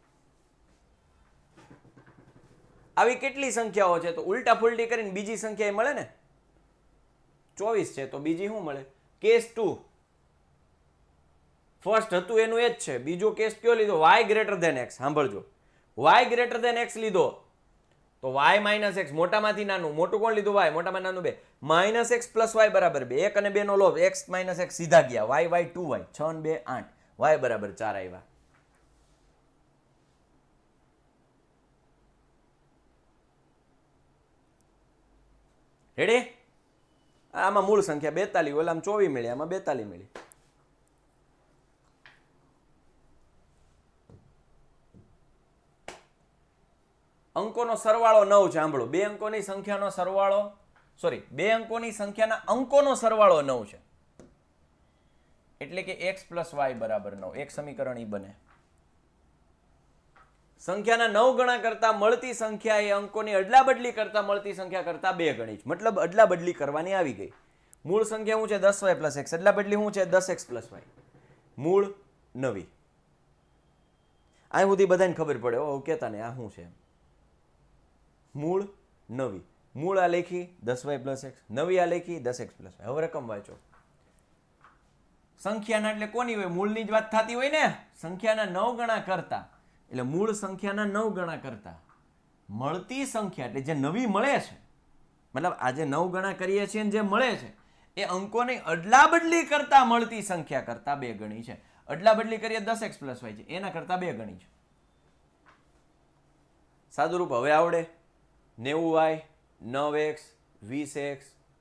આવી કેટલી સંખ્યાઓ છે? તો ઉલટા ફુલટી કરીને બીજી સંખ્યા મળે ને, 24 છે તો બીજી શું મળે? કેસ 2. ફર્સ્ટ હતું એનું એ જ છે, બીજો કેસ કયો લીધો? y greater than x. સાંભળજો, y ગ્રેટર ધેન x લીધો તો y માઇનસ એક્સ મોટામાંથી નાનું, મોટું કોણ લીધું? y, મોટામાં નાનું 2, માઇનસ એક્સ પ્લસ વાય બરાબર 2, 1 અને 2 નો લોભ, એક્સ માઇનસ એક્સ સીધા ગયા, y 2y, 6 અને 2 8, y બરાબર 4 આવ્યા. રેડી? આમાં મૂળ સંખ્યા 42, ઓલામાં 24 મળી, આમાં 42 મળી. અંકોનો સરવાળો 9 છે. સાંભળો, બે અંકોની સંખ્યાનો સરવાળો, સોરી, બે અંકોની સંખ્યાના અંકોનો સરવાળો 9 છે. એટલે કે x પ્લસ વાય બરાબર 9. એક સમીકરણ ઈ બને. સંખ્યાના 9 ગણા કરતા મળતી સંખ્યા એ અંકોની અદલા બદલી કરતા મળતી સંખ્યા કરતા 2 ગણી છે. મતલબ અદલા બદલી કરવાની આવી ગઈ. મૂળ સંખ્યા શું છે? 10y plus x. અદલા બદલી શું છે? 10x plus y. મૂળ નવી. આ સુધી બધાને ખબર પડે. ઓ કેતા ને આ શું છે? મૂળ નવી. મૂળ આ લેખી 10y પ્લસ x, નવી આ લેખી 10x પ્લસ y. હવે રકમ વાંચો. સંખ્યાના એટલે કોની હોય? મૂળની જ વાત થતી હોય ને. સંખ્યાના 9 ગણા કરતા, એટલે મૂળ સંખ્યાના 9 ગણા કરતા મળતી સંખ્યા એટલે જે નવી મળે છે, મતલબ આજે 9 ગણા કરીએ છીએ જે મળે છે એ અંકોની અદલા બદલી કરતા મળતી સંખ્યા કરતા 2 ગણી છે. અદલા બદલી કરીએ 10x પ્લસ y છે, એના કરતા 2 ગણી છે. સાદું રૂપ હવે આવડે. 90y, 9x, 20x,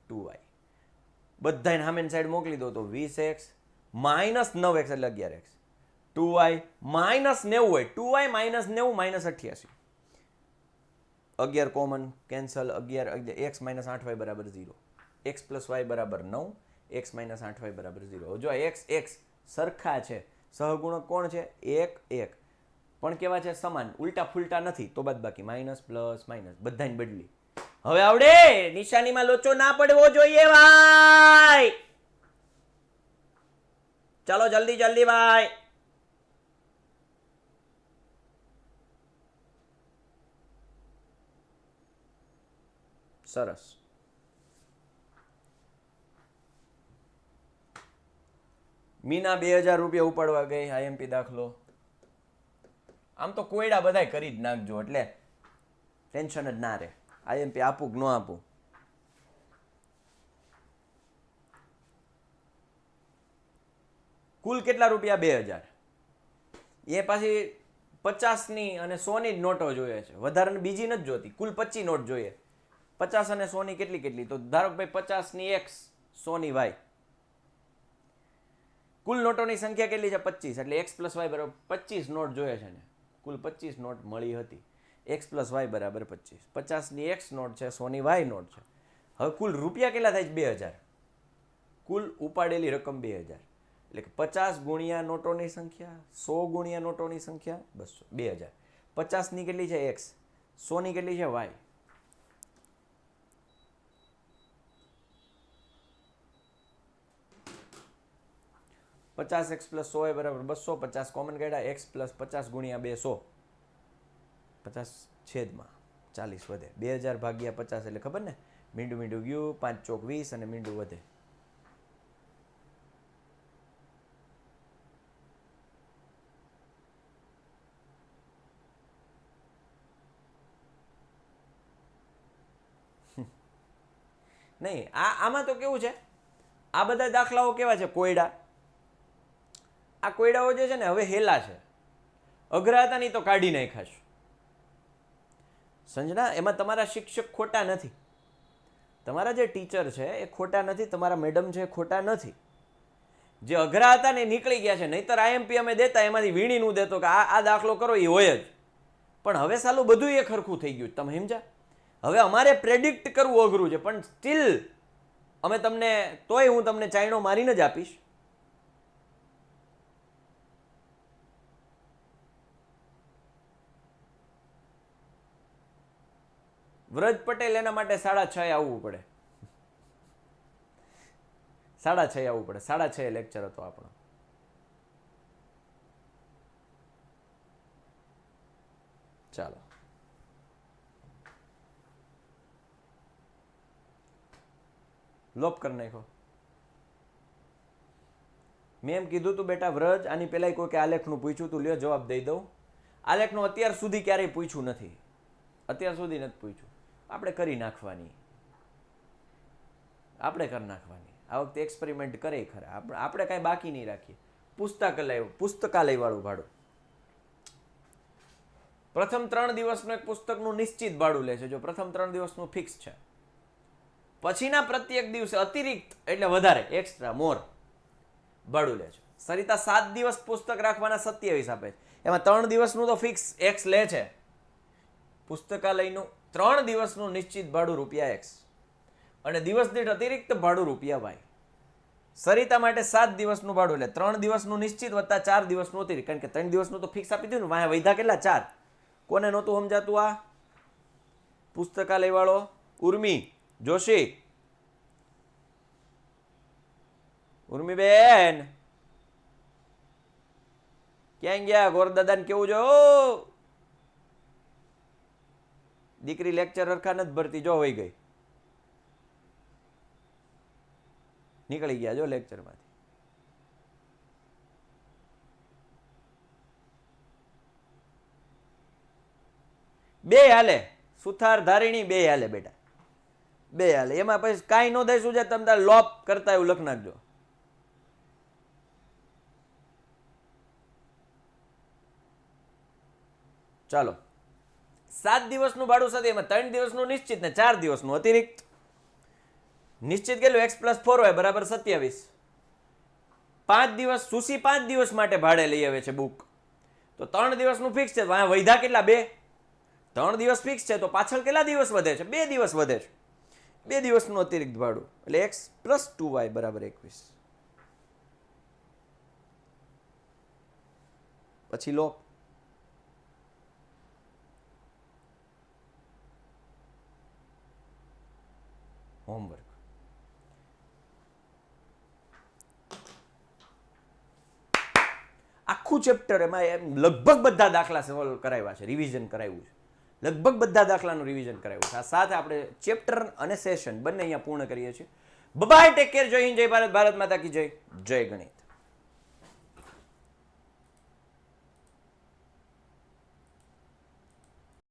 2y બધાને સામેની સાઈડ મોકલી દો તો 20x માઇનસ 9x એટલે 11x, 2y માઇનસ 90 હોય, 2y minus 90 minus 88, 11 common cancel, 11 x minus 8y બરાબર 0, x પ્લસ y બરાબર 9, x માઇનસ 8y બરાબર 0. જો x સરખા છે, સહગુણક કોણ છે? 1 1, પણ કેવા છે? સમાન, ઉલટા ફૂલટા નથી, તો બાદ બાકી માઇનસ પ્લસ માઇનસ બધાની બદલી. હવે આવડે? નિશાનીમાં લોચો ના પડવો જોઈએ ભાઈ. ચાલો જલ્દી જલ્દી ભાઈ. સરસ. મીના 2000 રૂપિયા ઉપાડવા ગઈ, આઈએમપી દાખલો. આમ તો કોયડા બધાય કરી જ નાખજો, એટલે ટેન્શન જ ના રહે. આઈએમપી આપું કે ન આપું. કુલ કેટલા રૂપિયા? 2000. એ પાછી 50ની અને 100ની જ નોટો જોઈએ છે, વધારે બીજી નથી જોતી. કુલ 25 નોટ જોઈએ. 50 અને 100ની કેટલી? તો ધારો કે ભાઈ 50ની x, 100ની y. કુલ નોટોની સંખ્યા કેટલી છે? 25. એટલે x પ્લસ y બરાબર 25 નોટ જોઈએ છે ને. કુલ 25 નોટ મળી હતી. x પ્લસ y બરાબર 25. 50ની x નોટ છે, 100ની y નોટ છે. હવે કુલ રૂપિયા કેટલા થાય છે? 2000. કુલ ઉપાડેલી રકમ 2000. એટલે કે 50 ગુણ્યા નોટોની સંખ્યા, 100 ગુણ્યા નોટોની સંખ્યા, 200, 2000. 50ની કેટલી છે? x, 100ની કેટલી છે? y. $50x પ્લસ 100 બરાબર 200. 50 કોમન કાઢ્યા, x પ્લસ 50 ગુણ્યા 200, 50 છેદમાં 40 વધે. 2000 ભાગ્યા 50 એટલે ખબર ને, મીંડું મીંડું ગયું, 5 ચોક 20 અને મીંડું વધે. નહીં, આમાં તો કેવું છે, આ બધા દાખલાઓ કેવા છે? કોયડા. આ કોયડાઓ જે છે ને હવે હેલા છે, અઘરા હતા નહીં તો કાઢી નાખાશ. સંજના, એમાં તમારા શિક્ષક ખોટા નથી, તમારા જે ટીચર છે એ ખોટા નથી, તમારા મેડમ છે એ ખોટા નથી. જે અઘરા હતા ને એ નીકળી ગયા છે. નહીતર આઈએમપી અમે દેતા એમાંથી વીણી નું દેતો કે આ દાખલો કરો એ હોય જ. પણ હવે સાલું બધું એ ખરખું થઈ ગયું. તમે સમજ્યા? હવે અમારે પ્રેડિક્ટ કરવું અઘરું છે, પણ સ્ટીલ અમે તમને, તોય હું તમને ચાયણો મારીને જ આપીશ. વ્રજ પટેલ એના માટે 6:30 આવવું પડે. 6:30 આવવું પડે. 6:30 લેક્ચર હતો આપણો. ચાલો, લોપ કરી નાખો. મેં એમ કીધું તું બેટા વ્રજ, આની પહેલા કોઈ આલેખનું પૂછ્યું તું, લ્યો જવાબ દઈ દઉં. આલેખનું અત્યાર સુધી ક્યારેય પૂછ્યું નથી. અત્યાર સુધી નથી પૂછ્યું. આપણે કરી નાખવાની, આપણે કરી નાખવાની. આ વખતે એક્સપેરિમેન્ટ કરે ખરા. આપણે કાંઈ બાકી નહીં રાખીએ. પુસ્તકાલય વાળું ભાડું પ્રથમ 3 દિવસનું એક પુસ્તકનું નિશ્ચિત ભાડું લે છે. જો પ્રથમ 3 દિવસનું ફિક્સ છે, પછીના પ્રત્યેક દિવસે અતિરિક્ત એટલે વધારે એક્સ્ટ્રા મોર ભાડું લે છે. સરિતા 7 દિવસ પુસ્તક રાખવાના 27 આપે છે. એમાં 3 દિવસનું તો ફિક્સ એક્સ લે છે. પુસ્તકાલયનું 3 દિવસનું નિશ્ચિત ભાડું ₹X અને દિવસ દીઠ અતિરિક્ત ભાડું ₹Y. સરિતા માટે 7 દિવસનું ભાડું એટલે 3 દિવસનું નિશ્ચિત વત્તા 4 દિવસનું અતિરિક્ત. કારણ કે 3 દિવસનું તો ફિક્સ આપી દીધું ને, વાયા વૈધા કેટલા? 4. કોને નહોતું સમજાતું? આ પુસ્તકાલય વાળો ઉર્મી જોશી. ઉર્મીબેન ક્યાં ગયા? ગોરદાદાને કેવું જો દીકરી લેક્ચર હરખા નથી ભરતી, જો વહી ગઈ, નીકળી ગયા જો લેક્ચરમાંથી. બે હાલે, સુથાર ધારીણી બે હાલે બેટા, બે હાલે. એમાં પછી કાંઈ ન થાય શું છે, તમે તાર લોપ કરતા એવું લખ નાખજો. ચાલો, 7 દિવસનું ભાડું સાથે એમાં 3 દિવસનું નિશ્ચિત ને 4 દિવસનું અતિરિક્ત. નિશ્ચિત કેટલું? X + 4Y બરાબર 27. 5 દિવસ સુશી 5 દિવસ માટે ભાડે લઈ આવે છે બુક, તો 3 દિવસનું ફિક્સ છે. વૈધા કેટલા? 2. 3 દિવસ ફિક્સ છે તો પાછળ કેટલા દિવસ વધે છે? 2 દિવસ વધે છે. 2 દિવસનું અતિરિક્ત ભાડું એટલે X + 2Y બરાબર 21. પછી લો હોમવર્ક. આખું ચેપ્ટર એમાં એમ લગભગ બધા દાખલા સોલ્વ કરાવ્યા છે, રિવિઝન કરાવ્યું છે. લગભગ બધા દાખલાનું રિવિઝન કરાવ્યું છે. આ સાથે આપણે ચેપ્ટર અને સેશન બંને અહીંયા પૂર્ણ કરીએ છીએ. Bye, take care. જય હિન્દ, જય ભારત, ભારત માતા કી જય. જય ગણિત.